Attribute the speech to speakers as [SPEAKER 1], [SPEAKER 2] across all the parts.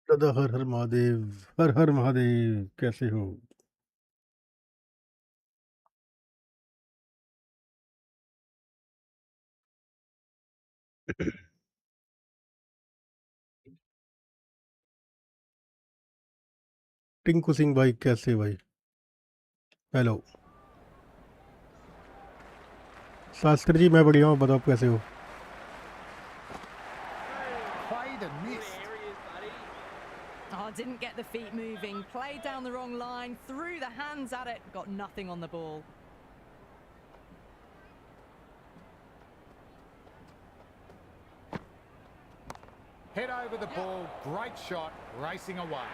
[SPEAKER 1] दादा हर हर महादेव, हर हर महादेव। कैसे हो? टिंकू सिंह भाई कैसे भाई? हेलो शास्त्री जी, मैं बढ़िया हूँ, बताओ कैसे हो?
[SPEAKER 2] Oh, didn't get the feet moving, played down the wrong line, threw the hands at it, got nothing on the ball.
[SPEAKER 3] Head over the ball, great shot, racing away.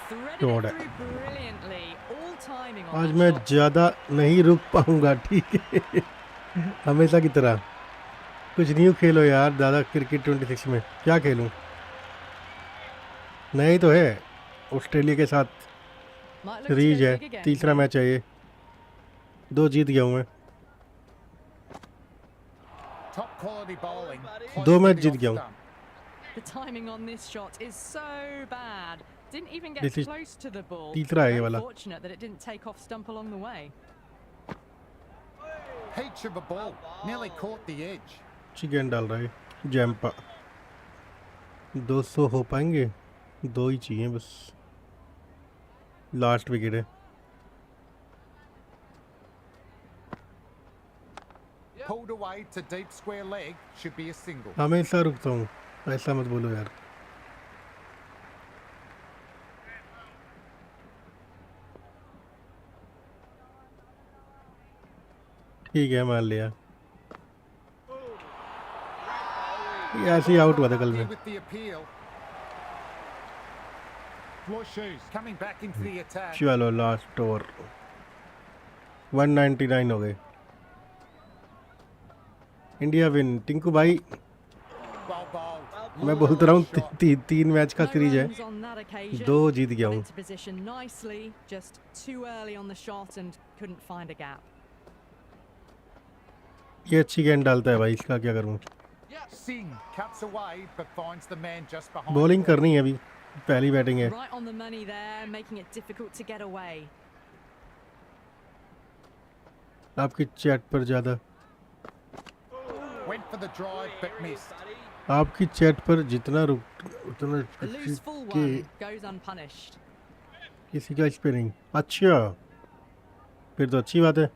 [SPEAKER 2] Threaded it through brilliantly, all timing on
[SPEAKER 1] आज
[SPEAKER 2] that
[SPEAKER 1] मैं
[SPEAKER 2] shot.
[SPEAKER 1] ज़्यादा नहीं रुक पाऊंगा, ठीक है? हमेशा की तरह कुछ न्यू खेलो यार दादा। क्रिकेट 26 में क्या खेलूं? नहीं तो है, ऑस्ट्रेलिया के साथ
[SPEAKER 2] Might look to
[SPEAKER 1] series
[SPEAKER 2] go
[SPEAKER 1] है,
[SPEAKER 2] big again
[SPEAKER 1] तीसरा
[SPEAKER 2] here.
[SPEAKER 1] मैच है ये, 2 जीत गया हूँ मैं।
[SPEAKER 3] Top quality bowling.
[SPEAKER 1] 2 मैच जीत गया हूँ।
[SPEAKER 2] The timing on this shot is so bad. Didn't even get
[SPEAKER 1] This is
[SPEAKER 2] close to the ball.
[SPEAKER 1] तीसरा है ये
[SPEAKER 2] Very
[SPEAKER 1] वाला।
[SPEAKER 2] fortunate that it didn't take off stump along the way.
[SPEAKER 3] Peach of a ball, nearly caught the edge.
[SPEAKER 1] Chicken डाल रहा है Zampa. 200 हो पाएंगे? 2 ही चाहिए बस, लास्ट विकेट है।
[SPEAKER 3] Pulled away to deep square leg, should be a single.
[SPEAKER 1] हमेशा रुकता हूँ, ऐसा मत बोलो यार। ठीक है, मान लिया। ये ऐसे ही आउट हुआ था कल में।
[SPEAKER 3] With the appeal. Floor shoes coming back into the attack.
[SPEAKER 1] चलो लास्ट ओवर, 199 हो गए। India win. टिंकू भाई
[SPEAKER 3] Well bowled.
[SPEAKER 1] मैं बोलता रहा हूँ, तीन मैच का सीरीज है, 2 जीत गया हूँ।
[SPEAKER 2] Position nicely, just too early on the shot and couldn't find a gap.
[SPEAKER 1] ये अच्छी गेंद डालता है भाई, इसका क्या करूँ?
[SPEAKER 3] Singh cuts away but finds the man just behind.
[SPEAKER 1] Bowling करनी है, अभी पहली बैटिंग है।
[SPEAKER 2] Right on the money there, making it difficult to get away.
[SPEAKER 1] आपकी चैट पर ज़्यादा,
[SPEAKER 3] Went for the drive but missed.
[SPEAKER 1] आपकी चैट पर जितना उतना
[SPEAKER 2] The loose full
[SPEAKER 1] के
[SPEAKER 2] one goes unpunished.
[SPEAKER 1] किसी का इस पे नहीं। अच्छा, फिर तो अच्छी बात है।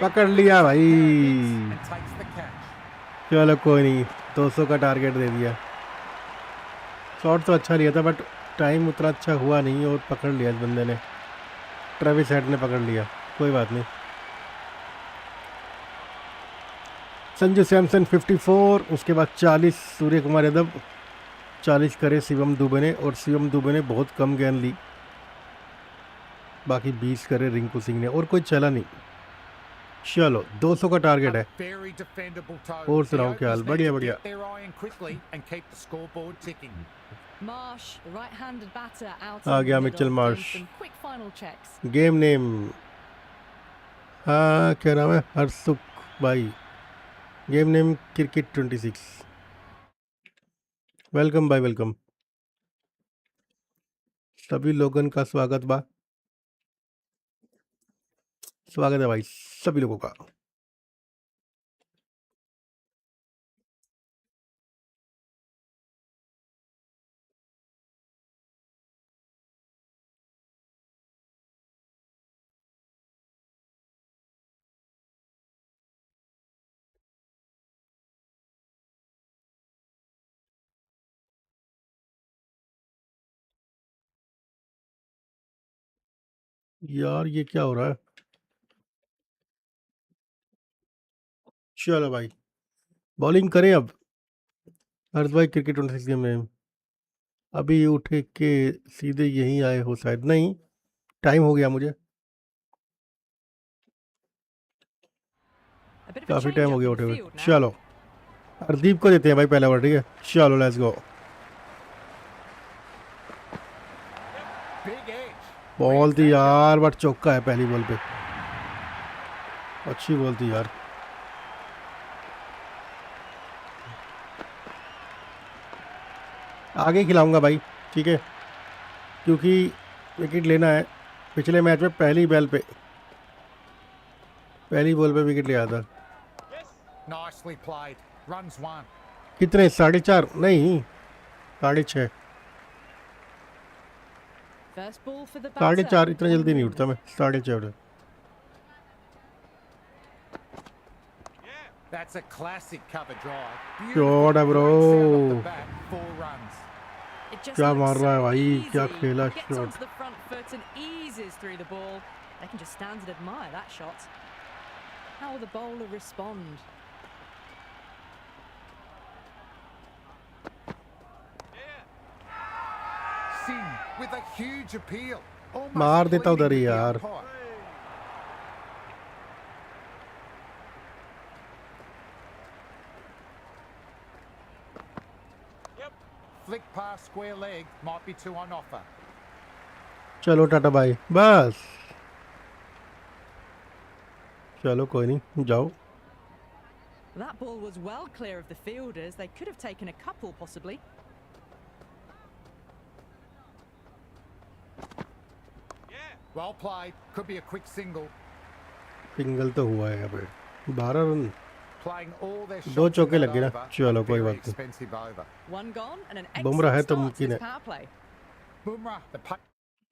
[SPEAKER 1] पकड़ लिया भाई।
[SPEAKER 3] And takes the catch.
[SPEAKER 1] चलो कोई नहीं, 200 का टारगेट दे दिया। शॉट तो अच्छा लिया था बट टाइम उतना अच्छा हुआ नहीं, और पकड़ लिया इस बंदे ने, ट्रेविस हेड ने पकड़ लिया। कोई बात नहीं। संजू सैमसन 54, उसके बाद 40 सूर्य कुमार यादव, 40 करे शिवम दुबे ने, और शिवम दुबे ने बहुत कम गेंद ली। बाकी 20 करे रिंकू सिंह ने, और कोई चला नहीं। चलो 200 का टारगेट है। और सुनाओ क्या हाल? बढ़िया बढ़िया। आ गया मिचेल मार्श। गेम नेम, हाँ क्या नाम है? हरसुख भाई। Game name cricket 26। वेलकम भाई, वेलकम। सभी लोगों का स्वागत बा, स्वागत है भाई सभी लोगों का। यार ये क्या हो रहा है? चलो भाई बॉलिंग करें अब। हर्ष भाई क्रिकेट 26 गेम में अभी उठे के सीधे यहीं आए हो शायद? नहीं, टाइम हो गया मुझे, काफ़ी टाइम हो गया उठे हुए। चलो हरदीप को देते हैं भाई पहला ओवर, ठीक है? चलो लेट्स गो। बॉल थी यार, बट चौका है पहली बॉल पे। अच्छी बॉल थी यार। आगे खिलाऊंगा भाई, ठीक है, क्योंकि विकेट लेना है। पिछले मैच में पहली बॉल पे विकेट लिया था।
[SPEAKER 3] Nicely played. Runs one.
[SPEAKER 1] कितने, 4.5 नहीं 6.5।
[SPEAKER 2] First ball for the batter.
[SPEAKER 1] 4.5 इतना
[SPEAKER 2] on
[SPEAKER 1] जल्दी नहीं
[SPEAKER 2] wing.
[SPEAKER 1] उठता मैं, 4.5।
[SPEAKER 3] That's a classic cover drive.
[SPEAKER 1] Shot है
[SPEAKER 3] Beautiful.
[SPEAKER 1] bro।
[SPEAKER 3] Great sound off the bat. 4 runs.
[SPEAKER 2] It just
[SPEAKER 1] क्या
[SPEAKER 2] looks
[SPEAKER 1] मार रहा है
[SPEAKER 2] so
[SPEAKER 1] भाई, क्या
[SPEAKER 2] easy.
[SPEAKER 1] खेला
[SPEAKER 2] Gets
[SPEAKER 1] shot.
[SPEAKER 2] onto the front foot and eases through the ball. They can just stand and admire that shot. How will the bowler respond?
[SPEAKER 3] Singh with a huge appeal. Almost
[SPEAKER 1] मार देता
[SPEAKER 3] pleading
[SPEAKER 1] उधर ही
[SPEAKER 3] with the
[SPEAKER 1] यार।
[SPEAKER 3] umpire. Flick past square leg. Might be 2 on offer.
[SPEAKER 1] चलो टाटा भाई, बस चलो कोई नहीं, जाओ।
[SPEAKER 2] That ball was well clear of the fielders. They could have taken a couple, possibly.
[SPEAKER 3] Well played. Could be a quick single.
[SPEAKER 1] Single तो हुआ है यहाँ पे, 12 run.
[SPEAKER 3] Playing all their shots
[SPEAKER 1] दो
[SPEAKER 3] in
[SPEAKER 1] चौके
[SPEAKER 3] that
[SPEAKER 1] लगे ना,
[SPEAKER 3] over.
[SPEAKER 1] चलो
[SPEAKER 3] A
[SPEAKER 1] कोई
[SPEAKER 3] very
[SPEAKER 1] बात नहीं।
[SPEAKER 3] expensive over.
[SPEAKER 2] One gone and an
[SPEAKER 1] Bumrah है
[SPEAKER 2] excellent
[SPEAKER 1] तो
[SPEAKER 2] start to
[SPEAKER 1] मुमकिन
[SPEAKER 2] his
[SPEAKER 1] है।
[SPEAKER 2] power play.
[SPEAKER 3] Bumrah, the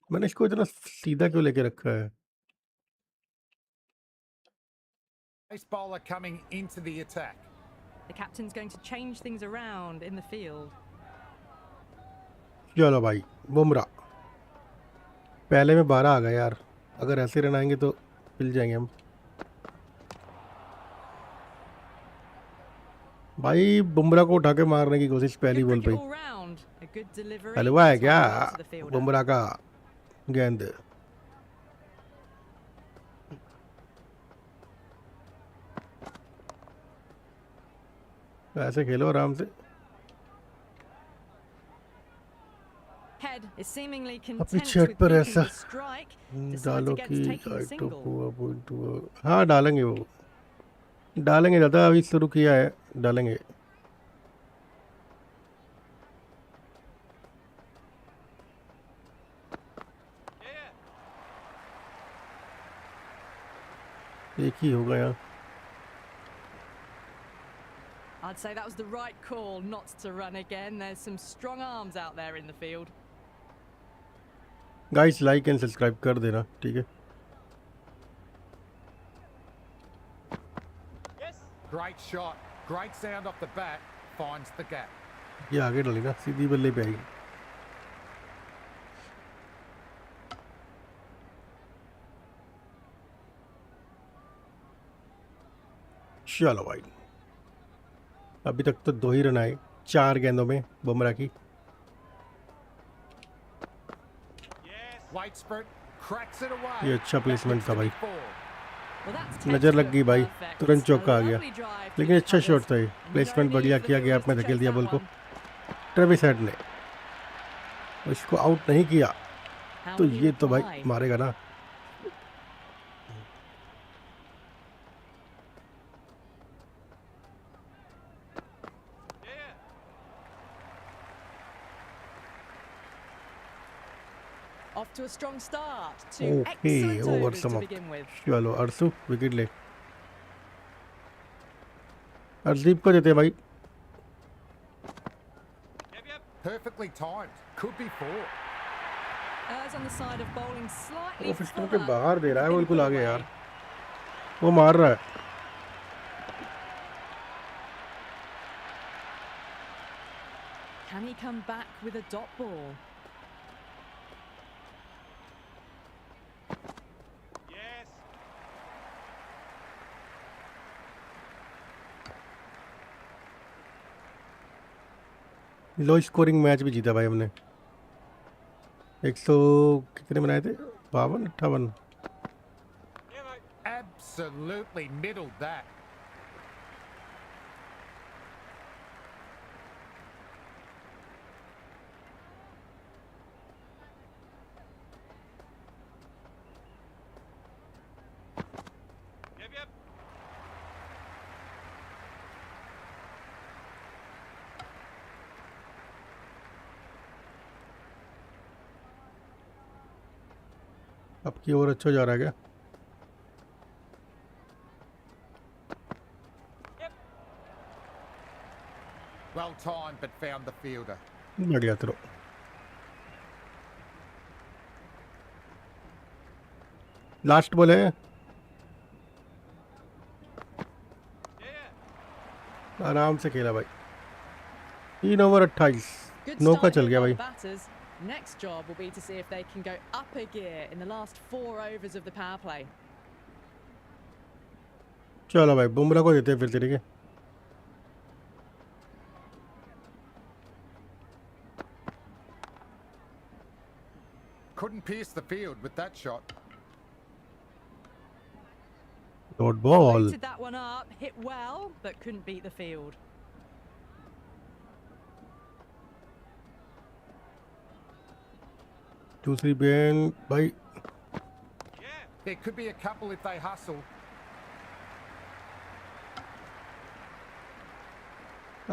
[SPEAKER 1] मैंने इसको इतना सीधा क्यों लेके रखा है?
[SPEAKER 3] pace bowler coming into the attack.
[SPEAKER 2] The captain's going to change things around in the field.
[SPEAKER 1] चलो भाई, बुमराह। पहले में 12 आ गए यार, अगर ऐसे रन आएंगे तो मिल जाएंगे हम। भाई बुमराह को उठा के मारने की कोशिश पहली
[SPEAKER 2] Good
[SPEAKER 1] बॉल पे
[SPEAKER 2] cricket
[SPEAKER 1] he.
[SPEAKER 2] all round. A good delivery.
[SPEAKER 1] हलवा है
[SPEAKER 2] Timed
[SPEAKER 1] क्या
[SPEAKER 2] well to the fielder.
[SPEAKER 1] Bumrah का गेंद? ऐसे खेलो आराम से।
[SPEAKER 2] Head is seemingly
[SPEAKER 1] अपनी
[SPEAKER 2] content
[SPEAKER 1] छत
[SPEAKER 2] with
[SPEAKER 1] पर
[SPEAKER 2] keeping
[SPEAKER 1] ऐसा
[SPEAKER 2] the strike. Decides
[SPEAKER 1] डालो कि
[SPEAKER 2] against taking a single.
[SPEAKER 1] हाँ डालेंगे, वो डालेंगे दादा, अभी शुरू किया है, डालेंगे। एक ही हो गया।
[SPEAKER 2] I'd say that was the right call not to run again. There's some strong arms out there in the field.
[SPEAKER 1] Guys like and subscribe कर देना, ठीक है।
[SPEAKER 3] Great shot. Great sound off the bat. Finds the gap.
[SPEAKER 1] ये आगे डाली ना, सीधी बल्ले पे आई। चलो भाई, अभी तक तो 2 ही रन आए 4 गेंदों में बुमराह की।
[SPEAKER 3] Waits for it. Cracks it away.
[SPEAKER 1] ये अच्छा प्लेसमेंट था भाई,
[SPEAKER 2] Well, that's
[SPEAKER 1] नज़र लग गई भाई,
[SPEAKER 2] perfect.
[SPEAKER 1] तुरंत चौका आ
[SPEAKER 2] A
[SPEAKER 1] गया।
[SPEAKER 2] lovely drive
[SPEAKER 1] लेकिन
[SPEAKER 2] through
[SPEAKER 1] अच्छा
[SPEAKER 2] the
[SPEAKER 1] शॉट था ये,
[SPEAKER 2] covers.
[SPEAKER 1] प्लेसमेंट
[SPEAKER 2] No
[SPEAKER 1] बढ़िया
[SPEAKER 2] need for
[SPEAKER 1] किया,
[SPEAKER 2] the
[SPEAKER 1] गैप में
[SPEAKER 2] fielders to
[SPEAKER 1] धकेल दिया
[SPEAKER 2] chase
[SPEAKER 1] बॉल
[SPEAKER 2] that
[SPEAKER 1] को
[SPEAKER 2] one.
[SPEAKER 1] ट्रेविस हेड ने। इसको आउट नहीं किया
[SPEAKER 2] How
[SPEAKER 1] तो
[SPEAKER 2] will he
[SPEAKER 1] ये तो भाई
[SPEAKER 2] reply?
[SPEAKER 1] मारेगा ना।
[SPEAKER 2] Off to a strong start. Two
[SPEAKER 1] okay,
[SPEAKER 2] excellent
[SPEAKER 1] over
[SPEAKER 2] overs to
[SPEAKER 1] some
[SPEAKER 2] begin with.
[SPEAKER 1] चलो अर्शु विकेट ले। अर्शदीप को देते हैं भाई।
[SPEAKER 3] Perfectly timed. Could be 4.
[SPEAKER 2] Errs on the side of bowling slightly
[SPEAKER 1] वो फिस्टन के
[SPEAKER 2] fuller
[SPEAKER 1] बाहर दे रहा है,
[SPEAKER 2] in
[SPEAKER 1] बिल्कुल
[SPEAKER 2] full
[SPEAKER 1] आगे
[SPEAKER 2] way.
[SPEAKER 1] यार, वो मार रहा है।
[SPEAKER 2] Can he come back with a dot ball?
[SPEAKER 1] Low scoring match भी जीता भाई हमने। 100 कितने बनाए थे, 52 58।
[SPEAKER 3] Absolutely middled that.
[SPEAKER 1] अब की ओवर अच्छा जा रहा है क्या?
[SPEAKER 3] Well timed, but found the fielder.
[SPEAKER 1] बढ़िया थ्रो। लास्ट बॉल है, आराम से खेला भाई। 3 ओवर 28,
[SPEAKER 2] Good
[SPEAKER 1] नौका
[SPEAKER 2] start
[SPEAKER 1] चल
[SPEAKER 2] here
[SPEAKER 1] गया
[SPEAKER 2] by
[SPEAKER 1] भाई।
[SPEAKER 2] the batters. Next job will be to see if they can go up a gear in the last 4 overs of the power play.
[SPEAKER 1] चलो भाई बुमराह को देते हैं फिर से, ठीक है।
[SPEAKER 3] Couldn't pierce the field with that shot.
[SPEAKER 1] Dot ball.
[SPEAKER 2] Floated that one up, hit well, but couldn't beat the field.
[SPEAKER 1] दूसरी गेंद भाई,
[SPEAKER 3] There could be a couple if they hustle.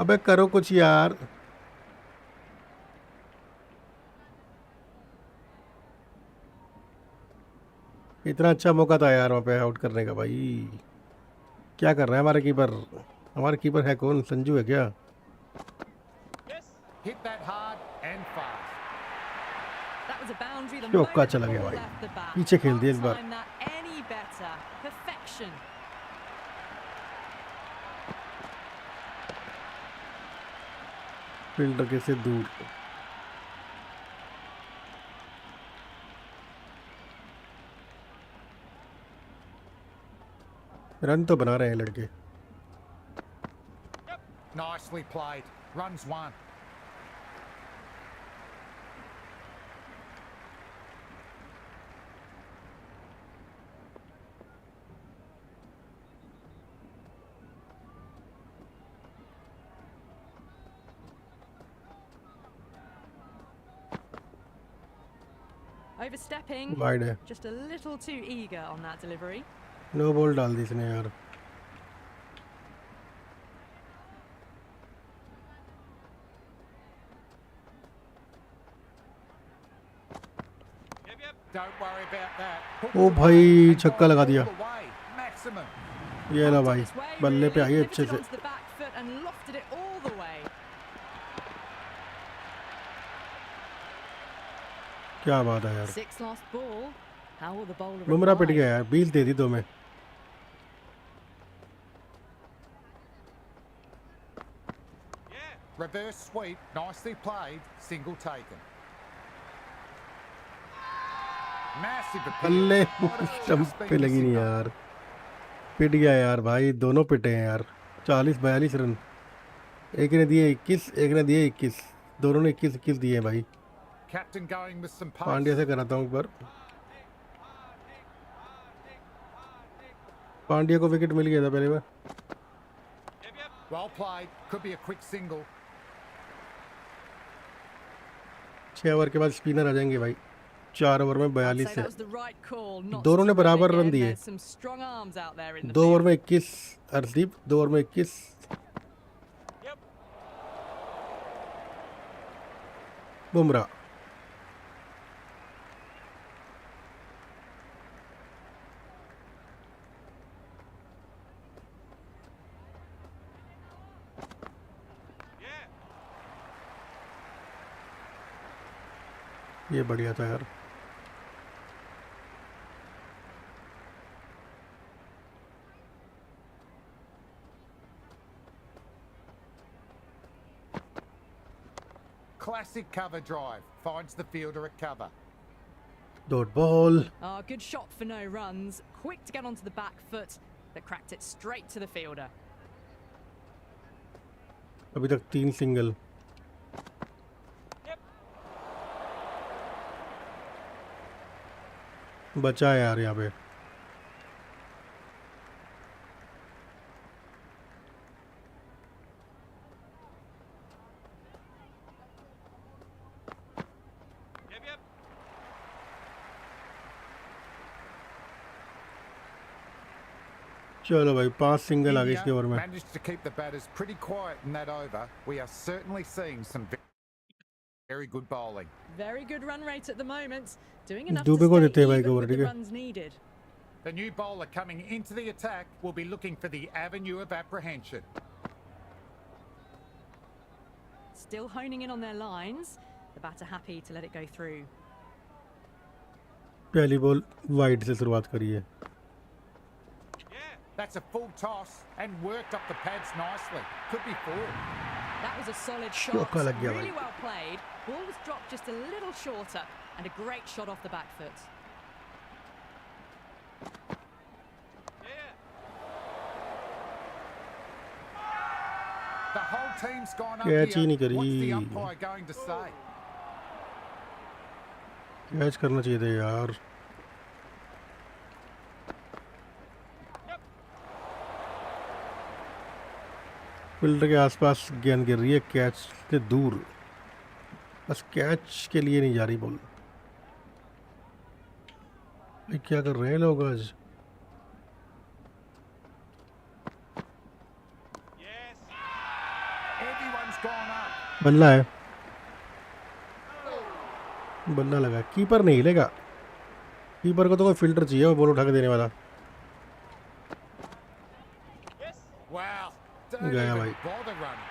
[SPEAKER 1] अबे करो कुछ यार। इतना अच्छा मौका था यार वहाँ पे आउट करने का भाई। क्या कर रहा है हमारा कीपर? हमारा कीपर है कौन, संजू है क्या?
[SPEAKER 3] Hit that hard and fast.
[SPEAKER 2] That was a boundary the
[SPEAKER 1] चौका
[SPEAKER 2] moment the
[SPEAKER 1] चला गया
[SPEAKER 2] ball
[SPEAKER 1] भाई।
[SPEAKER 2] left the bat.
[SPEAKER 1] पीछे खेल दिया इस बार।
[SPEAKER 2] Can't time that any better. Perfection.
[SPEAKER 1] Fielder के से दूर। रन तो बना रहे हैं लड़के।
[SPEAKER 3] Nicely played. Runs one.
[SPEAKER 2] Overstepping.
[SPEAKER 1] Wide है।
[SPEAKER 2] Just a little too eager on that delivery.
[SPEAKER 1] No ball डाल दी इसने यार।
[SPEAKER 3] Don't worry about that.
[SPEAKER 1] ओ भाई छक्का लगा दिया।
[SPEAKER 3] All the way. Maximum.
[SPEAKER 1] ये ला
[SPEAKER 2] Pumped
[SPEAKER 1] भाई,
[SPEAKER 2] its way,
[SPEAKER 1] बल्ले पे
[SPEAKER 2] really,
[SPEAKER 1] आई
[SPEAKER 2] lifted
[SPEAKER 1] अच्छे
[SPEAKER 2] it
[SPEAKER 1] से।
[SPEAKER 2] onto the back foot and lofted it all the way.
[SPEAKER 1] क्या बात है यार।
[SPEAKER 2] 6 lost ball. How will the bowler
[SPEAKER 1] Bumrah pit
[SPEAKER 2] reply?
[SPEAKER 1] गया यार, 20 दे दी दो में।
[SPEAKER 3] Reverse sweep. Nicely played. Single taken. Massive appeal.
[SPEAKER 1] बल्ले
[SPEAKER 3] Might have
[SPEAKER 1] stump
[SPEAKER 3] just been
[SPEAKER 1] पे लगी नहीं
[SPEAKER 3] missing
[SPEAKER 1] यार। पिट गया यार भाई, दोनों पिटे हैं यार। 40-42 रन। एक ने दिए 21, एक ने दिए 21। दोनों ने 21-21 दिए भाई।
[SPEAKER 3] goal. Captain going with some
[SPEAKER 1] Pandya
[SPEAKER 3] pace.
[SPEAKER 1] से कराता हूँ एक बार। पांड्या को विकेट मिल गया था पहले बार।
[SPEAKER 3] Well played. Could be a quick single.
[SPEAKER 1] 6 over के बाद स्पिनर आ जाएंगे भाई। 4 ओवर में
[SPEAKER 2] I'd
[SPEAKER 1] 42
[SPEAKER 2] say
[SPEAKER 1] है।
[SPEAKER 2] that was the right call, not
[SPEAKER 1] दोनों
[SPEAKER 2] to
[SPEAKER 1] ने
[SPEAKER 2] throw it
[SPEAKER 1] बराबर रन
[SPEAKER 2] again.
[SPEAKER 1] दिए।
[SPEAKER 2] There's some strong arms out there in the
[SPEAKER 1] 2 over
[SPEAKER 2] field.
[SPEAKER 1] में 21 अर्शदीप, 2 ओवर में 21। बुमराह। ये बढ़िया था यार।
[SPEAKER 3] Classic cover drive. Finds the fielder at cover.
[SPEAKER 1] Dot ball.
[SPEAKER 2] Oh, good shot for no runs. Quick to get onto the back foot, but cracked it straight to the fielder.
[SPEAKER 1] अभी तक 3 single. बचा है यार यहाँ पे। चलो भाई 5 single आ गए इसके ओवर में।
[SPEAKER 3] Managed to keep the batters pretty quiet in that over. We are certainly seeing some Very good bowling.
[SPEAKER 2] Very good run rate at the moment. Doing enough to
[SPEAKER 1] Dubey को
[SPEAKER 2] stay
[SPEAKER 1] देते हैं भाई
[SPEAKER 2] even
[SPEAKER 1] cover,
[SPEAKER 2] with the
[SPEAKER 1] ठीक है?
[SPEAKER 2] runs needed.
[SPEAKER 3] The new bowler coming into the attack will be looking for the avenue of apprehension.
[SPEAKER 2] Still honing in on their lines. The batter happy to let it go through.
[SPEAKER 1] पहली ball wide से शुरुआत करी है.
[SPEAKER 3] That's a full toss and worked up the pads nicely. Could be four.
[SPEAKER 2] That was a solid shot.
[SPEAKER 1] चौका लग गया
[SPEAKER 2] Really
[SPEAKER 1] भाई.
[SPEAKER 2] well played. Ball was dropped just a little shorter and a great shot off the back foot.
[SPEAKER 3] The whole team's gone up
[SPEAKER 1] catch he
[SPEAKER 3] here.
[SPEAKER 1] नहीं करी.
[SPEAKER 3] What's the umpire going to say?
[SPEAKER 1] Catch करना चाहिए था यार. Fielder के आसपास गेंद गिर रही है, कैच से दूर. बस कैच के लिए नहीं जा रही बॉल. भाई क्या कर रहे हैं लोग आज?
[SPEAKER 3] Everyone's gone up.
[SPEAKER 1] बल्ला है, बल्ला लगा. कीपर नहीं हिलेगा. कीपर को तो कोई फिल्टर चाहिए वो बॉल उठा के देने वाला.
[SPEAKER 3] Wow. Don't
[SPEAKER 1] गया
[SPEAKER 3] even
[SPEAKER 1] भाई.
[SPEAKER 3] bother running.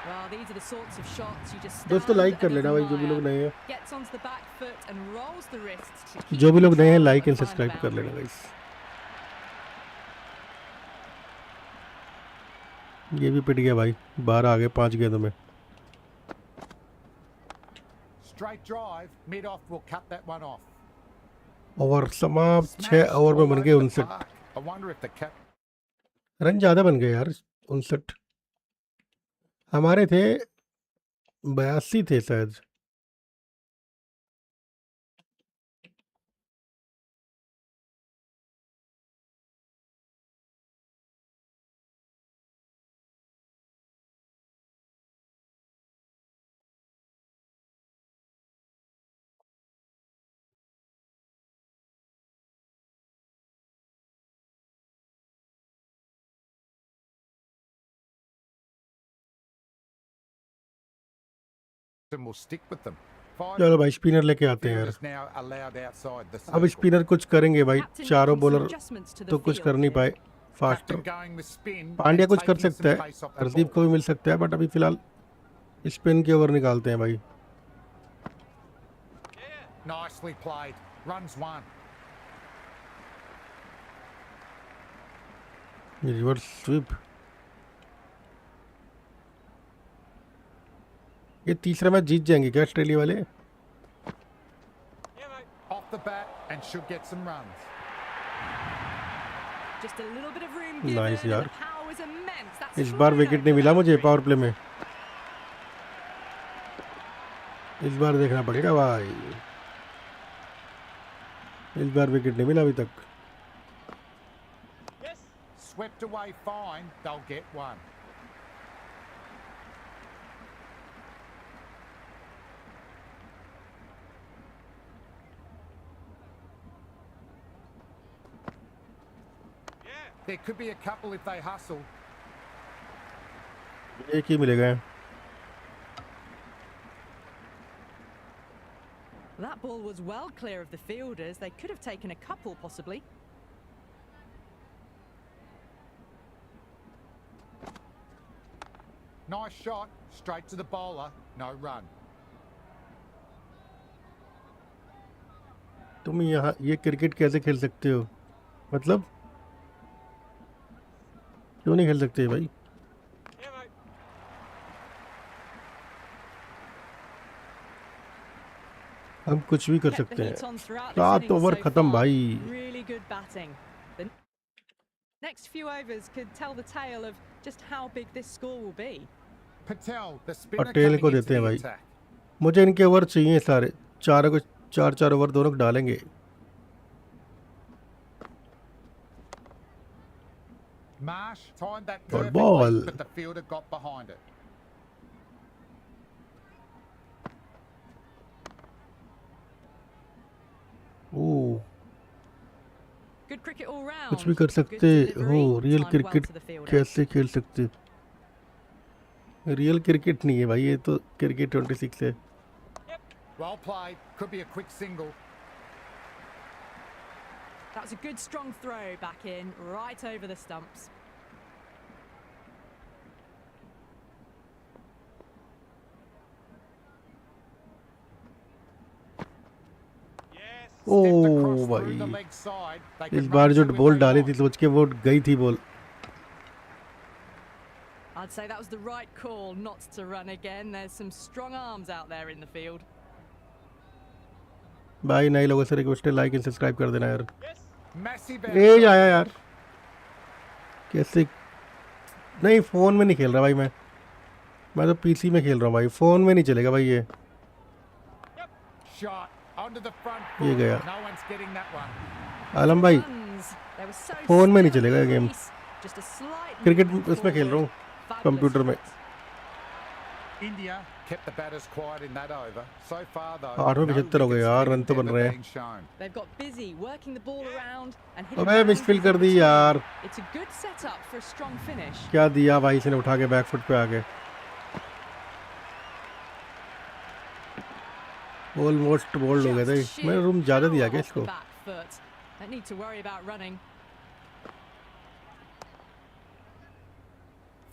[SPEAKER 2] Well, these are the sorts of shots you just
[SPEAKER 1] दोस्तों
[SPEAKER 2] stand
[SPEAKER 1] लाइक कर
[SPEAKER 2] and
[SPEAKER 1] लेना भाई, जो भी लोग
[SPEAKER 2] admire.
[SPEAKER 1] नए हैं.
[SPEAKER 2] Gets onto the back foot and rolls the wrists to keep
[SPEAKER 1] जो भी लोग नए हैं
[SPEAKER 2] control
[SPEAKER 1] like and
[SPEAKER 2] of the
[SPEAKER 1] subscribe
[SPEAKER 2] final
[SPEAKER 1] कर लेना
[SPEAKER 2] boundary.
[SPEAKER 1] गाइस. ये भी पिट गया भाई. 12 आ गए 5 गेंदों में.
[SPEAKER 3] Straight drive. Mid off will cut that one off.
[SPEAKER 1] Over समाप्त. 6
[SPEAKER 3] Smashed
[SPEAKER 1] ओवर में
[SPEAKER 3] all
[SPEAKER 1] बन गए
[SPEAKER 3] over the
[SPEAKER 1] 59
[SPEAKER 3] park. I wonder if the cap.
[SPEAKER 1] Run. ज़्यादा बन गए यार. 59 हमारे थे, 82 थे शायद.
[SPEAKER 3] And will stick with them. Five
[SPEAKER 1] चलो भाई स्पिनर लेके आते हैं यार.
[SPEAKER 3] fielders now allowed outside the
[SPEAKER 1] अब
[SPEAKER 3] circle.
[SPEAKER 1] स्पिनर कुछ करेंगे भाई.
[SPEAKER 2] Captain
[SPEAKER 1] चारों
[SPEAKER 2] making some
[SPEAKER 1] bowler
[SPEAKER 2] adjustments to the
[SPEAKER 1] तो कुछ
[SPEAKER 2] field
[SPEAKER 1] कर नहीं
[SPEAKER 2] here.
[SPEAKER 1] पाए. Faster
[SPEAKER 3] Captain going with spin.
[SPEAKER 1] Pandya
[SPEAKER 3] and
[SPEAKER 1] कुछ कर
[SPEAKER 3] taking some
[SPEAKER 1] सकता है,
[SPEAKER 3] pace off the
[SPEAKER 1] Hardeep
[SPEAKER 3] ball.
[SPEAKER 1] को भी मिल सकता है, बट अभी फिलहाल स्पिन के ओवर निकालते हैं भाई.
[SPEAKER 3] Nicely played. Runs one.
[SPEAKER 1] Reverse sweep. ये तीसरा मैच जीत जाएंगे क्या ऑस्ट्रेलिया वाले?
[SPEAKER 3] Off the bat and should get some runs.
[SPEAKER 2] Just a little bit of room
[SPEAKER 1] Nice
[SPEAKER 2] given,
[SPEAKER 1] यार.
[SPEAKER 2] and the power was immense. That's
[SPEAKER 1] इस बार
[SPEAKER 2] flying
[SPEAKER 1] विकेट
[SPEAKER 2] over
[SPEAKER 1] नहीं मिला
[SPEAKER 2] that
[SPEAKER 1] मुझे
[SPEAKER 2] boundary.
[SPEAKER 1] पावर प्ले में. इस बार देखना पड़ेगा भाई. इस बार विकेट नहीं मिला अभी तक.
[SPEAKER 3] Swept away fine. They'll get one. There could be a couple if they hustle.
[SPEAKER 1] एक ही मिलेगा.
[SPEAKER 2] That ball was well clear of the fielders. They could have taken a couple possibly.
[SPEAKER 3] Nice shot. Straight to the bowler. No run.
[SPEAKER 1] तुम यहाँ ये cricket कैसे खेल सकते हो? मतलब क्यों नहीं खेल सकते भाई? हम कुछ भी कर
[SPEAKER 2] Kept the
[SPEAKER 1] सकते
[SPEAKER 2] heat
[SPEAKER 1] हैं.
[SPEAKER 2] on throughout this
[SPEAKER 1] 7
[SPEAKER 2] innings
[SPEAKER 1] over
[SPEAKER 2] so
[SPEAKER 1] खत्म
[SPEAKER 2] far.
[SPEAKER 1] भाई.
[SPEAKER 2] Really good batting. The next few overs could tell the tale of just how big this score will be.
[SPEAKER 3] Patel, the spinner
[SPEAKER 1] Patel
[SPEAKER 3] coming
[SPEAKER 1] को
[SPEAKER 3] into
[SPEAKER 1] देते हैं
[SPEAKER 3] the
[SPEAKER 1] भाई.
[SPEAKER 3] attack.
[SPEAKER 1] मुझे इनके over चाहिए सारे. चारों को 4-4 ओवर दोनों को डालेंगे.
[SPEAKER 3] Marsh timed that
[SPEAKER 1] Good
[SPEAKER 3] perfectly,
[SPEAKER 1] ball.
[SPEAKER 3] but the fielder got behind it.
[SPEAKER 1] Oh,
[SPEAKER 2] Good cricket all round.
[SPEAKER 1] कुछ भी कर
[SPEAKER 2] Good
[SPEAKER 1] सकते
[SPEAKER 2] delivery,
[SPEAKER 1] हो. Real
[SPEAKER 2] timed well
[SPEAKER 1] cricket
[SPEAKER 2] to the fielder.
[SPEAKER 1] कैसे खेल सकते? रियल क्रिकेट नहीं है भाई, ये तो क्रिकेट 26 है.
[SPEAKER 3] Well played. Could be a quick single.
[SPEAKER 2] That's a good strong throw back in, right over the stumps.
[SPEAKER 3] Stepped
[SPEAKER 1] ओ
[SPEAKER 3] across through the
[SPEAKER 1] भाई,
[SPEAKER 3] leg side. They
[SPEAKER 1] इस
[SPEAKER 3] could
[SPEAKER 1] बार
[SPEAKER 3] make
[SPEAKER 1] जो
[SPEAKER 3] it if
[SPEAKER 1] बॉल
[SPEAKER 3] they
[SPEAKER 1] डाली
[SPEAKER 3] want.
[SPEAKER 1] थी सोच के वो गई थी ball.
[SPEAKER 2] I'd say that was the right call not to run again. There's some strong arms out there in the field.
[SPEAKER 1] भाई नए लोगों से रिक्वेस्ट है, लाइक एंड सब्सक्राइब कर देना यार.
[SPEAKER 3] Massive
[SPEAKER 1] एज आया
[SPEAKER 3] outside
[SPEAKER 1] यार.
[SPEAKER 3] edge.
[SPEAKER 1] कैसे? नहीं, फ़ोन में नहीं खेल रहा भाई मैं तो पीसी में खेल रहा हूँ भाई. फ़ोन में नहीं चलेगा भाई ये.
[SPEAKER 3] Shot onto the front
[SPEAKER 1] ये
[SPEAKER 3] foot.
[SPEAKER 1] गया.
[SPEAKER 3] No one's getting that one.
[SPEAKER 1] आलम भाई,
[SPEAKER 2] Runs. They were so
[SPEAKER 1] phone में नहीं
[SPEAKER 2] still
[SPEAKER 1] चलेगा
[SPEAKER 2] in
[SPEAKER 1] ये game.
[SPEAKER 2] crease. Just a slight
[SPEAKER 1] cricket
[SPEAKER 2] movement
[SPEAKER 1] उसमें खेल रहा हूँ,
[SPEAKER 2] forward.
[SPEAKER 1] कंप्यूटर में.
[SPEAKER 2] Fabulous shot.
[SPEAKER 3] India kept the batters quiet in that over. So far though,
[SPEAKER 1] 8 में
[SPEAKER 3] no
[SPEAKER 1] 75 हो गए
[SPEAKER 3] wickets
[SPEAKER 1] यार. रन
[SPEAKER 3] leaving
[SPEAKER 1] तो बन
[SPEAKER 3] ever
[SPEAKER 1] रहे हैं.
[SPEAKER 3] being shown.
[SPEAKER 2] They've got busy working the ball around and hitting
[SPEAKER 1] अबे मिसफील्ड कर दी यार.
[SPEAKER 2] It's a good setup for a strong finish.
[SPEAKER 1] क्या दिया भाई इसने उठा के बैक फुट पे आके. ऑलमोस्ट बोल्ड हो गए थे.
[SPEAKER 2] Just
[SPEAKER 1] मैंने
[SPEAKER 2] sheer
[SPEAKER 1] रूम ज़्यादा दिया
[SPEAKER 2] power
[SPEAKER 1] क्या
[SPEAKER 2] off the
[SPEAKER 1] इसको?
[SPEAKER 2] back foot. Don't need to worry about running.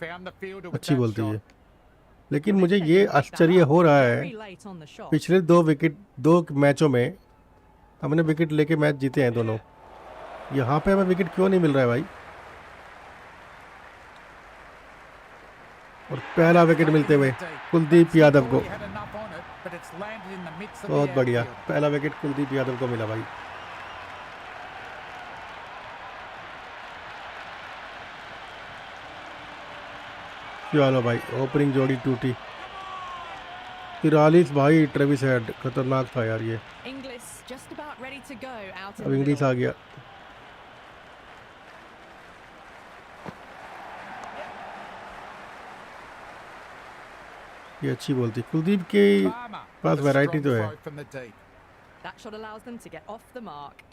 [SPEAKER 3] Found the fielder with
[SPEAKER 1] अच्छी
[SPEAKER 3] that
[SPEAKER 1] बोलती है.
[SPEAKER 3] shot.
[SPEAKER 1] लेकिन
[SPEAKER 2] Well,
[SPEAKER 1] मुझे
[SPEAKER 2] if they
[SPEAKER 1] ये
[SPEAKER 2] can pick that
[SPEAKER 1] आश्चर्य
[SPEAKER 2] up,
[SPEAKER 1] हो रहा
[SPEAKER 2] very
[SPEAKER 1] है,
[SPEAKER 2] late on the shot.
[SPEAKER 1] पिछले 2 मैचों में हमने विकेट लेके मैच जीते हैं दोनों. यहाँ पे हमें विकेट क्यों नहीं मिल रहा है भाई? और पहला विकेट मिलते हुए कुलदीप यादव को.
[SPEAKER 3] He had enough on it, but it's landed in the midst of the
[SPEAKER 1] बहुत बढ़िया.
[SPEAKER 3] outfield.
[SPEAKER 1] पहला विकेट कुलदीप यादव को मिला भाई. चलो भाई, ओपनिंग जोड़ी टूटी. 43 भाई. ट्रेविस हेड खतरनाक था यार ये.
[SPEAKER 2] Inglis just about ready to go out in
[SPEAKER 1] अब
[SPEAKER 2] the
[SPEAKER 1] इंग्लिश
[SPEAKER 2] middle.
[SPEAKER 1] आ गया. ये अच्छी बोलती. कुलदीप के
[SPEAKER 3] Farmer
[SPEAKER 1] pass
[SPEAKER 3] with a
[SPEAKER 1] variety
[SPEAKER 3] strong
[SPEAKER 1] तो है.
[SPEAKER 3] throw from the deep.
[SPEAKER 2] That shot allows them to get off the mark.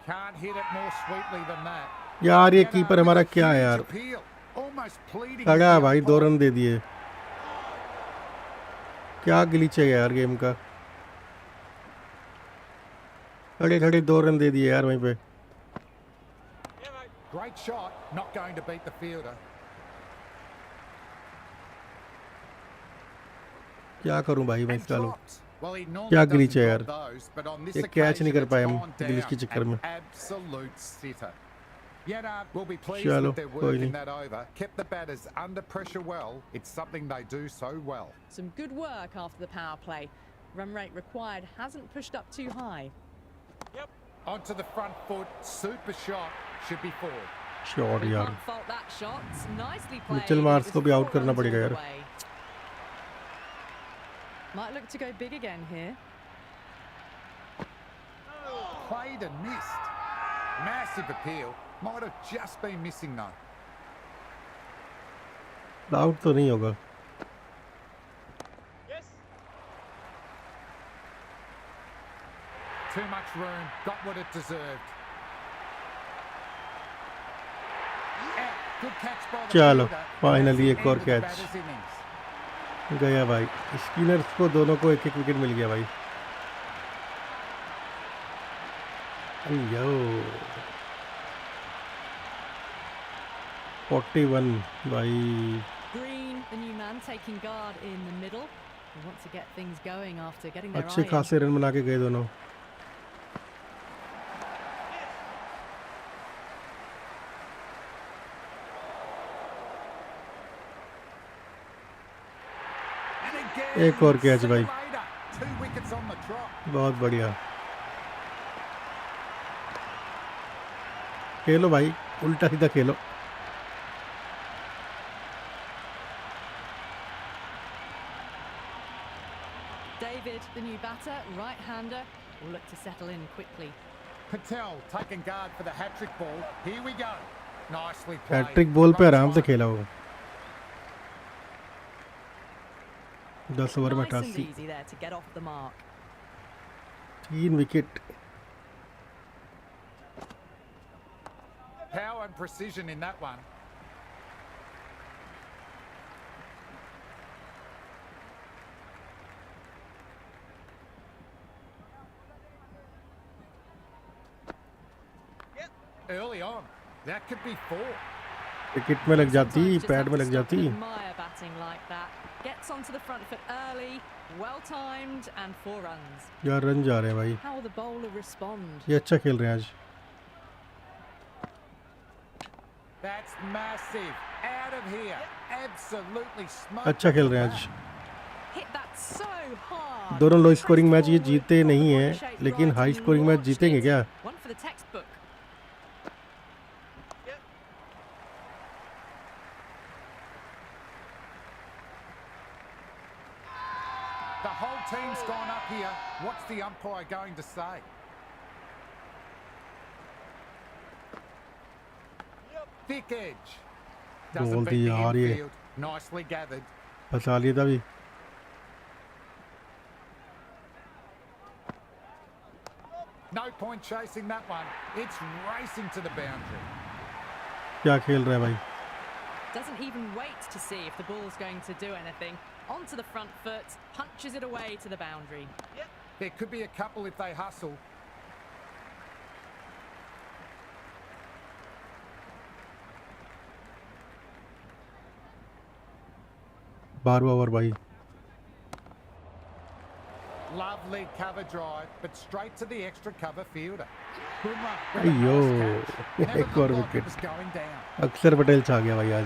[SPEAKER 3] Can't hit it more sweetly than that.
[SPEAKER 1] यार ये
[SPEAKER 3] Get
[SPEAKER 1] कीपर
[SPEAKER 3] up
[SPEAKER 1] हमारा
[SPEAKER 3] with a
[SPEAKER 1] क्या है
[SPEAKER 3] huge
[SPEAKER 1] यार?
[SPEAKER 3] appeal. Almost pleading
[SPEAKER 1] खड़ा है
[SPEAKER 3] with the
[SPEAKER 1] भाई. 2
[SPEAKER 3] umpire.
[SPEAKER 1] Run दे दिए. क्या ग्लिच है यार गेम का. खड़े खड़े 2 रन दे दिए यार वहीं पे.
[SPEAKER 3] Great shot, not going to beat the fielder.
[SPEAKER 1] क्या करूं भाई मैं
[SPEAKER 3] And
[SPEAKER 1] इसका लो.
[SPEAKER 3] dropped. Well, he normally
[SPEAKER 1] क्या
[SPEAKER 3] doesn't
[SPEAKER 1] ग्लिच है
[SPEAKER 3] drop
[SPEAKER 1] यार.
[SPEAKER 3] those, but on this
[SPEAKER 1] ये कैच नहीं
[SPEAKER 3] occasion
[SPEAKER 1] कर
[SPEAKER 3] it's
[SPEAKER 1] पाए हम
[SPEAKER 3] gone
[SPEAKER 1] ग्लिच के
[SPEAKER 3] down.
[SPEAKER 1] चक्कर में.
[SPEAKER 3] An absolute sitter. Yedard will be pleased
[SPEAKER 1] चलो,
[SPEAKER 3] with their
[SPEAKER 1] कोई
[SPEAKER 3] work
[SPEAKER 1] नहीं.
[SPEAKER 3] in that over. Kept the batters under pressure well. It's something they do so well.
[SPEAKER 2] Some good work after the power play. Run rate required hasn't pushed up too high.
[SPEAKER 3] Onto the front foot, super shot, should be forward.
[SPEAKER 1] Shot
[SPEAKER 2] We
[SPEAKER 1] यार.
[SPEAKER 2] can't fault that shot. Nicely played.
[SPEAKER 1] Mitchell Marsh
[SPEAKER 2] It
[SPEAKER 1] को
[SPEAKER 2] was
[SPEAKER 1] भी
[SPEAKER 2] 4
[SPEAKER 1] out करना
[SPEAKER 2] runs
[SPEAKER 1] पड़ेगा
[SPEAKER 2] all
[SPEAKER 1] यार.
[SPEAKER 2] the way. Might look to go big again here.
[SPEAKER 3] Played and missed. Massive appeal. Might have just been missing though.
[SPEAKER 1] Out तो नहीं होगा.
[SPEAKER 3] Too much room. Got what it deserved. Out. Good catch by the
[SPEAKER 1] चलो,
[SPEAKER 3] fielder.
[SPEAKER 1] finally
[SPEAKER 3] That's
[SPEAKER 1] एक
[SPEAKER 3] the
[SPEAKER 1] और
[SPEAKER 3] end of the
[SPEAKER 1] catch.
[SPEAKER 3] batter's innings.
[SPEAKER 1] गया भाई. Spinners को दोनों को 1-1 विकेट मिल गया भाई. अयो 41 भाई.
[SPEAKER 2] Green, the new man, taking guard in the middle. They want to get things going after getting their
[SPEAKER 1] अच्छे
[SPEAKER 2] eye in.
[SPEAKER 1] खासे रन बना के गए दोनों.
[SPEAKER 3] And again,
[SPEAKER 1] एक और कैच
[SPEAKER 3] see you
[SPEAKER 1] भाई.
[SPEAKER 3] later. 2 wickets on the trot.
[SPEAKER 1] बहुत बढ़िया. खेलो भाई, उल्टा सीधा खेलो.
[SPEAKER 2] David, the new batter, right-hander, will look to settle in quickly.
[SPEAKER 3] Patel taking guard for the hat-trick ball. Here we go. Nicely played.
[SPEAKER 1] Hattrick ball पे
[SPEAKER 3] Right
[SPEAKER 1] आराम से
[SPEAKER 3] time.
[SPEAKER 1] खेला वो. 10 ओवर में
[SPEAKER 2] Nice and
[SPEAKER 1] 88.
[SPEAKER 2] easy there to get off the mark.
[SPEAKER 1] 3 wicket.
[SPEAKER 3] Power and precision in that one. early on. That could be 4.
[SPEAKER 1] Wicket में लग जाती,
[SPEAKER 2] Sometimes just
[SPEAKER 1] pad
[SPEAKER 2] have
[SPEAKER 1] में
[SPEAKER 2] to
[SPEAKER 1] लग
[SPEAKER 2] stop
[SPEAKER 1] जाती.
[SPEAKER 2] and admire batting like that. Gets onto the front foot early, well timed, and 4 runs.
[SPEAKER 1] यार run जा रहे हैं भाई.
[SPEAKER 2] How will the bowler respond?
[SPEAKER 1] ये अच्छा खेल रहे हैं आज.
[SPEAKER 3] That's massive. Out of here. Absolutely smoked.
[SPEAKER 1] अच्छा खेल रहे हैं आज.
[SPEAKER 2] Hit that so hard.
[SPEAKER 1] दोनों लो स्कोरिंग मैच ये
[SPEAKER 2] Pressed
[SPEAKER 1] जीते
[SPEAKER 2] forward,
[SPEAKER 1] नहीं
[SPEAKER 2] got the
[SPEAKER 1] हैं,
[SPEAKER 2] body shape
[SPEAKER 1] लेकिन
[SPEAKER 2] right
[SPEAKER 1] high
[SPEAKER 2] and
[SPEAKER 1] scoring match
[SPEAKER 2] launched
[SPEAKER 1] जीतेंगे
[SPEAKER 2] it.
[SPEAKER 1] क्या?
[SPEAKER 2] One for the textbook.
[SPEAKER 3] The whole team's gone up here. What's the umpire going to say? Thick edge. Doesn't
[SPEAKER 1] बोल
[SPEAKER 3] beat
[SPEAKER 1] the
[SPEAKER 3] the
[SPEAKER 1] यार ये.
[SPEAKER 3] infield. Nicely gathered.
[SPEAKER 1] फंसा लिया था भी.
[SPEAKER 3] No point chasing that one. It's racing to the boundary.
[SPEAKER 1] क्या खेल रहा है भाई?
[SPEAKER 2] Doesn't even wait to see if the ball's going to do anything. Onto the front foot, punches it away to the boundary.
[SPEAKER 3] There could be a couple if they hustle.
[SPEAKER 1] बारहवां over भाई.
[SPEAKER 3] Lovely cover drive, but straight to the extra cover fielder. Boomer with a
[SPEAKER 1] अयो,
[SPEAKER 3] nice catch. Never
[SPEAKER 1] एक और
[SPEAKER 3] looked like it
[SPEAKER 1] wicket.
[SPEAKER 3] was going down.
[SPEAKER 1] अक्षर पटेल छा गया भाई आज.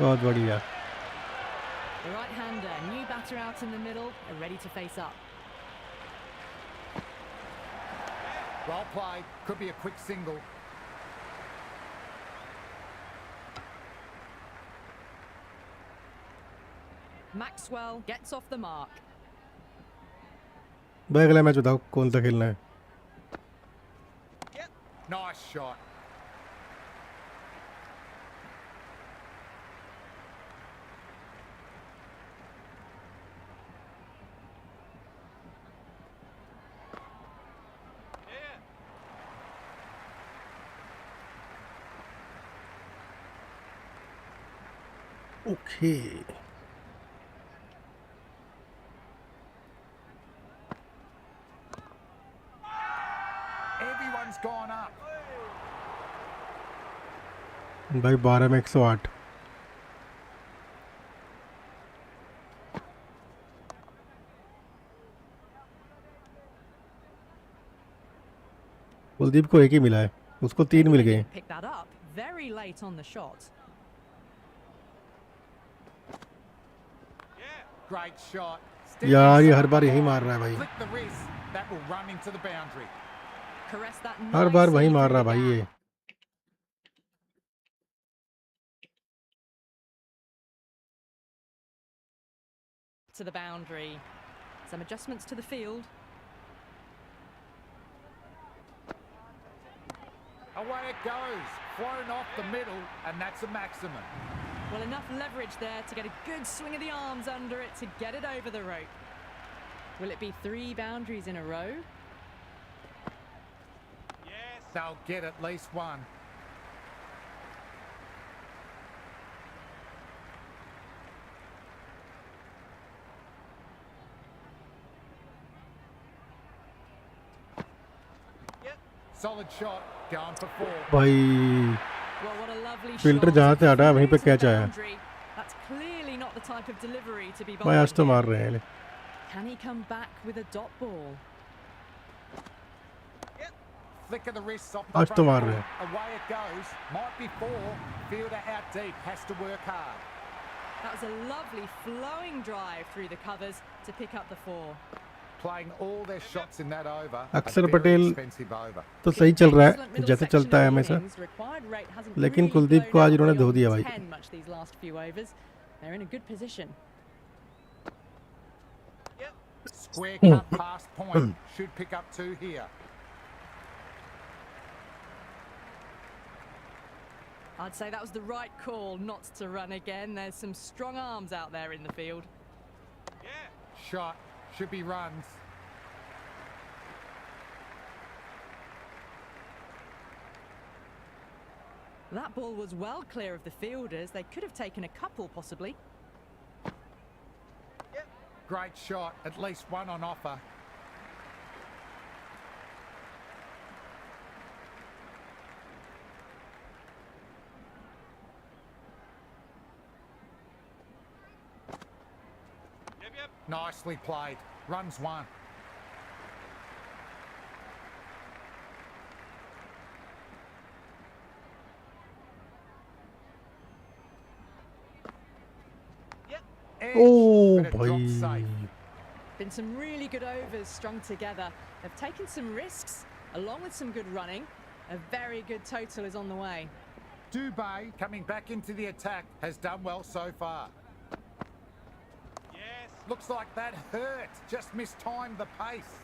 [SPEAKER 1] बहुत बढ़िया.
[SPEAKER 2] The right-hander, new batter out in the middle, are ready to face up.
[SPEAKER 3] Well played. Could be a quick single.
[SPEAKER 2] Maxwell gets off the mark.
[SPEAKER 1] भाई अगला match बताओ कौन सा खेलना है?
[SPEAKER 3] Nice shot.
[SPEAKER 1] Okay.
[SPEAKER 3] Everyone's gone up.
[SPEAKER 1] भाई 12 में 108. कुलदीप को एक ही मिला है, उसको 3 मिल गए.
[SPEAKER 2] Pick that up very late on the shot.
[SPEAKER 3] Great shot.
[SPEAKER 1] यार ये हर बार यही मार रहा है भाई.
[SPEAKER 3] Flick the wrist. That will run into the boundary.
[SPEAKER 2] Caress that
[SPEAKER 1] हर बार वही
[SPEAKER 2] nicely
[SPEAKER 1] मार
[SPEAKER 2] through
[SPEAKER 1] रहा
[SPEAKER 2] the
[SPEAKER 1] भाई ये.
[SPEAKER 2] gap. To the boundary. Some adjustments to the field.
[SPEAKER 3] Away it goes. Flown off the middle, and that's a maximum.
[SPEAKER 2] Well, enough leverage there to get a good swing of the arms under it to get it over the rope. Will it be 3 boundaries in a row?
[SPEAKER 3] They'll get at least one. Solid shot, going for 4.
[SPEAKER 1] भाई
[SPEAKER 2] Well, what a lovely
[SPEAKER 1] filter
[SPEAKER 2] shot.
[SPEAKER 1] जहाँ से हटा वहीं पे
[SPEAKER 2] Through to the
[SPEAKER 1] catch आया.
[SPEAKER 2] boundary. That's clearly not the type of delivery to be
[SPEAKER 1] भाई आज तो
[SPEAKER 2] bowling
[SPEAKER 1] मार
[SPEAKER 2] here.
[SPEAKER 1] रहे हैं.
[SPEAKER 2] Can he come back with a dot ball?
[SPEAKER 3] Flick of the wrists off the
[SPEAKER 1] आज तो
[SPEAKER 3] front
[SPEAKER 1] मार
[SPEAKER 3] foot.
[SPEAKER 1] रहे हैं.
[SPEAKER 3] Away it goes. Might be 4. Fielder out deep. Has to work hard.
[SPEAKER 2] That was a lovely flowing drive through the covers to pick up the 4.
[SPEAKER 3] Playing all their shots in that over.
[SPEAKER 1] अक्षर
[SPEAKER 3] A very
[SPEAKER 1] Patel
[SPEAKER 3] expensive over.
[SPEAKER 1] तो सही चल रहा
[SPEAKER 2] Excellent
[SPEAKER 1] है
[SPEAKER 2] middle
[SPEAKER 1] जैसे
[SPEAKER 2] section
[SPEAKER 1] चलता है
[SPEAKER 2] of
[SPEAKER 1] हमेशा.
[SPEAKER 2] innings. Required rate hasn't
[SPEAKER 1] लेकिन
[SPEAKER 2] really
[SPEAKER 1] कुलदीप को
[SPEAKER 2] blown
[SPEAKER 1] आज
[SPEAKER 2] out
[SPEAKER 1] इन्होंने धो
[SPEAKER 2] beyond
[SPEAKER 1] दिया भाई.
[SPEAKER 2] 10 much these last few overs. They're in a good position.
[SPEAKER 3] Square cut past point. Should pick up 2 here.
[SPEAKER 2] I'd say that was the right call not to run again. There's some strong arms out there in the field.
[SPEAKER 3] Shot. Should be runs.
[SPEAKER 2] That ball was well clear of the fielders. They could have taken a couple, possibly.
[SPEAKER 3] Great shot, at least one on offer. Nicely played. Runs one. Edge,
[SPEAKER 1] O
[SPEAKER 3] but it dropped safe.
[SPEAKER 1] भाई
[SPEAKER 2] Been some really good overs strung together. They've taken some risks, along with some good running. A very good total is on the way.
[SPEAKER 3] Dubé, coming back into the attack, has done well so far.
[SPEAKER 4] Yes.
[SPEAKER 3] Looks like that hurt. Just mistimed the pace.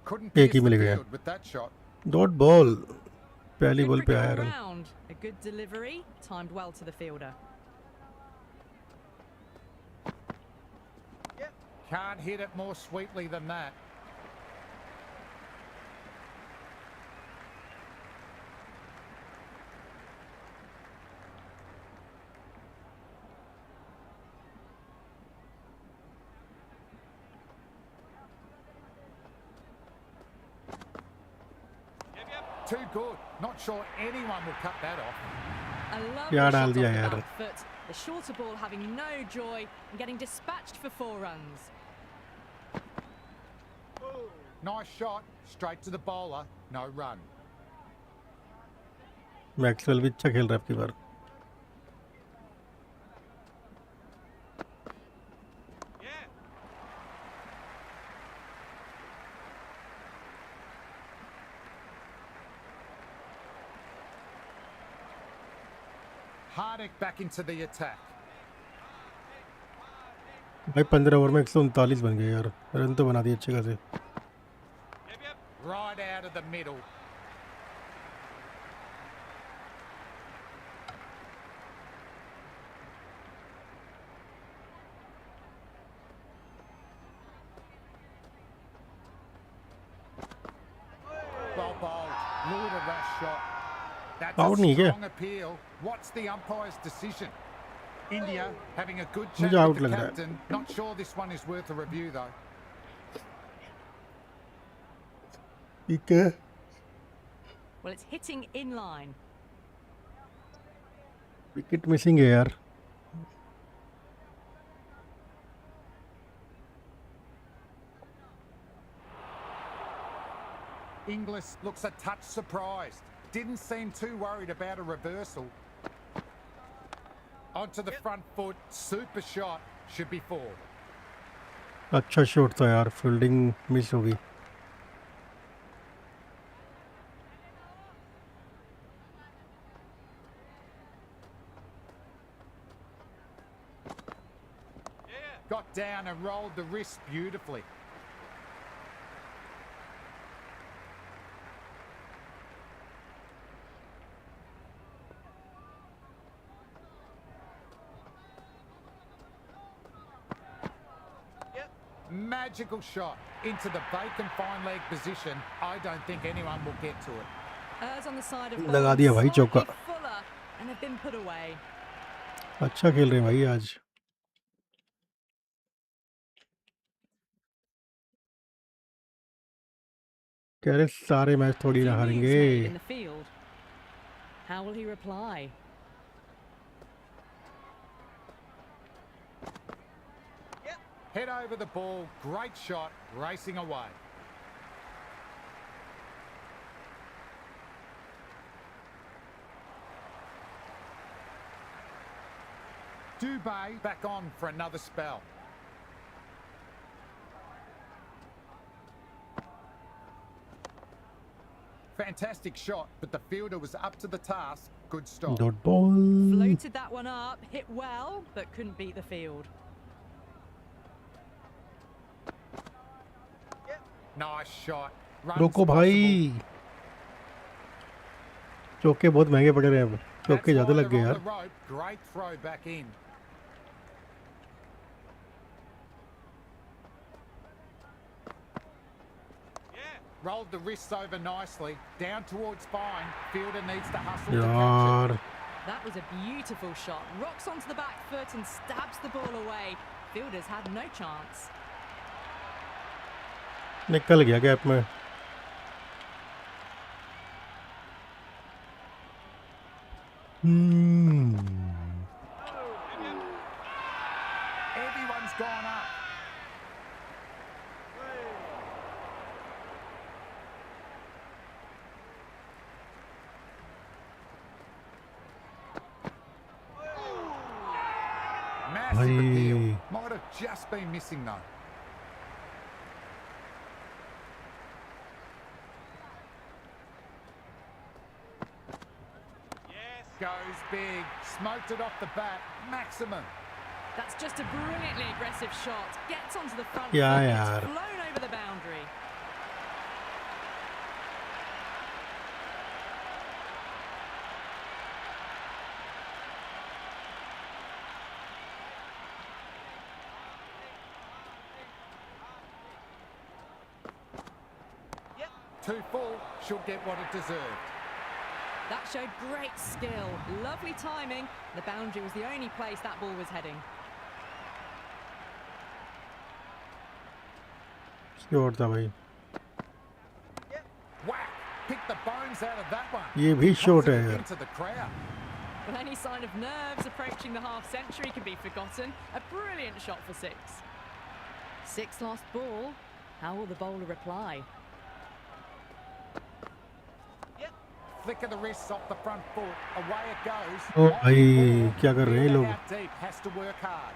[SPEAKER 3] Couldn't
[SPEAKER 1] एक ही
[SPEAKER 3] pierce the
[SPEAKER 1] मिल गया
[SPEAKER 3] field with that shot.
[SPEAKER 1] Dot ball पहली
[SPEAKER 2] Good
[SPEAKER 1] ball पे
[SPEAKER 2] cricket
[SPEAKER 1] आया
[SPEAKER 2] all
[SPEAKER 1] run
[SPEAKER 2] round. A good delivery, timed well to the fielder.
[SPEAKER 3] Can't hit it more sweetly than that. Too good. Not sure anyone will cut that off.
[SPEAKER 2] A lovely
[SPEAKER 1] यार
[SPEAKER 2] shot
[SPEAKER 1] डाल
[SPEAKER 2] off
[SPEAKER 1] दिया
[SPEAKER 2] the
[SPEAKER 1] यार
[SPEAKER 2] back foot. The shorter ball having no joy and getting dispatched for 4 runs.
[SPEAKER 3] Nice shot. Straight to the bowler. No run.
[SPEAKER 1] Maxwell भी अच्छा खेल रहा है आपकी बार
[SPEAKER 4] Yeah.
[SPEAKER 3] Hardik back into the attack.
[SPEAKER 1] भाई 15 ओवर में 139 बन गए यार रन तो बना दिए अच्छे खासे
[SPEAKER 3] Right out of the middle. Well bowled. Lured a rash shot. That's
[SPEAKER 1] Out
[SPEAKER 3] a
[SPEAKER 1] नहीं क्या?
[SPEAKER 3] strong appeal. What's the umpire's decision? India having a good
[SPEAKER 1] मुझे
[SPEAKER 3] chat
[SPEAKER 1] out
[SPEAKER 3] with the
[SPEAKER 1] लग रहा है
[SPEAKER 3] captain. Not sure this one is worth a review though.
[SPEAKER 1] ठीक है
[SPEAKER 2] Well, it's hitting in line.
[SPEAKER 1] Wicket missing है यार
[SPEAKER 3] Inglis looks a touch surprised. Didn't seem too worried about a reversal. Onto the front foot. Super shot. Should be 4.
[SPEAKER 1] अच्छा shot था यार fielding miss हो गई
[SPEAKER 3] Got down and rolled the wrist beautifully. Magical shot into the vacant fine leg position. I don't think anyone will get to it.
[SPEAKER 2] Errs on the side of
[SPEAKER 1] लगा
[SPEAKER 2] bowling
[SPEAKER 1] दिया भाई
[SPEAKER 2] slightly
[SPEAKER 1] चौका
[SPEAKER 2] fuller and have been put away.
[SPEAKER 1] अच्छा खेल रहे हैं भाई आज कह रहे सारे मैच थोड़ी ना
[SPEAKER 2] Few moves
[SPEAKER 1] हारेंगे
[SPEAKER 2] made in the field. How will he reply?
[SPEAKER 3] Head over the ball. Great shot. Racing away. Dubé back on for another spell. Fantastic shot, but the fielder was up to the task. Good stop.
[SPEAKER 1] Dot ball
[SPEAKER 2] Floated that one up, hit well, but couldn't beat the field.
[SPEAKER 3] Nice shot. Runs
[SPEAKER 1] रोको भाई चौके बहुत महंगे पड़ रहे हैं अब चौके ज़्यादा लग गए यार
[SPEAKER 3] Great throw back in. Rolled the wrists over nicely, down towards spine. Fielder needs to hustle to catch
[SPEAKER 1] यार
[SPEAKER 3] it.
[SPEAKER 2] That was a beautiful shot. Rocks onto the back foot and stabs the ball away. Fielders had no chance.
[SPEAKER 1] निकल गया gap में.
[SPEAKER 3] Everyone's gone up. Massive appeal.
[SPEAKER 1] भाई
[SPEAKER 3] Might have just been missing though. Goes big, smoked it off the bat, maximum.
[SPEAKER 2] That's just a brilliantly aggressive shot. Gets onto the front
[SPEAKER 1] Yeah,
[SPEAKER 2] foot.
[SPEAKER 1] yeah.
[SPEAKER 2] It's flown over the boundary.
[SPEAKER 3] Too full, she'll get what it deserved.
[SPEAKER 2] That showed great skill. Lovely timing. The boundary was the only place that ball was heading.
[SPEAKER 1] Shot था भाई.
[SPEAKER 3] Whack! Pick the bones out of that one.
[SPEAKER 1] ये भी shot है
[SPEAKER 3] Tossing it
[SPEAKER 1] यार.
[SPEAKER 3] into the crowd.
[SPEAKER 2] Well, any sign of nerves approaching the half-century can be forgotten. A brilliant shot for six. Six lost ball. How will the bowler reply?
[SPEAKER 3] Flick of the wrists off the front foot. Away it goes.
[SPEAKER 1] O
[SPEAKER 3] On
[SPEAKER 1] भाई
[SPEAKER 3] ball,
[SPEAKER 1] क्या कर रहे हैं ये
[SPEAKER 3] fielder
[SPEAKER 1] लोग.
[SPEAKER 3] out deep, has to work hard.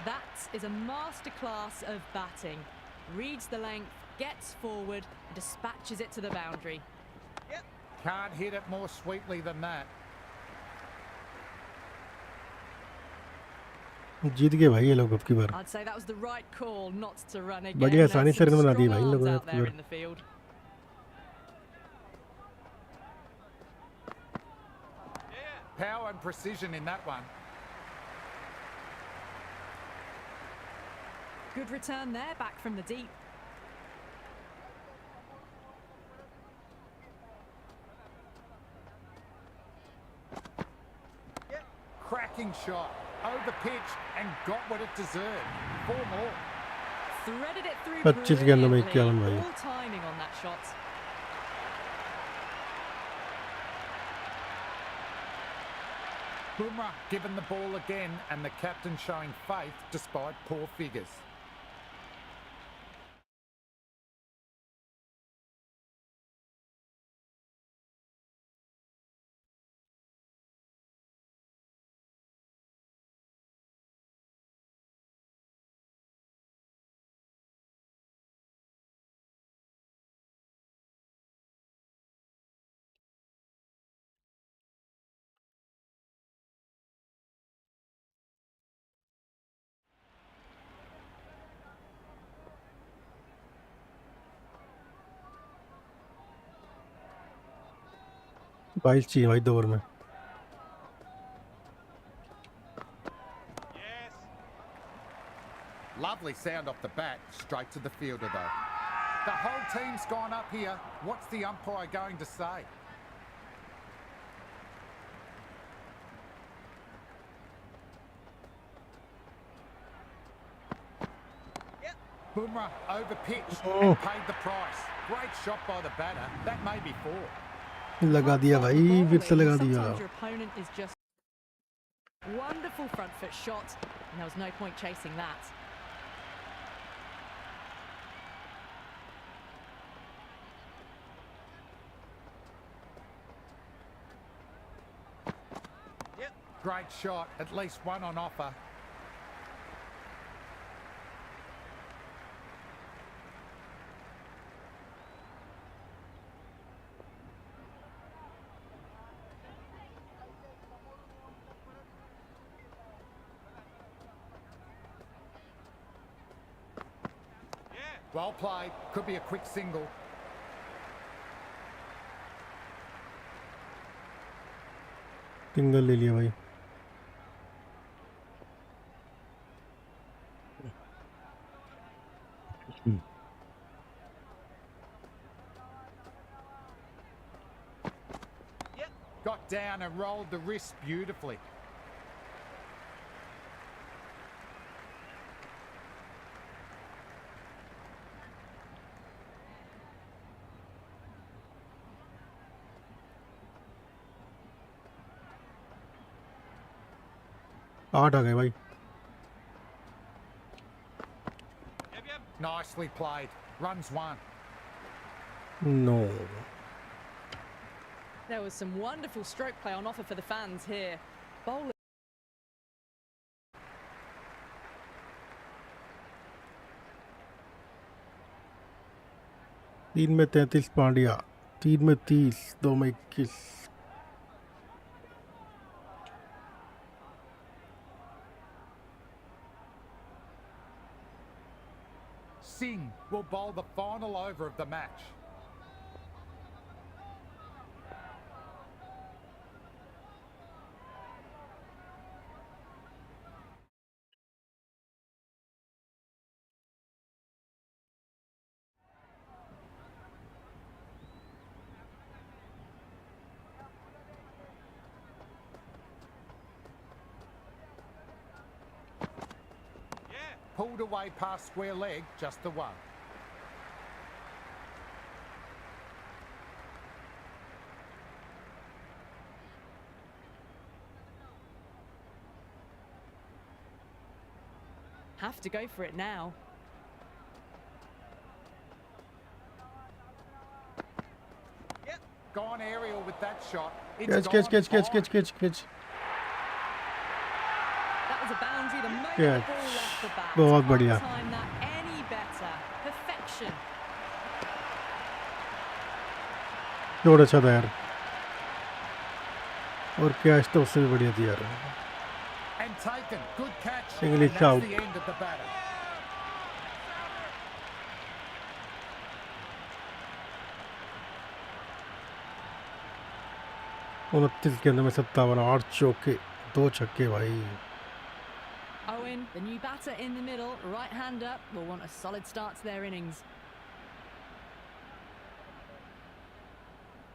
[SPEAKER 2] That is a masterclass of batting. Reads the length, gets forward, and dispatches it to the boundary.
[SPEAKER 3] Can't hit it more sweetly than that.
[SPEAKER 1] जीत गए भाई ये लोग अब की बार.
[SPEAKER 2] I'd say that was the right call not to run again.
[SPEAKER 1] बढ़िया
[SPEAKER 2] There's
[SPEAKER 1] आसानी से
[SPEAKER 2] some
[SPEAKER 1] run बना दिए
[SPEAKER 2] strong
[SPEAKER 1] भाई इन
[SPEAKER 2] arms
[SPEAKER 1] लोगों ने
[SPEAKER 2] out
[SPEAKER 1] अब की
[SPEAKER 2] there
[SPEAKER 1] bar.
[SPEAKER 2] in the field.
[SPEAKER 3] Power and precision in that one.
[SPEAKER 2] Good return there, back from the deep.
[SPEAKER 3] Cracking shot. Over pitch and got what it deserved. 4 more.
[SPEAKER 2] Threaded it through
[SPEAKER 1] 25 गेंदों में 51
[SPEAKER 2] brilliantly.
[SPEAKER 1] भाई.
[SPEAKER 2] All timing on that shot.
[SPEAKER 3] Bumrah given the ball again and the captain showing faith despite poor figures.
[SPEAKER 1] बाईस चाहिए भाई 2 over में.
[SPEAKER 3] Lovely sound off the bat, straight to the fielder though. The whole team's gone up here. What's the umpire going to say? Bumrah over pitch and paid the price. Great shot by the batter. That may be 4.
[SPEAKER 1] लगा दिया भाई फिर से लगा दिया.
[SPEAKER 2] Sometimes your opponent is just wonderful front foot shot, and there was no point chasing that.
[SPEAKER 3] Great shot, at least one on offer. Well played, could be a quick single.
[SPEAKER 1] Single ले लिया भाई.
[SPEAKER 3] Got down and rolled the wrist beautifully.
[SPEAKER 1] आठ आ गए भाई.
[SPEAKER 3] Nicely played. Runs one.
[SPEAKER 1] No.
[SPEAKER 2] There was some wonderful stroke play on offer for the fans here. Bowler.
[SPEAKER 1] 3 में 33 पांड्या, 3 में 30, 2 में 21.
[SPEAKER 3] Singh will bowl the final over of the match. Pulled away past square leg, just the one.
[SPEAKER 2] Have to go for it now.
[SPEAKER 3] Gone aerial with that shot.
[SPEAKER 1] Catch.
[SPEAKER 2] That was a boundary the moment
[SPEAKER 1] Yeah.
[SPEAKER 2] the ball left the bat.
[SPEAKER 1] बहुत
[SPEAKER 2] Can't
[SPEAKER 1] बढ़िया.
[SPEAKER 2] time that any better. Perfection.
[SPEAKER 1] Shot अच्छा था यार. और catch तो उससे भी बढ़िया थी यार.
[SPEAKER 3] And taken. Good catch.
[SPEAKER 1] English
[SPEAKER 3] And that's
[SPEAKER 1] out.
[SPEAKER 3] the end of the batter.
[SPEAKER 1] 29 के अंदर में 57, 8 चौके, 2 छक्के भाई.
[SPEAKER 2] Owen, the new batter in the middle, right hand up, will want a solid start to their innings.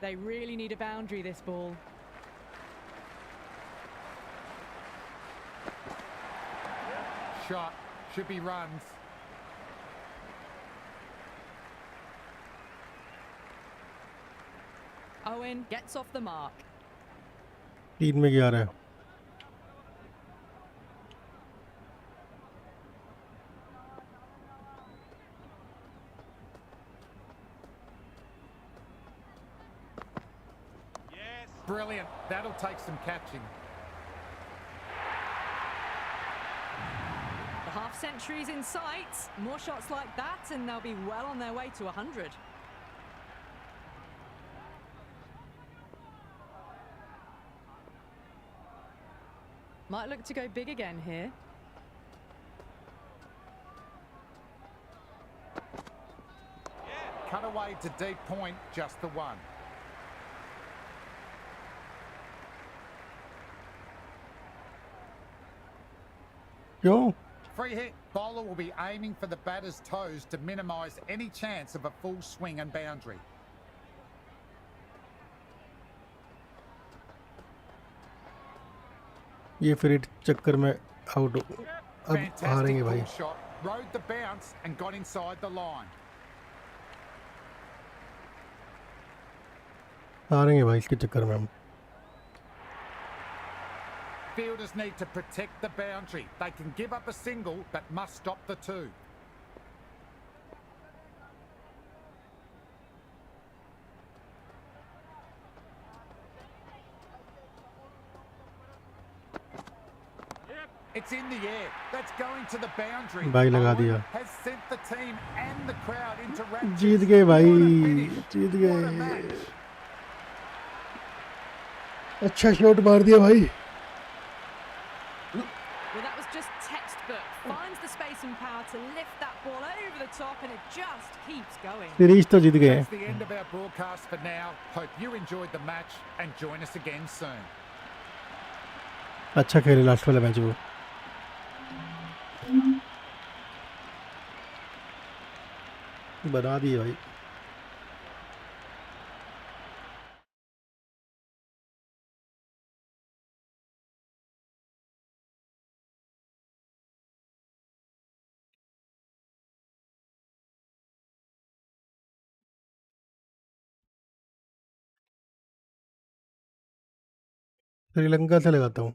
[SPEAKER 2] They really need a boundary this ball.
[SPEAKER 3] Shot. Should be runs.
[SPEAKER 2] Owen gets off the mark.
[SPEAKER 1] 3 में 11.
[SPEAKER 3] Brilliant. That'll take some catching.
[SPEAKER 2] The half century's in sight. More shots like that and they'll be well on their way to 100. Might look to go big again here.
[SPEAKER 3] Cut away to deep point, just the one.
[SPEAKER 1] क्यों?
[SPEAKER 3] Free hit. Bowler will be aiming for the batter's toes to minimise any chance of a full swing and boundary.
[SPEAKER 1] ये फिर इस चक्कर में out. अब हारेंगे भाई.
[SPEAKER 3] pull shot. Rode the bounce and got inside the line.
[SPEAKER 1] हारेंगे भाई इसके चक्कर में हम.
[SPEAKER 3] Fielders need to protect the boundary. They can give up a single, but must stop the two. It's in the air. That's going to the boundary.
[SPEAKER 1] भाई लगा
[SPEAKER 3] Owen
[SPEAKER 1] दिया.
[SPEAKER 3] has sent the team and the crowd into raptures.
[SPEAKER 1] जीत गए भाई.
[SPEAKER 3] What a finish.
[SPEAKER 1] Jeet
[SPEAKER 3] What a
[SPEAKER 1] गए.
[SPEAKER 3] match.
[SPEAKER 1] अच्छा shot मार दिया भाई.
[SPEAKER 2] Well, that was just textbook. Finds the space and power to lift that ball over the top and it just keeps going.
[SPEAKER 1] Series तो जीत गए.
[SPEAKER 3] That's the end of our broadcast for now. Hope you enjoyed the match and join us again soon.
[SPEAKER 1] अच्छा खेले last वाला match वो. बना दिए भाई। श्रीलंका से लगाता हूँ।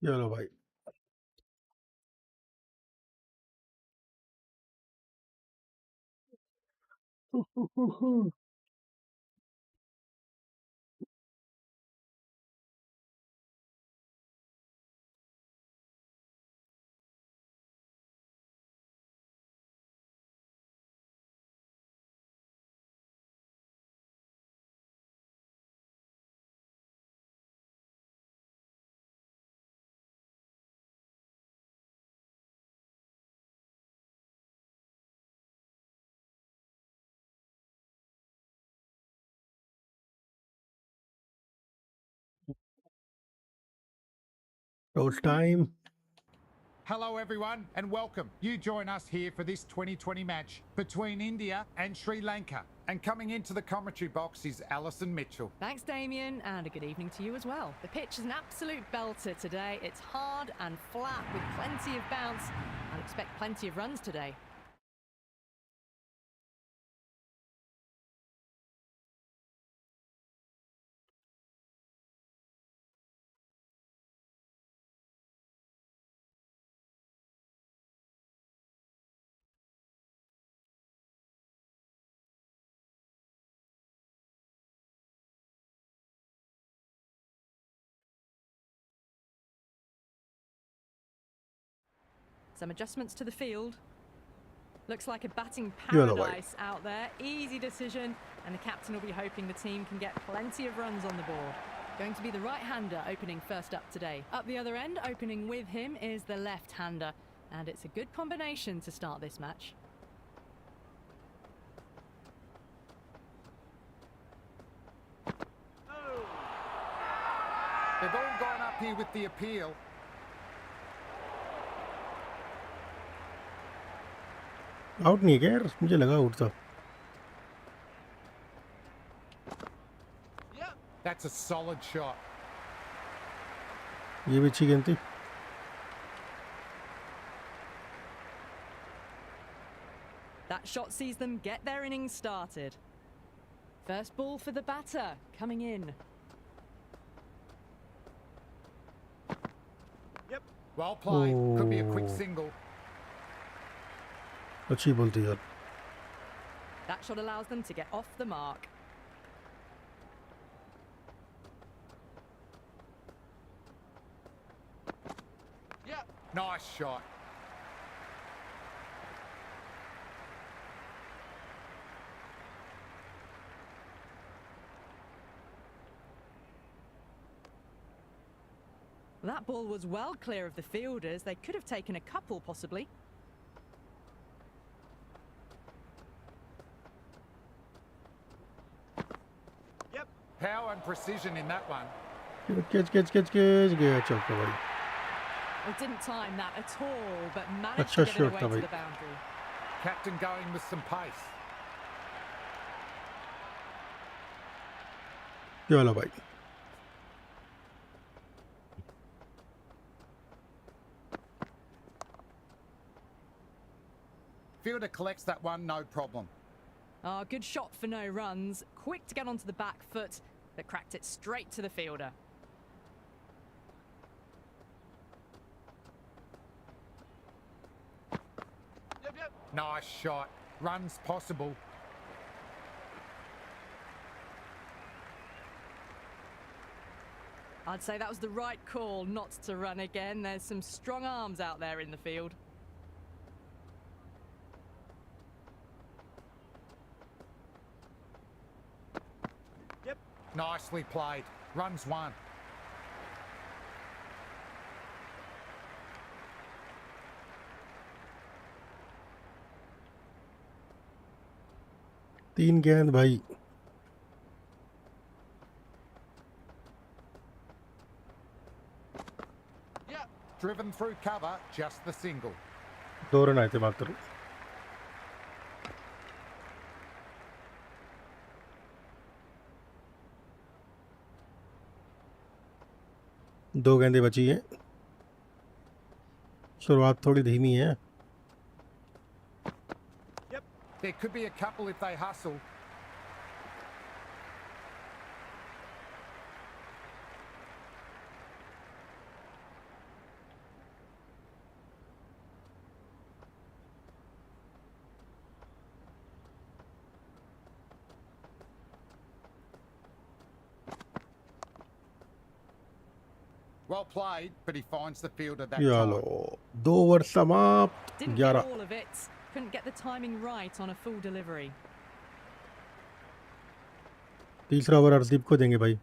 [SPEAKER 1] चलो भाई। Toast time.
[SPEAKER 3] Hello, everyone, and welcome. You join us here for this 2020 match between India and Sri Lanka. And coming into the commentary box is Alison Mitchell.
[SPEAKER 2] Thanks, Damien, and a good evening to you as well. The pitch is an absolute belter today. It's hard and flat with plenty of bounce. I'd expect plenty of runs today. Some adjustments to the field. Looks like a batting paradise out there. Easy decision, and the captain will be hoping the team can get plenty of runs on the board. Going to be the right-hander opening first up today. Up the other end, opening with him, is the left-hander, and it's a good combination to start this match.
[SPEAKER 3] They've all gone up here with the appeal.
[SPEAKER 1] Out नहीं है क्या यार? मुझे लगा out था।
[SPEAKER 3] That's a solid shot.
[SPEAKER 1] ये भी अच्छी गेंद थी।
[SPEAKER 2] That shot sees them get their innings started. First ball for the batter, coming in.
[SPEAKER 3] Well played. Could be a quick
[SPEAKER 1] Oh.
[SPEAKER 3] single.
[SPEAKER 1] अच्छी बॉल थी यार।
[SPEAKER 2] That shot allows them to get off the mark.
[SPEAKER 3] Nice shot.
[SPEAKER 2] That ball was well clear of the fielders. They could have taken a couple, possibly.
[SPEAKER 3] Yep. Power and precision in that one.
[SPEAKER 1] Catch गया चौका भाई.
[SPEAKER 2] Well, didn't time that at all, but managed
[SPEAKER 1] अच्छा
[SPEAKER 2] to get it
[SPEAKER 1] shot
[SPEAKER 2] away
[SPEAKER 1] था
[SPEAKER 2] to
[SPEAKER 1] भाई.
[SPEAKER 2] the boundary.
[SPEAKER 3] Captain going with some pace.
[SPEAKER 1] चलो भाई.
[SPEAKER 3] Fielder collects that one, no problem.
[SPEAKER 2] Ah, good shot for no runs. Quick to get onto the back foot, but cracked it straight to the fielder.
[SPEAKER 3] Yep. Nice shot. Runs possible.
[SPEAKER 2] I'd say that was the right call not to run again. There's some strong arms out there in the field.
[SPEAKER 3] Yep. Nicely played. Runs one.
[SPEAKER 1] तीन गेंद भाई.
[SPEAKER 3] Driven through cover, just the single.
[SPEAKER 1] 2 run आए थे मात्र. दो गेंदें बची हैं. शुरुआत थोड़ी धीमी है.
[SPEAKER 3] Yep. There could be a couple if they hustle. Well played, but he finds the fielder that
[SPEAKER 1] चलो
[SPEAKER 3] time.
[SPEAKER 1] 2 ओवर समाप्त.
[SPEAKER 2] Didn't get
[SPEAKER 1] 11.
[SPEAKER 2] all of it. Couldn't get the timing right on a full delivery.
[SPEAKER 1] तीसरा over Arshdeep को देंगे भाई.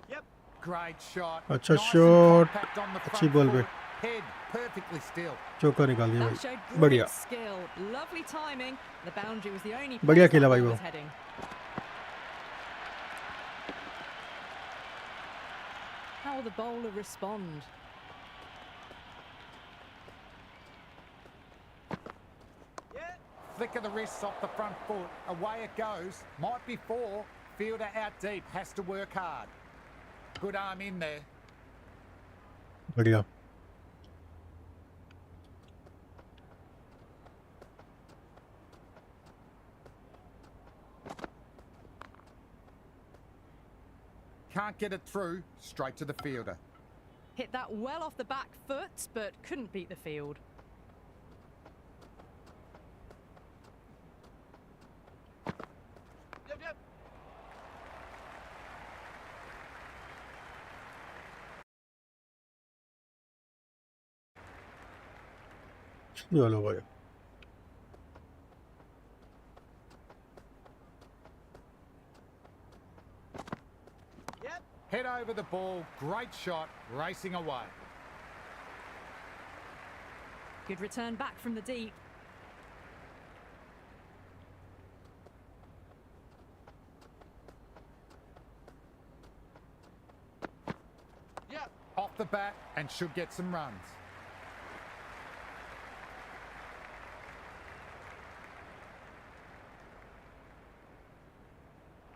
[SPEAKER 3] Yep. Great shot.
[SPEAKER 1] अच्छा
[SPEAKER 3] Nice and
[SPEAKER 1] shot.
[SPEAKER 3] compact on the
[SPEAKER 1] अच्छी
[SPEAKER 3] front
[SPEAKER 1] ball पे
[SPEAKER 3] foot. Head perfectly still.
[SPEAKER 1] चौका निकाल दिया
[SPEAKER 2] That
[SPEAKER 1] भाई.
[SPEAKER 2] showed great
[SPEAKER 1] बढ़िया.
[SPEAKER 2] skill. Lovely timing. The boundary was the only
[SPEAKER 1] बढ़िया
[SPEAKER 2] place
[SPEAKER 1] खेला
[SPEAKER 2] that
[SPEAKER 1] भाई
[SPEAKER 2] ball
[SPEAKER 1] वो.
[SPEAKER 2] was heading. How will the bowler respond?
[SPEAKER 3] Flick of the wrists off the front foot. Away it goes. Might be 4. Fielder out deep. Has to work hard. Good arm in there.
[SPEAKER 1] बढ़िया.
[SPEAKER 3] Can't get it through. Straight to the fielder.
[SPEAKER 2] Hit that well off the back foot, but couldn't beat the field.
[SPEAKER 3] Yep.
[SPEAKER 1] चलो भाई.
[SPEAKER 3] Head over the ball. Great shot. Racing away.
[SPEAKER 2] Good return back from the deep.
[SPEAKER 3] Off the bat and should get some runs.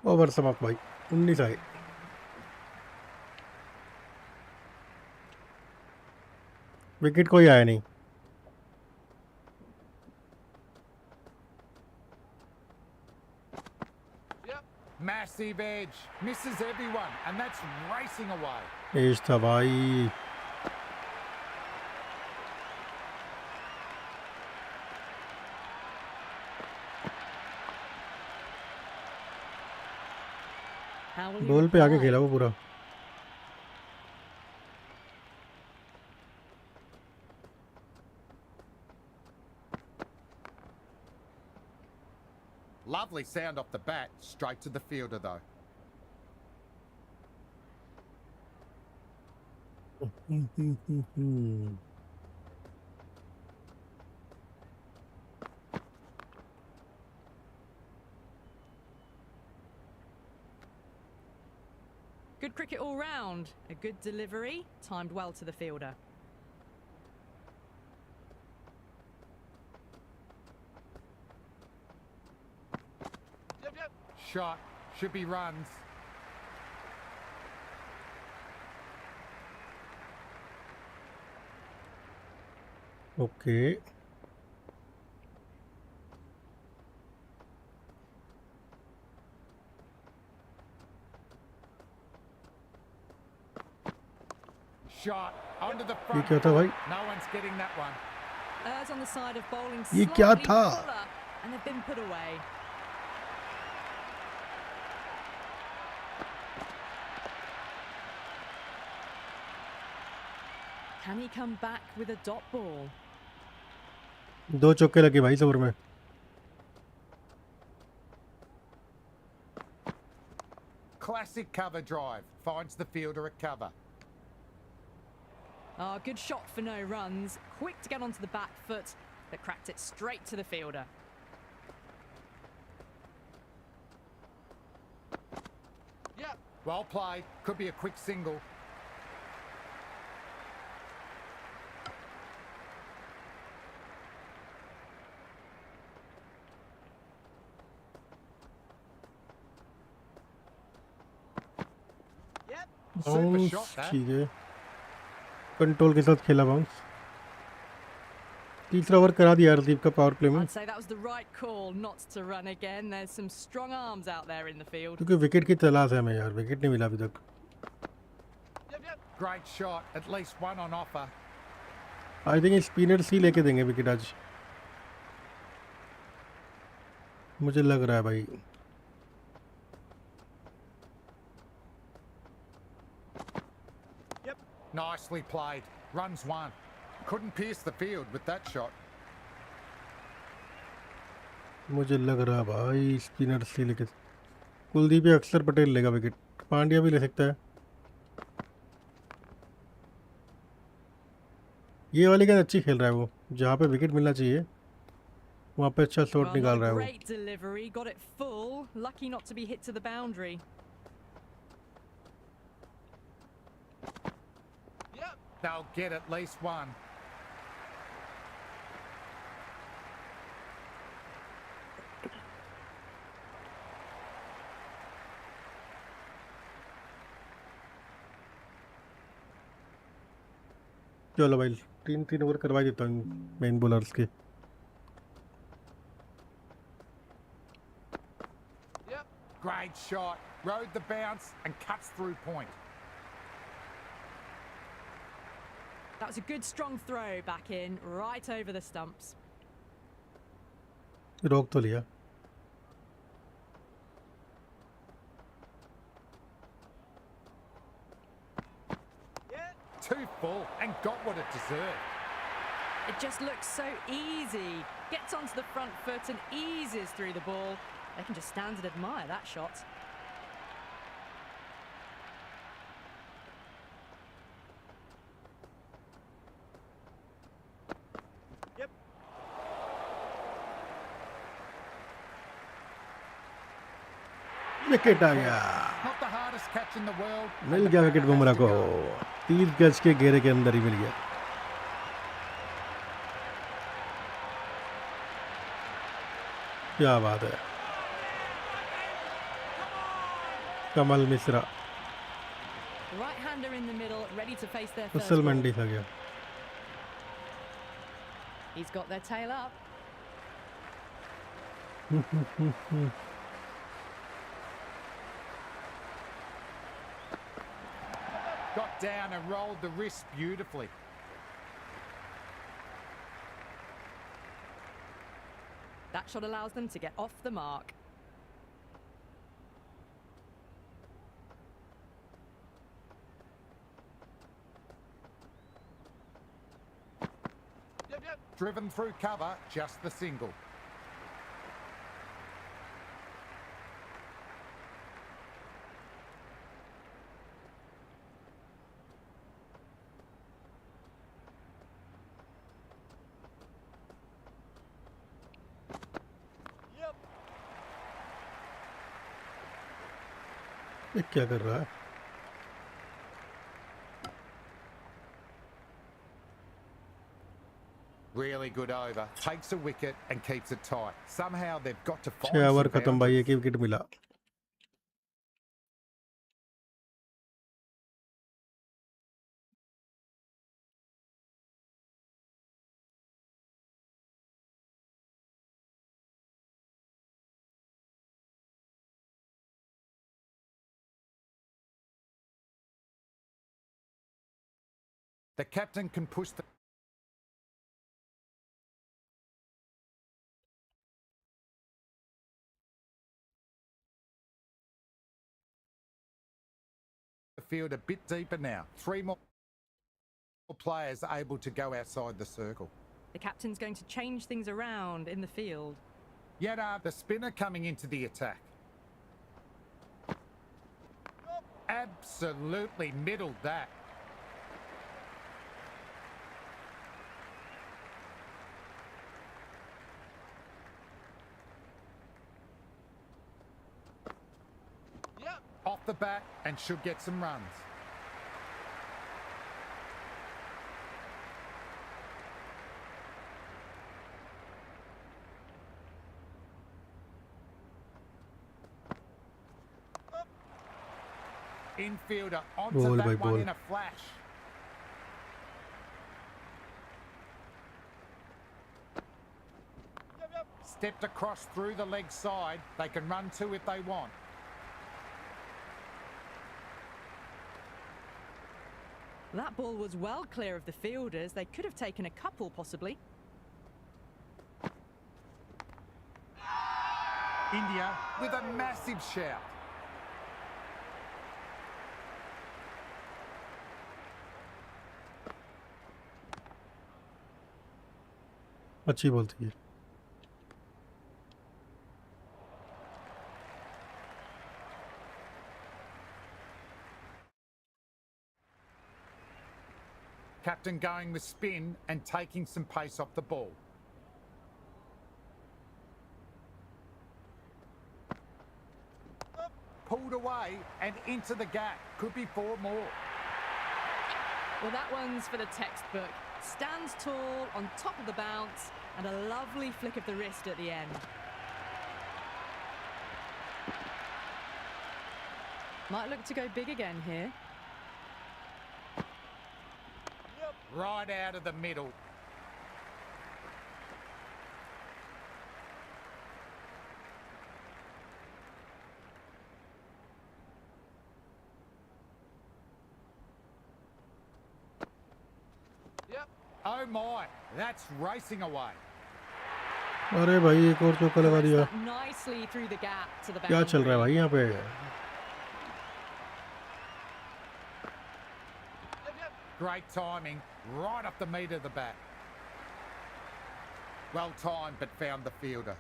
[SPEAKER 1] Over समाप्त भाई. 19 आए. Wicket कोई आया नहीं.
[SPEAKER 3] Massive edge. Misses everyone. And that's racing away.
[SPEAKER 1] Edge था भाई.
[SPEAKER 2] How will he
[SPEAKER 1] ball पे आगे
[SPEAKER 2] reply?
[SPEAKER 1] खेला वो पूरा.
[SPEAKER 3] Lovely sound off the bat. Straight to the fielder though.
[SPEAKER 2] Good cricket all round. A good delivery, timed well to the fielder.
[SPEAKER 3] Shot. Should be runs.
[SPEAKER 1] Okay.
[SPEAKER 3] Shot. Onto the
[SPEAKER 1] ये
[SPEAKER 3] front.
[SPEAKER 1] क्या था भाई?
[SPEAKER 3] No one's getting that one.
[SPEAKER 2] Errs on the side of bowling
[SPEAKER 1] ये
[SPEAKER 2] slightly
[SPEAKER 1] क्या था?
[SPEAKER 2] fuller, and they've been put away. Can he come back with a dot ball?
[SPEAKER 1] 2 चौके लगे भाई इस ओवर में.
[SPEAKER 3] Classic cover drive. Finds the fielder at cover.
[SPEAKER 2] Ah, good shot for no runs. Quick to get onto the back foot, but cracked it straight to the fielder.
[SPEAKER 3] Well played. Could be a quick single. Super
[SPEAKER 1] bounce
[SPEAKER 3] shot that.
[SPEAKER 1] ठीक है. Control के साथ खेला bounce. तीसरा over करा दिया हरदीप का power play में,
[SPEAKER 2] I'd say that was the right call not to run again. There's some strong arms out there in the field.
[SPEAKER 1] क्योंकि विकेट की तलाश है हमें यार. विकेट नहीं मिला अभी तक.
[SPEAKER 3] Great shot. At least one on offer.
[SPEAKER 1] I think spinners ही लेके देंगे विकेट आज, मुझे लग रहा है भाई.
[SPEAKER 3] Nicely played. Runs one. Couldn't pierce the field with that shot.
[SPEAKER 1] मुझे लग रहा है भाई स्पिनर्स ही लेके. कुलदीप या अक्षर पटेल लेगा विकेट. पांड्या भी ले सकता है. ये वाली गेंद अच्छी खेल रहा है वो. जहाँ पे विकेट मिलना चाहिए वहाँ पे अच्छा शॉट
[SPEAKER 2] Well,
[SPEAKER 1] निकाल
[SPEAKER 2] not
[SPEAKER 1] रहा
[SPEAKER 2] a
[SPEAKER 1] है वो.
[SPEAKER 2] great delivery. Got it full. Lucky not to be hit to the boundary.
[SPEAKER 3] They'll get at least one.
[SPEAKER 1] चलो भाई 3 ओवर करवा देता हूँ मेन बॉलर्स के.
[SPEAKER 3] Great shot. Rode the bounce and cuts through point.
[SPEAKER 2] That was a good strong throw back in, right over the stumps.
[SPEAKER 1] रोक तो लिया.
[SPEAKER 3] Too full and got what it deserved.
[SPEAKER 2] It just looks so easy. Gets onto the front foot and eases through the ball. They can just stand and admire that shot.
[SPEAKER 1] Wicket आ गया.
[SPEAKER 3] Not the hardest catch in the world.
[SPEAKER 1] मिल गया wicket Bumrah को. 30 गज के घेरे के अंदर ही मिल गया. क्या बात है. कमल Mishra.
[SPEAKER 2] Right-hander in the middle, ready to face their first
[SPEAKER 1] फसल
[SPEAKER 2] ball.
[SPEAKER 1] मंडी था गया.
[SPEAKER 2] He's got their tail up.
[SPEAKER 3] Got down and rolled the wrist beautifully.
[SPEAKER 2] That shot allows them to get off the mark.
[SPEAKER 3] Driven through cover, just the single.
[SPEAKER 1] ये क्या कर रहा है?
[SPEAKER 3] Really good over. Takes a wicket and keeps it tight. Somehow they've got to
[SPEAKER 1] 6
[SPEAKER 3] find
[SPEAKER 1] over
[SPEAKER 3] some
[SPEAKER 1] खत्म भाई,
[SPEAKER 3] boundaries.
[SPEAKER 1] एक ही wicket मिला.
[SPEAKER 3] The captain can push the field a bit deeper now. 3 more players able to go outside the circle.
[SPEAKER 2] The captain's going to change things around in the field.
[SPEAKER 3] Yet the spinner coming into the attack. Absolutely middled that. Off the bat and should get some runs. Infielder onto
[SPEAKER 1] Ball by
[SPEAKER 3] that one
[SPEAKER 1] ball.
[SPEAKER 3] in a flash. Stepped across through the leg side. They can run two if they want.
[SPEAKER 2] That ball was well clear of the fielders. They could have taken a couple, possibly.
[SPEAKER 3] India with a massive shout.
[SPEAKER 1] अच्छी ball थी ये.
[SPEAKER 3] Captain going with spin and taking some pace off the ball. Pulled away and into the gap. Could be 4 more.
[SPEAKER 2] Well, that one's for the textbook. Stands tall on top of the bounce and a lovely flick of the wrist at the end. Might look to go big again here.
[SPEAKER 3] Right out of the middle. Oh my, that's racing away.
[SPEAKER 1] अरे भाई एक और चौका लगा दिया.
[SPEAKER 2] That nicely through the gap to the
[SPEAKER 1] क्या चल रहा है
[SPEAKER 2] boundary.
[SPEAKER 1] भाई यहाँ पे?
[SPEAKER 3] Great timing, right up the meat of the bat. Well timed, but found the fielder.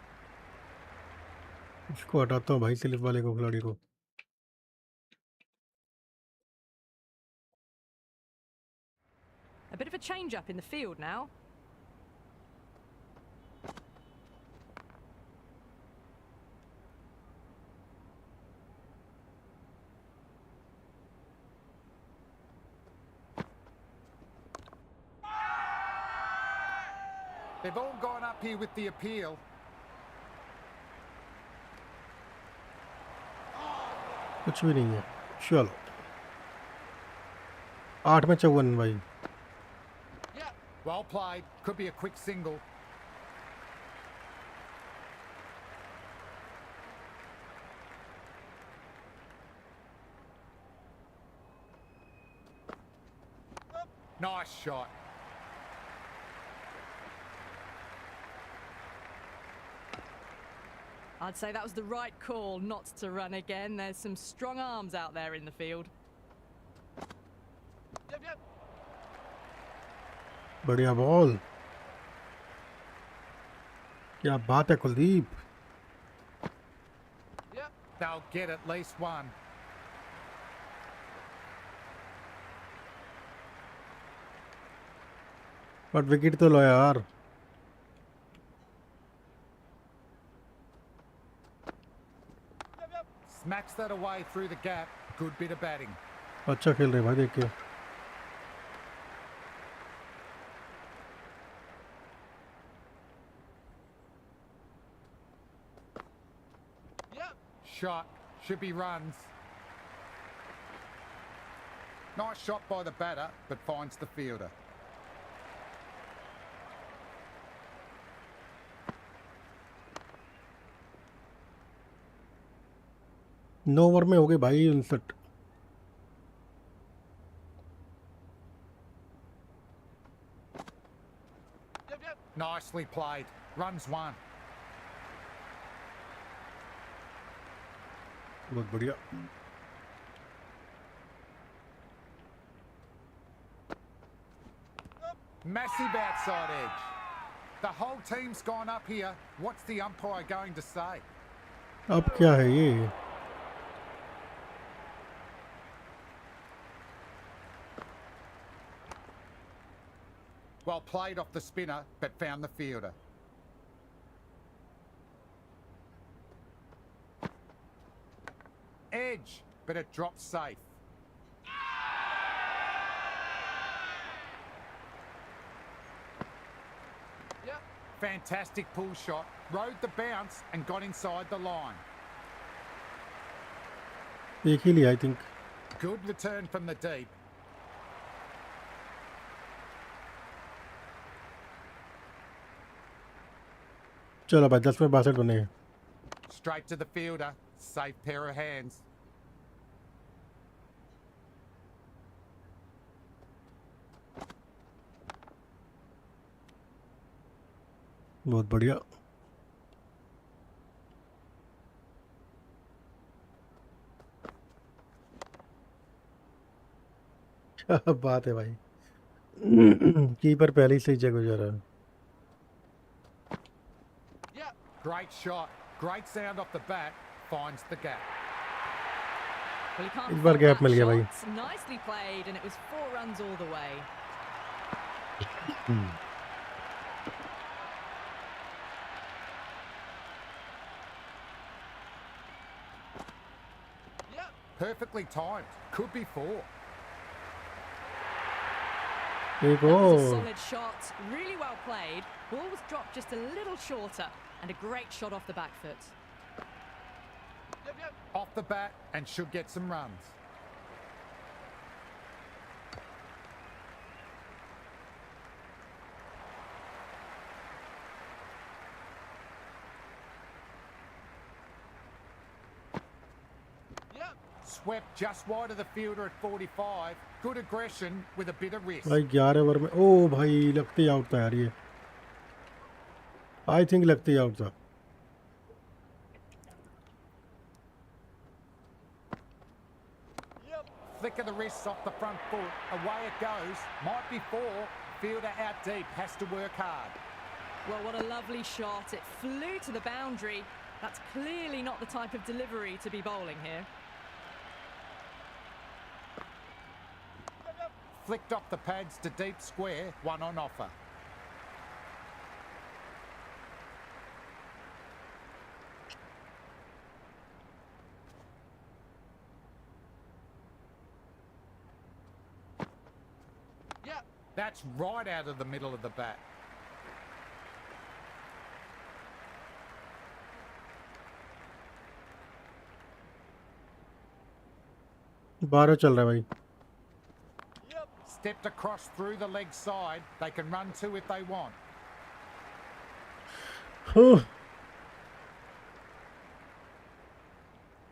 [SPEAKER 1] इसको हटाता हूँ भाई, स्लिप वाले को, खिलाड़ी को.
[SPEAKER 2] A bit of a change up in the field now.
[SPEAKER 3] They've all gone up here with the appeal.
[SPEAKER 1] कुछ भी नहीं है. चलो 8 में 54 भाई.
[SPEAKER 3] Well played, could be a quick single. Nice shot.
[SPEAKER 2] I'd say that was the right call not to run again. There's some strong arms out there in the field.
[SPEAKER 1] बढ़िया ball. क्या बात है Kuldeep.
[SPEAKER 3] They'll get at least one.
[SPEAKER 1] But wicket तो लो यार.
[SPEAKER 3] Smacks that away through the gap. Good bit of batting.
[SPEAKER 1] अच्छा खेल रहे भाई, देख के।
[SPEAKER 3] Shot. Should be runs. Nice shot by the batter, but finds the fielder.
[SPEAKER 1] 9 over में हो गए भाई 59।
[SPEAKER 3] Nicely played. Runs one.
[SPEAKER 1] बहुत बढ़िया।
[SPEAKER 3] Massive outside edge. The whole team's gone up here. What's the umpire going to say?
[SPEAKER 1] अब क्या है ये?
[SPEAKER 3] Well played off the spinner, but found the fielder. Edge, but it dropped safe. Fantastic pull shot, rode the bounce and got inside the line.
[SPEAKER 1] एक ही लिया I think.
[SPEAKER 3] Good return from the deep.
[SPEAKER 1] चलो भाई 10 में 62 बने।
[SPEAKER 3] Straight to the fielder, safe pair of hands.
[SPEAKER 1] बहुत बढ़िया। क्या बात है भाई। कीपर पहले से ही जगह जा रहा है।
[SPEAKER 3] Great shot, great sound off the bat, finds the gap.
[SPEAKER 2] Well, he can't
[SPEAKER 1] इस बार
[SPEAKER 2] fault
[SPEAKER 1] गैप
[SPEAKER 2] that
[SPEAKER 1] मिल गया भाई।
[SPEAKER 2] shot. Nicely played, and it was 4 runs all the way.
[SPEAKER 3] Perfectly timed, could be 4.
[SPEAKER 1] एक
[SPEAKER 2] That was a
[SPEAKER 1] और
[SPEAKER 2] solid shot, really well played. Ball was dropped just a little shorter, and a great shot off the back foot.
[SPEAKER 3] Off the bat and should get some runs. Swept just wide of the fielder at 45. Good aggression with a bit of risk.
[SPEAKER 1] भाई 11 over में। ओ भाई लगते ही out था यार ये। I think लगते ही out था।
[SPEAKER 3] Flick of the wrists off the front foot. Away it goes. Might be 4. Fielder out deep. Has to work hard.
[SPEAKER 2] Well, what a lovely shot. It flew to the boundary. That's clearly not the type of delivery to be bowling here.
[SPEAKER 3] Flicked off the pads to deep square. One on offer. That's right out of the middle of the bat.
[SPEAKER 1] बारह चल रहा है भाई।
[SPEAKER 3] Stepped across through the leg side. They can run 2 if they want.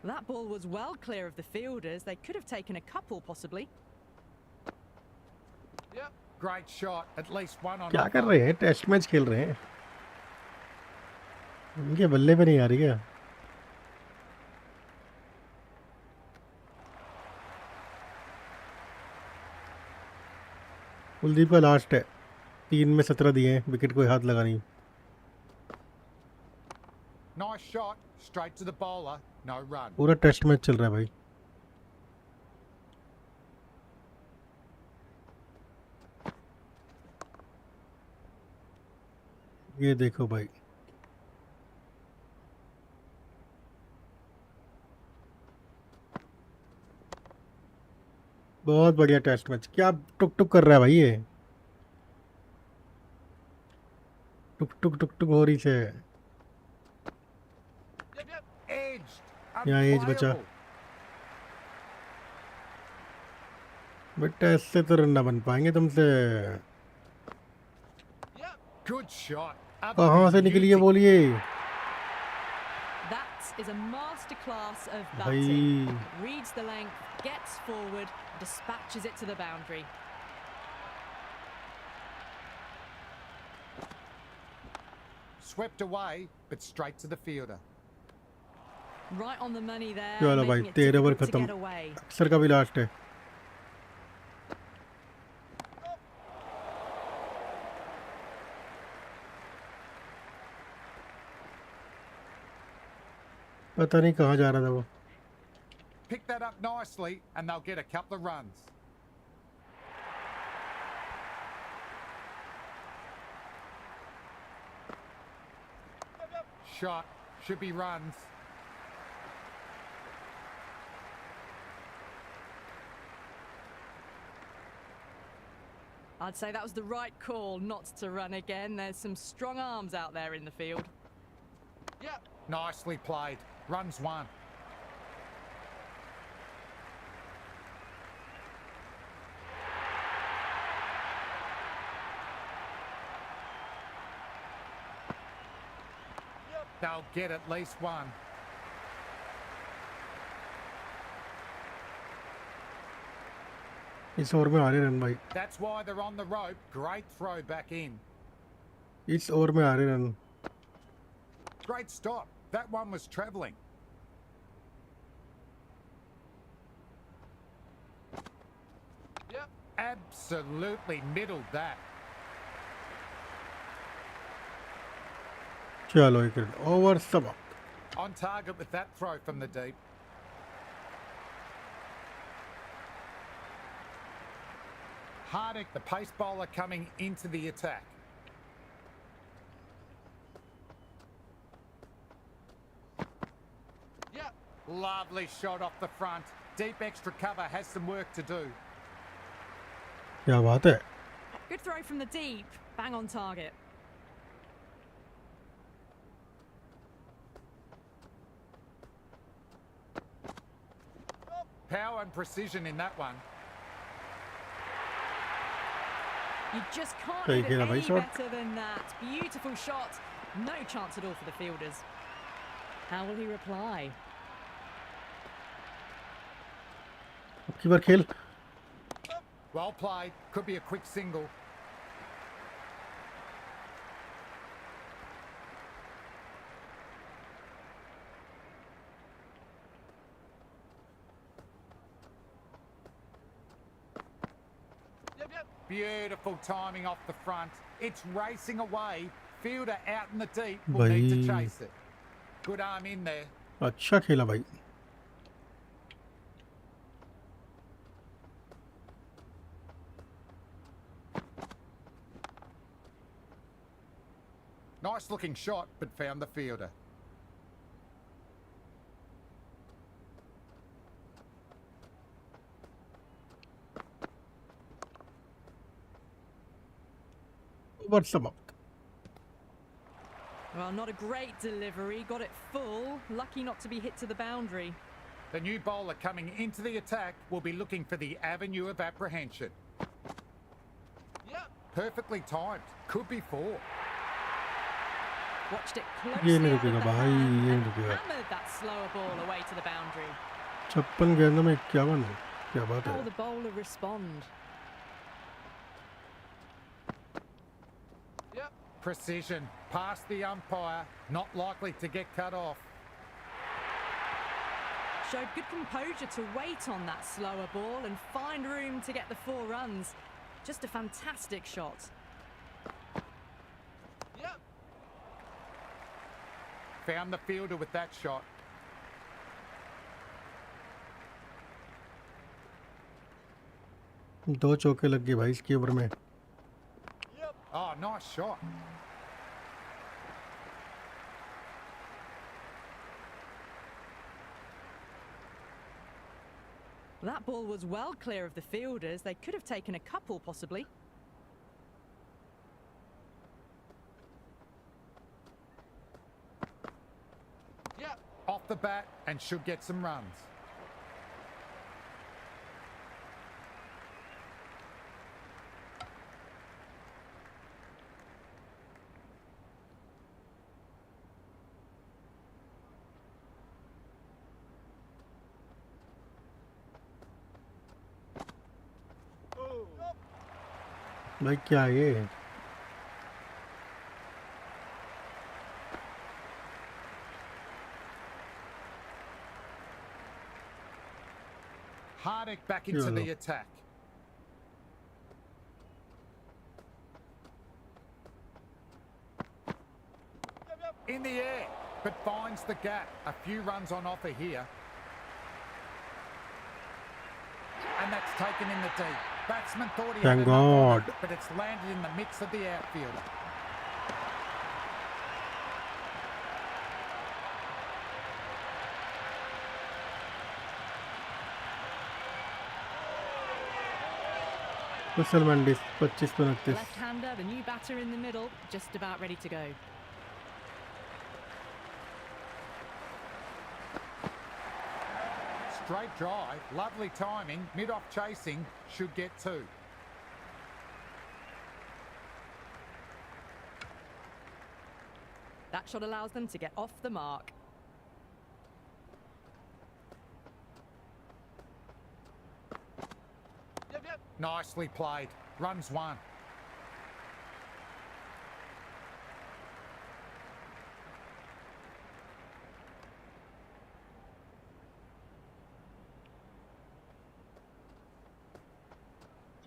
[SPEAKER 2] That ball was well clear of the fielders. They could have taken a couple, possibly.
[SPEAKER 3] Great shot. At least one on
[SPEAKER 1] क्या
[SPEAKER 3] offer.
[SPEAKER 1] कर रहे हैं? Test match खेल रहे हैं। इनके बल्ले पे नहीं आ रही क्या? कुलदीप का लास्ट है। 3 में 17 दिए हैं, विकेट कोई हाथ लगा नहीं।
[SPEAKER 3] Nice shot. Straight to the bowler. No run.
[SPEAKER 1] पूरा टेस्ट मैच चल रहा है भाई। ये देखो भाई। बहुत बढ़िया टेस्ट मैच। क्या टुक टुक कर रहा है भाई ये? टुक टुक टुक टुक हो रही है।
[SPEAKER 3] Edged.
[SPEAKER 1] यहाँ एज बचा।
[SPEAKER 3] Unplayable.
[SPEAKER 1] बेटा इससे तो रन ना बन पाएंगे तुमसे।
[SPEAKER 3] Good shot. A
[SPEAKER 1] कहाँ से निकली है
[SPEAKER 3] beauty.
[SPEAKER 1] बोलिए
[SPEAKER 2] That is a masterclass of
[SPEAKER 1] भाई।
[SPEAKER 2] batting. Reads the length, gets forward, dispatches it to the boundary.
[SPEAKER 3] Swept away, but straight to the fielder.
[SPEAKER 2] Right on the money there,
[SPEAKER 1] चलो भाई
[SPEAKER 2] making it
[SPEAKER 1] 13 over
[SPEAKER 2] difficult to
[SPEAKER 1] खत्म।
[SPEAKER 2] get away.
[SPEAKER 1] अक्सर का भी last है। पता नहीं कहाँ जा रहा था वो।
[SPEAKER 3] Pick that up nicely, and they'll get a couple of runs. Shot. Should be runs.
[SPEAKER 2] I'd say that was the right call not to run again. There's some strong arms out there in the field.
[SPEAKER 3] Nicely played. Runs one. They'll get at least one.
[SPEAKER 1] इस over में आ रहे run भाई।
[SPEAKER 3] That's why they're on the rope. Great throw back in.
[SPEAKER 1] इस over में आ रहे run.
[SPEAKER 3] Great stop. That one was travelling. Absolutely middled that.
[SPEAKER 1] चलो एक run over समाप्त।
[SPEAKER 3] On target with that throw from the deep. Hardick, the pace bowler, coming into the attack. Lovely shot off the front. Deep extra cover has some work to do.
[SPEAKER 1] क्या बात है।
[SPEAKER 2] Good throw from the deep. Bang on target.
[SPEAKER 3] Power and precision in that one.
[SPEAKER 2] You just can't
[SPEAKER 1] Take
[SPEAKER 2] hit it
[SPEAKER 1] it away,
[SPEAKER 2] any
[SPEAKER 1] shot.
[SPEAKER 2] better than that. Beautiful shot. No chance at all for the fielders. How will he reply?
[SPEAKER 1] अब की बार खेल।
[SPEAKER 3] Well played. Could be a quick single. Beautiful timing off the front. It's racing away. Fielder out in the deep will need to
[SPEAKER 1] भाई।
[SPEAKER 3] chase it. Good arm in there.
[SPEAKER 1] अच्छा खेला भाई।
[SPEAKER 3] Nice looking shot, but found the fielder.
[SPEAKER 1] Over समाप्त।
[SPEAKER 2] Well, not a great delivery. Got it full. Lucky not to be hit to the boundary.
[SPEAKER 3] The new bowler coming into the attack will be looking for the avenue of apprehension. Perfectly timed. Could be four.
[SPEAKER 2] Watched it
[SPEAKER 1] ये
[SPEAKER 2] closely
[SPEAKER 1] नहीं
[SPEAKER 2] out of
[SPEAKER 1] रुकेगा
[SPEAKER 2] the
[SPEAKER 1] भाई,
[SPEAKER 2] hand
[SPEAKER 1] ये
[SPEAKER 2] and
[SPEAKER 1] नहीं रुकेगा।
[SPEAKER 2] hammered that slower ball away to the boundary.
[SPEAKER 1] 56 गेंदों में 51। क्या बात
[SPEAKER 2] How
[SPEAKER 1] है।
[SPEAKER 2] will the bowler respond?
[SPEAKER 3] Precision. Past the umpire. Not likely to get cut off.
[SPEAKER 2] Showed good composure to wait on that slower ball and find room to get the 4 runs. Just a fantastic shot.
[SPEAKER 3] Found the fielder with that shot.
[SPEAKER 1] दो चौके लग गए भाई इसके over में।
[SPEAKER 3] Oh, nice shot.
[SPEAKER 2] That ball was well clear of the fielders. They could have taken a couple, possibly.
[SPEAKER 3] Off the bat and should get some runs.
[SPEAKER 1] भाई क्या है ये?
[SPEAKER 3] Hardick back into the attack. In the air, but finds the gap. A few runs on offer here. And that's taken in the deep. Batsman thought he
[SPEAKER 1] Thank
[SPEAKER 3] had enough on
[SPEAKER 1] God.
[SPEAKER 3] it, but it's landed in the midst of the outfield.
[SPEAKER 1] Kusal mutandis 25 पे 29.
[SPEAKER 2] Left-hander, the new batter in the middle, just about ready to go.
[SPEAKER 3] Straight drive, lovely timing, mid-off chasing, should get two.
[SPEAKER 2] That shot allows them to get off the mark.
[SPEAKER 3] Nicely played. Runs one.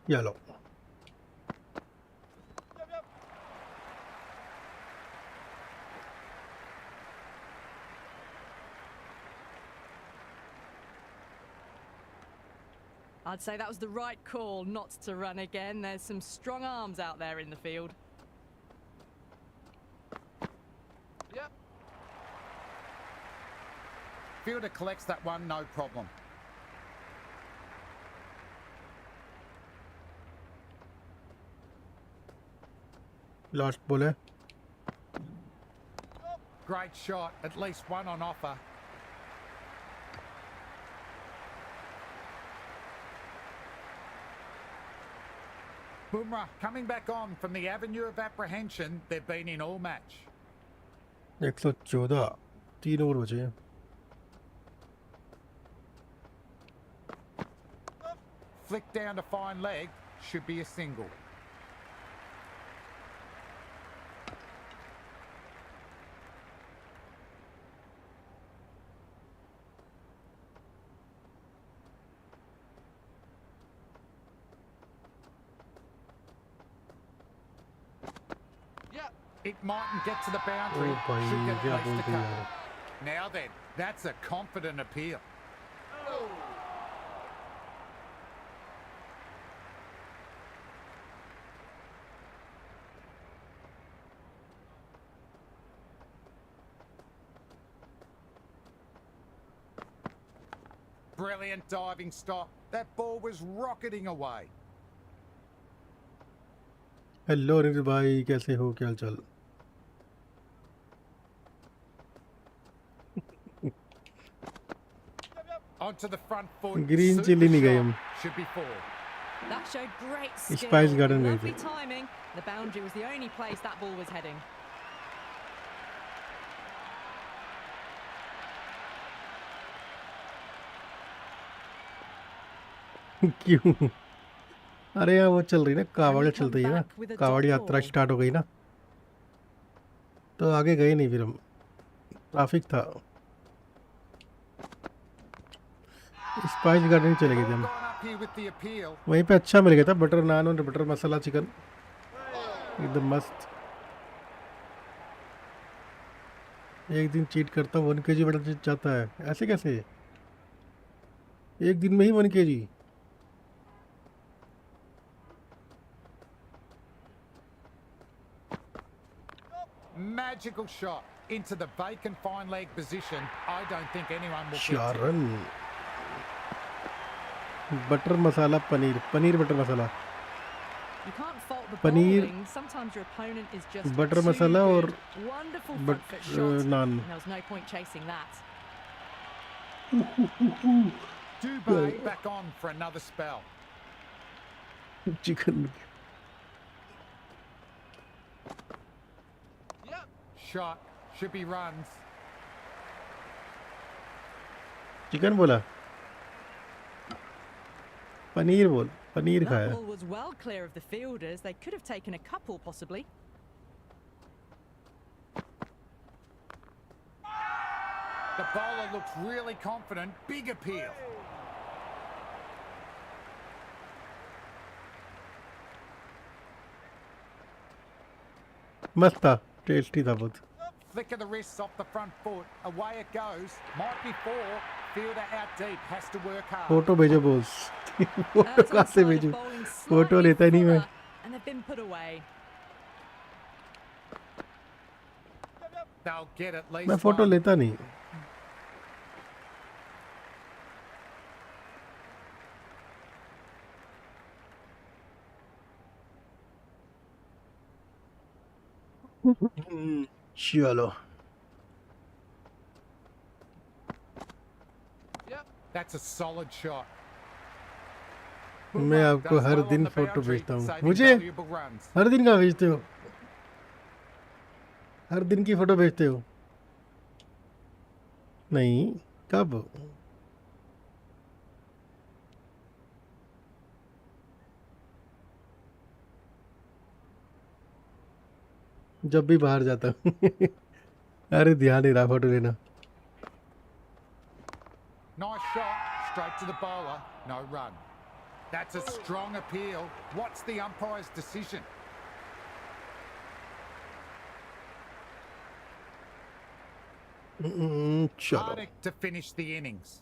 [SPEAKER 1] Yellow.
[SPEAKER 2] I'd say that was the right call not to run again. There's some strong arms out there in the field.
[SPEAKER 3] Fielder collects that one, no problem.
[SPEAKER 1] Last ball है.
[SPEAKER 3] Great shot, at least one on offer. Bumrah coming back on from the avenue of apprehension they've been in all match.
[SPEAKER 1] 114. 3 over बचे हैं.
[SPEAKER 3] Flick down to fine leg, should be a single. It mightn't get to the boundary.
[SPEAKER 1] Oh boy,
[SPEAKER 3] Should get
[SPEAKER 1] क्या
[SPEAKER 3] at least a
[SPEAKER 1] बोलते हैं
[SPEAKER 3] couple.
[SPEAKER 1] यार.
[SPEAKER 3] Now then, that's a confident appeal. Brilliant diving stop. That ball was rocketing away.
[SPEAKER 1] Hello Anil भाई, कैसे हो? क्या हाल-चाल?
[SPEAKER 3] Onto the front foot.
[SPEAKER 1] Green
[SPEAKER 3] Super
[SPEAKER 1] chilli नहीं गए
[SPEAKER 3] shot.
[SPEAKER 1] हम.
[SPEAKER 3] Should be four.
[SPEAKER 2] That showed great skill.
[SPEAKER 1] Spice Garden गए
[SPEAKER 2] Lovely
[SPEAKER 1] थे.
[SPEAKER 2] timing. The boundary was the only place that ball was heading.
[SPEAKER 1] क्यों? अरे यार वो चल रही ना, कावड़ चल रही है ना, कावड़ यात्रा स्टार्ट हो गई ना, तो आगे गए नहीं फिर हम. ट्रैफिक था. स्पाइस गार्डन चले गए थे हम.
[SPEAKER 3] Gone up here with the appeal.
[SPEAKER 1] वहीं पे अच्छा मिल गया था, बटर नान और बटर मसाला चिकन, एकदम मस्त. एक दिन चीट करता हूँ, 1 kg बटर जाता है. ऐसे कैसे? एक दिन में ही 1 kg.
[SPEAKER 3] Magical shot into the vacant fine leg position. I don't think anyone will get to it.
[SPEAKER 1] Sharon. Butter masala paneer, paneer butter masala,
[SPEAKER 2] You can't fault the
[SPEAKER 1] paneer
[SPEAKER 2] bowling. Sometimes your opponent is just
[SPEAKER 1] butter
[SPEAKER 2] too
[SPEAKER 1] masala और
[SPEAKER 2] good. Wonderful front foot shot.
[SPEAKER 1] Naan.
[SPEAKER 2] And there was no point chasing that.
[SPEAKER 3] Dubé back on for another spell.
[SPEAKER 1] Chicken
[SPEAKER 3] Shot. Should be runs.
[SPEAKER 1] Chicken बोला, पनीर बोल, paneer
[SPEAKER 2] That
[SPEAKER 1] खाया।
[SPEAKER 2] ball was well clear of the fielders. They could have taken a couple possibly.
[SPEAKER 3] The bowler looks really confident. Big appeal.
[SPEAKER 1] मस्त था, tasty था बहुत।
[SPEAKER 3] Flick of the wrists off the front foot. Away it goes. Might be four. Fielder out deep. Has to work hard.
[SPEAKER 1] Photo भेजो Bose. Photo
[SPEAKER 2] That's
[SPEAKER 1] कहाँ से
[SPEAKER 2] outside of
[SPEAKER 1] भेजूं?
[SPEAKER 2] bowling
[SPEAKER 1] photo
[SPEAKER 2] slightly
[SPEAKER 1] लेता ही नहीं मैं।
[SPEAKER 2] fuller, and they've been put away.
[SPEAKER 3] They'll get at least
[SPEAKER 1] मैं photo
[SPEAKER 3] one.
[SPEAKER 1] लेता नहीं। चलो,
[SPEAKER 3] That's a solid shot.
[SPEAKER 1] मैं आपको
[SPEAKER 3] Does
[SPEAKER 1] हर
[SPEAKER 3] well on
[SPEAKER 1] दिन
[SPEAKER 3] the
[SPEAKER 1] फोटो
[SPEAKER 3] boundary,
[SPEAKER 1] भेजता हूँ।
[SPEAKER 3] saving
[SPEAKER 1] मुझे
[SPEAKER 3] valuable runs.
[SPEAKER 1] हर दिन का भेजते हो? हर दिन की फोटो भेजते हो? नहीं, कब? जब भी बाहर जाता हूँ। अरे ध्यान नहीं रहा फोटो लेना।
[SPEAKER 3] Nice shot. Straight to the bowler. No run. That's a strong appeal. What's the umpire's decision?
[SPEAKER 1] चलो,
[SPEAKER 3] Hardik to finish the innings.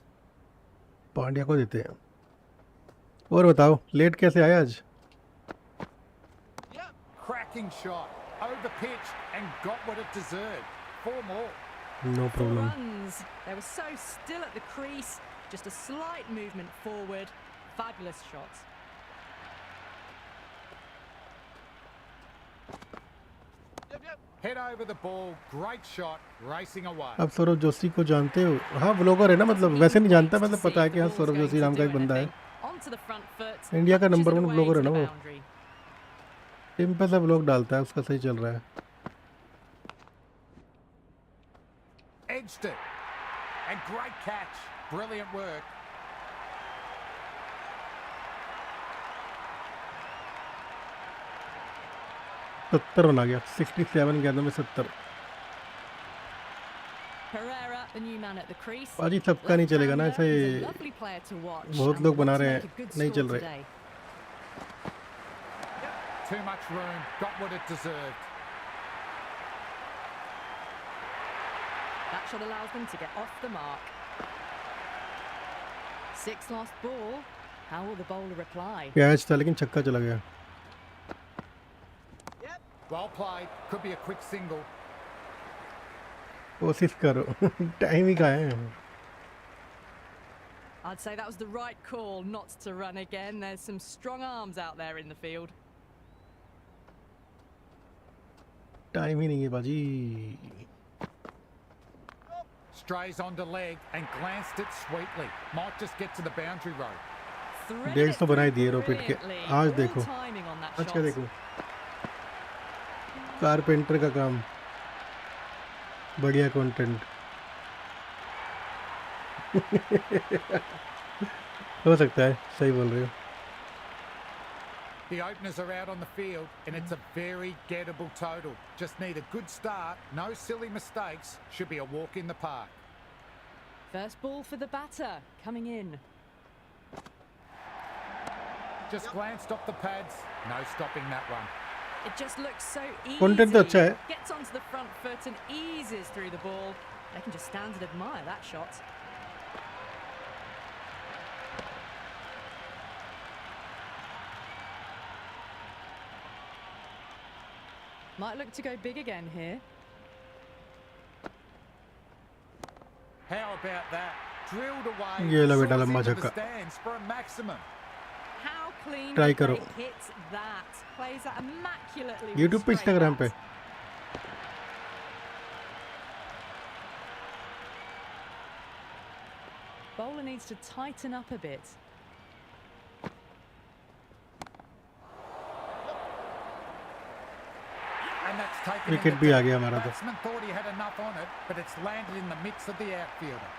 [SPEAKER 1] Pandya को देते हैं। और बताओ, लेट कैसे आया आज?
[SPEAKER 3] Cracking shot. Over pitch and got what it deserved. Four more.
[SPEAKER 1] No
[SPEAKER 2] 4
[SPEAKER 1] problem.
[SPEAKER 2] runs. They were so still at the crease. Just a slight movement forward. Fabulous shot.
[SPEAKER 3] Head over the ball. Great shot. Racing away.
[SPEAKER 1] आप सौरभ जोशी को जानते हो? हाँ, vlogger है ना, मतलब वैसे नहीं जानता, मतलब पता है कि हाँ सौरभ जोशी नाम का एक बंदा है।
[SPEAKER 2] Onto the front foot.
[SPEAKER 1] India का
[SPEAKER 2] punches
[SPEAKER 1] number
[SPEAKER 2] it
[SPEAKER 1] 1
[SPEAKER 2] away
[SPEAKER 1] blogger है
[SPEAKER 2] to
[SPEAKER 1] ना
[SPEAKER 2] the
[SPEAKER 1] वो।
[SPEAKER 2] boundary.
[SPEAKER 1] सिंपल सा ब्लॉग डालता है, उसका सही चल रहा है।
[SPEAKER 3] Edged it. And great catch. Brilliant work.
[SPEAKER 1] सत्तर बना गया, 67 गेंदों में 70।
[SPEAKER 2] Pereira, the new man at the crease.
[SPEAKER 1] बाजी सबका नहीं चलेगा ना, ऐसे
[SPEAKER 2] He's a lovely player to watch.
[SPEAKER 1] बहुत
[SPEAKER 2] and
[SPEAKER 1] लोग
[SPEAKER 2] wants
[SPEAKER 1] बना
[SPEAKER 2] to
[SPEAKER 1] रहे
[SPEAKER 2] make
[SPEAKER 1] हैं,
[SPEAKER 2] a good
[SPEAKER 1] नहीं
[SPEAKER 2] score
[SPEAKER 1] चल रहे।
[SPEAKER 2] today.
[SPEAKER 3] Too much room. Got what it deserved.
[SPEAKER 2] That shot allows them to get off the mark. 6 lost ball. How will the bowler reply?
[SPEAKER 1] Catch था लेकिन छक्का चला गया।
[SPEAKER 3] Well played. Could be a quick single.
[SPEAKER 1] कोशिश करो। Time ही कहाँ है?
[SPEAKER 2] I'd say that was the right call not to run again. There's some strong arms out there in the field.
[SPEAKER 1] Time ही नहीं है बाजी।
[SPEAKER 3] Strays onto leg and glanced it sweetly. Might just get to the boundary road.
[SPEAKER 2] Threaded
[SPEAKER 1] डेढ़
[SPEAKER 2] it
[SPEAKER 1] सौ बनाई
[SPEAKER 2] through
[SPEAKER 1] दिए रो पिट के।
[SPEAKER 2] brilliantly.
[SPEAKER 1] आज
[SPEAKER 2] All
[SPEAKER 1] देखो,
[SPEAKER 2] timing on that
[SPEAKER 1] आज
[SPEAKER 2] shot.
[SPEAKER 1] क्या देखो? कारपेंटर का काम, बढ़िया कंटेंट। हो सकता है, सही बोल रहे हो।
[SPEAKER 3] The openers are out on the field and it's a very gettable total. Just need a good start, no silly mistakes, should be a walk in the park.
[SPEAKER 2] First ball for the batter coming in.
[SPEAKER 3] Just glanced off the pads, no stopping that one.
[SPEAKER 2] It just looks so easy.
[SPEAKER 1] Content तो अच्छा है।
[SPEAKER 2] Gets onto the front foot and eases through the ball. They can just stand and admire that shot. Might look to go big again here.
[SPEAKER 3] How about that? drilled away.
[SPEAKER 1] ये लो बेटा
[SPEAKER 3] soars
[SPEAKER 1] लंबा
[SPEAKER 3] into the
[SPEAKER 1] छक्का।
[SPEAKER 3] stands for a maximum.
[SPEAKER 2] How clean
[SPEAKER 1] Try
[SPEAKER 2] did
[SPEAKER 1] करो।
[SPEAKER 2] they hit that? Plays that immaculately. with
[SPEAKER 1] YouTube पे
[SPEAKER 2] straight
[SPEAKER 1] Instagram पे
[SPEAKER 2] bat. Bowler needs to tighten up a bit.
[SPEAKER 3] And that's taken
[SPEAKER 1] wicket
[SPEAKER 3] in
[SPEAKER 1] भी
[SPEAKER 3] the
[SPEAKER 1] uh
[SPEAKER 3] deep.
[SPEAKER 1] गया हमारा तो।
[SPEAKER 3] Batsman thought he had enough on it, but it's landed in the mitts of the outfielder.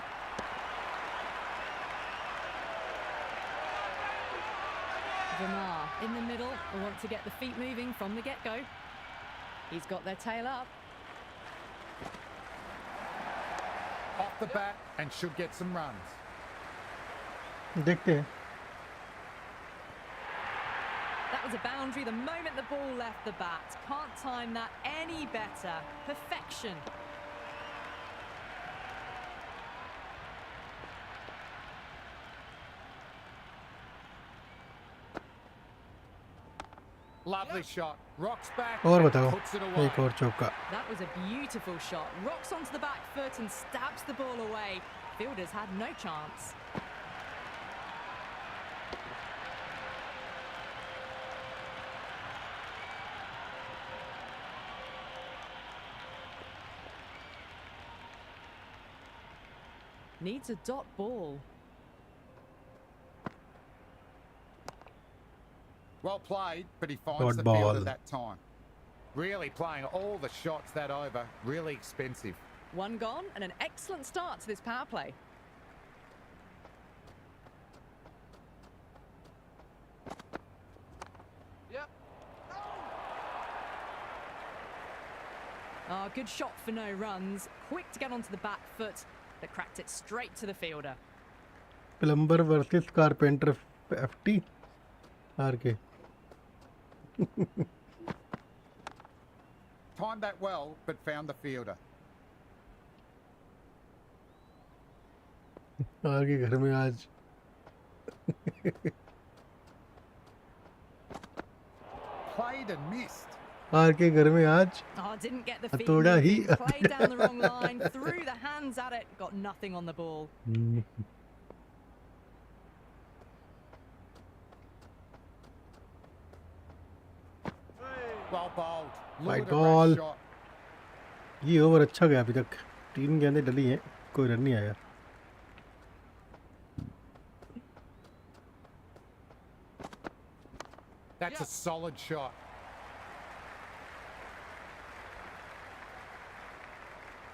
[SPEAKER 2] Verma in the middle will want to get the feet moving from the get-go. He's got their tail up.
[SPEAKER 3] Off the bat and should get some runs.
[SPEAKER 1] देखते हैं।
[SPEAKER 2] That was a boundary the moment the ball left the bat. Can't time that any better. Perfection.
[SPEAKER 3] Lovely shot. Rocks back
[SPEAKER 1] और
[SPEAKER 3] and
[SPEAKER 1] बताओ
[SPEAKER 3] puts it away.
[SPEAKER 1] एक और चौका।
[SPEAKER 2] That was a beautiful shot. Rocks onto the back foot and stabs the ball away. Fielders had no chance. Needs a dot ball.
[SPEAKER 3] Well played, but he finds
[SPEAKER 1] Dot
[SPEAKER 3] the
[SPEAKER 1] ball.
[SPEAKER 3] field at that time. Really playing all the shots that over. Really expensive.
[SPEAKER 2] One gone and an excellent start to this power play. Good shot for no runs. Quick to get onto the back foot, but cracked it straight to the fielder.
[SPEAKER 1] Plumber versus carpenter FT RK।
[SPEAKER 3] Timed that well, but found the fielder.
[SPEAKER 1] RK घर में आज
[SPEAKER 3] Played and missed.
[SPEAKER 1] RK घर में आज
[SPEAKER 2] Oh, didn't get the feet
[SPEAKER 1] थोड़ा ही
[SPEAKER 2] moving, played down the wrong line, threw the hands at it, got nothing on the ball.
[SPEAKER 3] Well bowled.
[SPEAKER 1] White
[SPEAKER 3] Lured a
[SPEAKER 1] ball.
[SPEAKER 3] rash shot.
[SPEAKER 1] ये over अच्छा गया अभी तक। 3 गेंदें डली हैं, कोई रन नहीं आया।
[SPEAKER 3] That's a solid shot.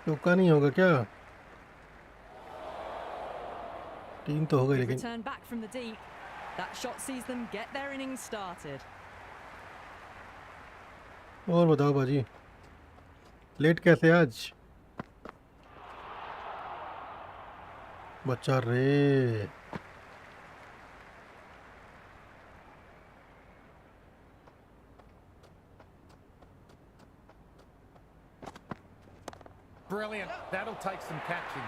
[SPEAKER 1] चौका नहीं होगा क्या? 3 तो हो गए
[SPEAKER 2] Good
[SPEAKER 1] लेकिन
[SPEAKER 2] return back from the deep. That shot sees them get their innings started.
[SPEAKER 1] और बताओ बाजी, लेट कैसे आज? बच्चा रे
[SPEAKER 3] Brilliant. That'll take some catching.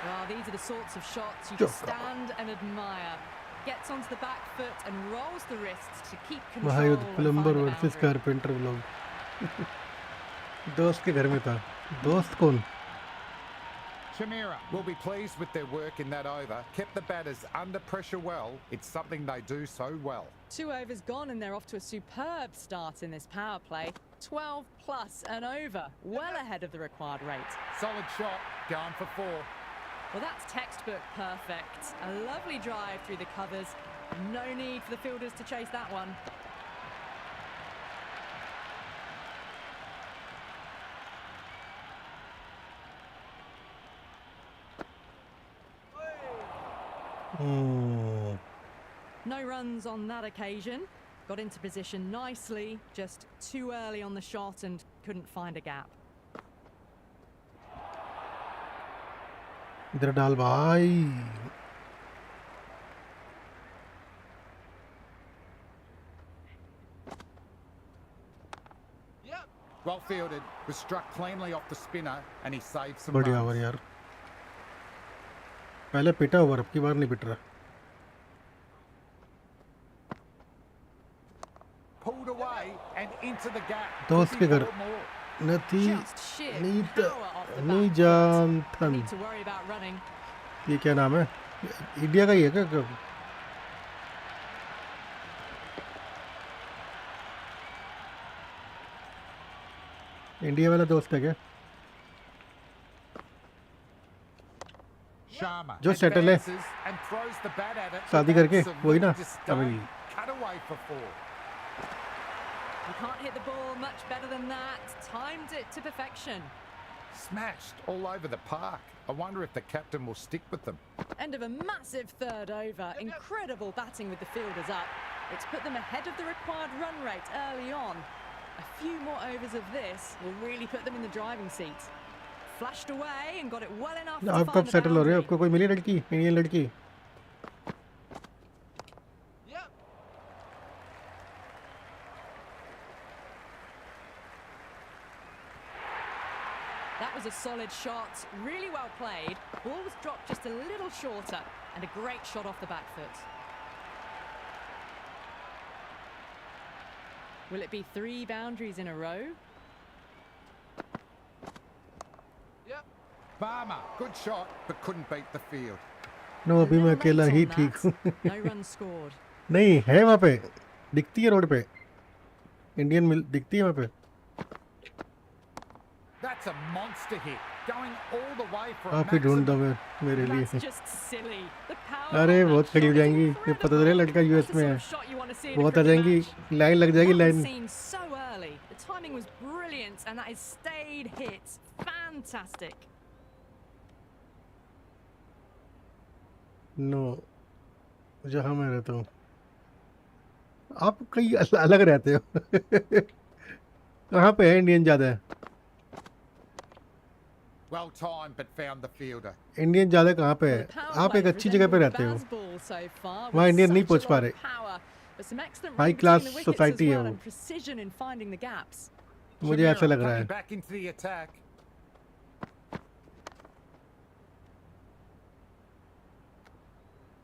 [SPEAKER 2] Well, these are the sorts of shots you
[SPEAKER 1] Go,
[SPEAKER 2] just
[SPEAKER 1] go.
[SPEAKER 2] stand and admire. Gets onto the back foot and rolls the wrists to keep control
[SPEAKER 1] महायुद्ध
[SPEAKER 2] and
[SPEAKER 1] plumber
[SPEAKER 2] find the
[SPEAKER 1] versus
[SPEAKER 2] boundary.
[SPEAKER 1] Carpenter vlog. दोस्त के घर में था। दोस्त कौन?
[SPEAKER 3] Shamira will be pleased with their work in that over. Kept the batters under pressure well. It's something they do so well.
[SPEAKER 2] 2 overs gone and they're off to a superb start in this power play. 12 plus and over, well ahead of the required rate.
[SPEAKER 3] Solid shot. Going for 4.
[SPEAKER 2] Well, that's textbook perfect. A lovely drive through the covers. No need for the fielders to chase that one. No runs on that occasion. Got into position nicely, just too early on the shot and couldn't find a gap.
[SPEAKER 1] इधर डाल भाई।
[SPEAKER 3] Well fielded. Was struck cleanly off the spinner and he saved some
[SPEAKER 1] बढ़िया over
[SPEAKER 3] runs.
[SPEAKER 1] यार। पहले पिटा over, अब की बार नहीं पिट रहा।
[SPEAKER 3] Pulled away and into the gap.
[SPEAKER 1] दोस्त के घर
[SPEAKER 3] Could be 4 more.
[SPEAKER 1] नथी
[SPEAKER 2] Just sheer
[SPEAKER 1] नहीं
[SPEAKER 2] power off the
[SPEAKER 1] नहीं
[SPEAKER 2] back foot.
[SPEAKER 1] जानता
[SPEAKER 2] No need to worry about running.
[SPEAKER 1] ये क्या नाम है, इंडिया का ही है क्या? इंडिया वाला दोस्त है क्या
[SPEAKER 3] Sharma
[SPEAKER 1] जो सेटल है
[SPEAKER 3] advances and throws the bat at it
[SPEAKER 1] शादी
[SPEAKER 3] with
[SPEAKER 1] करके, वही ना?
[SPEAKER 3] absolute disdain.
[SPEAKER 1] अभी
[SPEAKER 3] Cut away for 4.
[SPEAKER 2] You can't hit the ball much better than that. Timed it to perfection.
[SPEAKER 3] Smashed all over the park. I wonder if the captain will stick with them.
[SPEAKER 2] End of a massive third over. Incredible batting with the fielders up. It's put them ahead of the required run rate early on. A few more overs of this will really put them in the driving seat. Flashed away and got it well enough to
[SPEAKER 1] आप
[SPEAKER 2] find
[SPEAKER 1] कब
[SPEAKER 2] the
[SPEAKER 1] settle हो रहे हो?
[SPEAKER 2] boundary.
[SPEAKER 1] आपको कोई मिली लड़की, Indian लड़की?
[SPEAKER 2] That was a solid shot, really well played. Ball was dropped just a little shorter and a great shot off the back foot. Will it be 3 boundaries in a row?
[SPEAKER 3] Farmer, good shot, but couldn't beat the field.
[SPEAKER 1] No,
[SPEAKER 2] A
[SPEAKER 1] अभी मैं
[SPEAKER 2] little
[SPEAKER 1] अकेला
[SPEAKER 2] late
[SPEAKER 1] he
[SPEAKER 2] on
[SPEAKER 1] ठीक हूँ.
[SPEAKER 2] that. No runs scored.
[SPEAKER 1] नहीं है वहाँ पे, दिखती है रोड पे, इंडियन मिल दिखती है वहाँ पे.
[SPEAKER 3] That's a monster hit, going all the way for a
[SPEAKER 1] आप ही ढूंढ दो
[SPEAKER 3] maximum.
[SPEAKER 1] मेरे लिए.
[SPEAKER 2] That's just silly. The power
[SPEAKER 1] अरे
[SPEAKER 2] on that
[SPEAKER 1] बहुत खड़ी हो
[SPEAKER 2] shot is
[SPEAKER 1] जाएंगी, ये पता चले
[SPEAKER 2] incredible.
[SPEAKER 1] लड़का यूएस
[SPEAKER 2] That's the
[SPEAKER 1] में
[SPEAKER 2] sort
[SPEAKER 1] है,
[SPEAKER 2] of shot you want to see in a
[SPEAKER 1] बहुत आ
[SPEAKER 2] cricket
[SPEAKER 1] जाएंगी,
[SPEAKER 2] match.
[SPEAKER 1] लाइन लग जाएगी,
[SPEAKER 2] That was
[SPEAKER 1] line.
[SPEAKER 2] seen so early. The timing was brilliant and that is stayed hit. Fantastic.
[SPEAKER 1] No, जहाँ मैं रहता हूँ. आप कहीं अलग रहते हो. कहाँ पे है इंडियन ज़्यादा है?
[SPEAKER 3] Well timed, but found the fielder.
[SPEAKER 1] Indian ज़्यादा कहाँ पे
[SPEAKER 2] Well,
[SPEAKER 1] है?
[SPEAKER 2] the power
[SPEAKER 1] आप एक
[SPEAKER 2] play
[SPEAKER 1] अच्छी जगह पे
[SPEAKER 2] resembled
[SPEAKER 1] रहते हो.
[SPEAKER 2] baseball so far with
[SPEAKER 1] वहाँ इंडियन नहीं
[SPEAKER 2] such a
[SPEAKER 1] पहुँच
[SPEAKER 2] lot
[SPEAKER 1] पा
[SPEAKER 2] of
[SPEAKER 1] रहे.
[SPEAKER 2] power, but some excellent
[SPEAKER 1] high
[SPEAKER 2] reading
[SPEAKER 1] class
[SPEAKER 2] between the wickets as
[SPEAKER 1] society है
[SPEAKER 2] well
[SPEAKER 1] वो.
[SPEAKER 2] and precision in finding the gaps.
[SPEAKER 1] मुझे ऐसा
[SPEAKER 3] Shamira
[SPEAKER 1] लग रहा
[SPEAKER 3] coming
[SPEAKER 1] है.
[SPEAKER 3] back into the attack.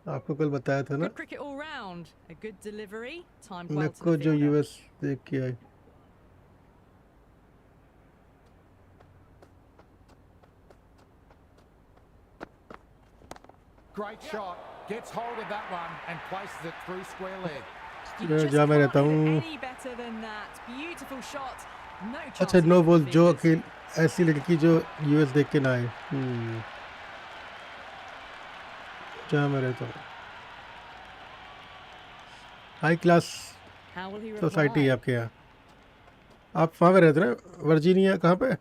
[SPEAKER 1] आपको कल बताया था ना,
[SPEAKER 2] Good cricket all round. A good delivery, timed well
[SPEAKER 1] मेरे
[SPEAKER 2] to
[SPEAKER 1] को
[SPEAKER 2] the
[SPEAKER 1] जो
[SPEAKER 2] fielder.
[SPEAKER 1] यूएस देख के आई.
[SPEAKER 3] Great shot, gets hold of that one and places it through square leg.
[SPEAKER 2] You
[SPEAKER 1] मैं
[SPEAKER 2] just
[SPEAKER 1] जहाँ मैं
[SPEAKER 2] can't
[SPEAKER 1] रहता
[SPEAKER 2] hit it
[SPEAKER 1] हूँ.
[SPEAKER 2] any better than that. Beautiful shot. No chance
[SPEAKER 1] अच्छा,
[SPEAKER 2] of
[SPEAKER 1] नो
[SPEAKER 2] hitting
[SPEAKER 1] बोल
[SPEAKER 2] the
[SPEAKER 1] जो
[SPEAKER 2] fielders.
[SPEAKER 1] अकेली ऐसी लड़की जो यूएस देख के ना आए. जहाँ मैं रहता हूँ high class
[SPEAKER 2] How will he
[SPEAKER 1] society है
[SPEAKER 2] reply?
[SPEAKER 1] आपके यहाँ. आप वहाँ पे रहते हैं ना, वर्जीनिया कहाँ पे?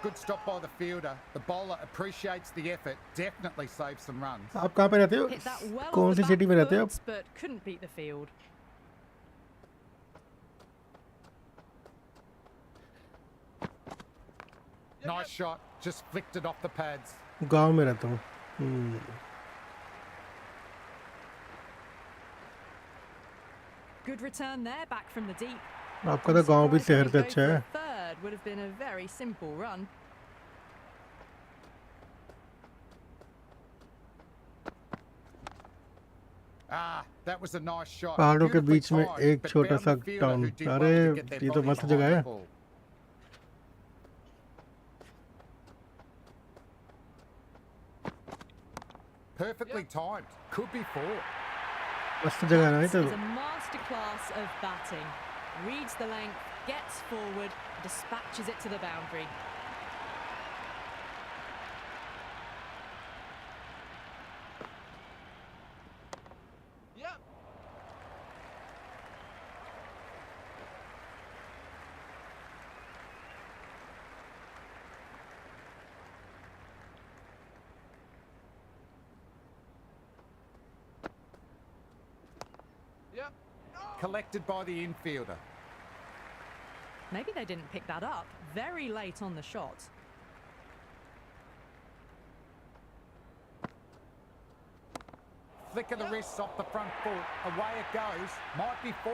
[SPEAKER 3] Good stop by the fielder. The bowler appreciates the effort, definitely saves some runs.
[SPEAKER 1] आप कहाँ पे रहते हो?
[SPEAKER 2] Hit that well
[SPEAKER 1] कौन
[SPEAKER 2] off
[SPEAKER 1] सी
[SPEAKER 2] the
[SPEAKER 1] सिटी में
[SPEAKER 2] back
[SPEAKER 1] रहते हो आप?
[SPEAKER 2] foot, but couldn't beat the field.
[SPEAKER 3] Nice shot, just flicked it off the pads.
[SPEAKER 1] गांव में रहता हूँ.
[SPEAKER 2] Good return there, back from the deep.
[SPEAKER 1] आपका तो गांव भी
[SPEAKER 2] Surprised they
[SPEAKER 1] शहर
[SPEAKER 2] didn't
[SPEAKER 1] से
[SPEAKER 2] go
[SPEAKER 1] अच्छा
[SPEAKER 2] for
[SPEAKER 1] है.
[SPEAKER 2] a third would have been a very simple run.
[SPEAKER 3] Ah, that was a nice shot.
[SPEAKER 1] पहाड़ों के
[SPEAKER 3] Beautifully
[SPEAKER 1] बीच में
[SPEAKER 3] timed,
[SPEAKER 1] एक
[SPEAKER 3] but
[SPEAKER 1] छोटा
[SPEAKER 3] found
[SPEAKER 1] सा
[SPEAKER 3] the fielder
[SPEAKER 1] town.
[SPEAKER 3] who did
[SPEAKER 1] अरे
[SPEAKER 3] well to get their
[SPEAKER 1] ये तो
[SPEAKER 3] body
[SPEAKER 1] मस्त
[SPEAKER 3] behind
[SPEAKER 1] जगह
[SPEAKER 3] the
[SPEAKER 1] है.
[SPEAKER 3] ball. Perfectly timed. Could be 4.
[SPEAKER 1] मस्त जगह है ना ये
[SPEAKER 2] That
[SPEAKER 1] तो.
[SPEAKER 2] is a masterclass of batting. Reads the length, gets forward, dispatches it to the boundary.
[SPEAKER 3] Collected by the infielder.
[SPEAKER 2] Maybe they didn't pick that up. Very late on the shot.
[SPEAKER 3] Flick of the wrists off the front foot. Away it goes. Might be 4.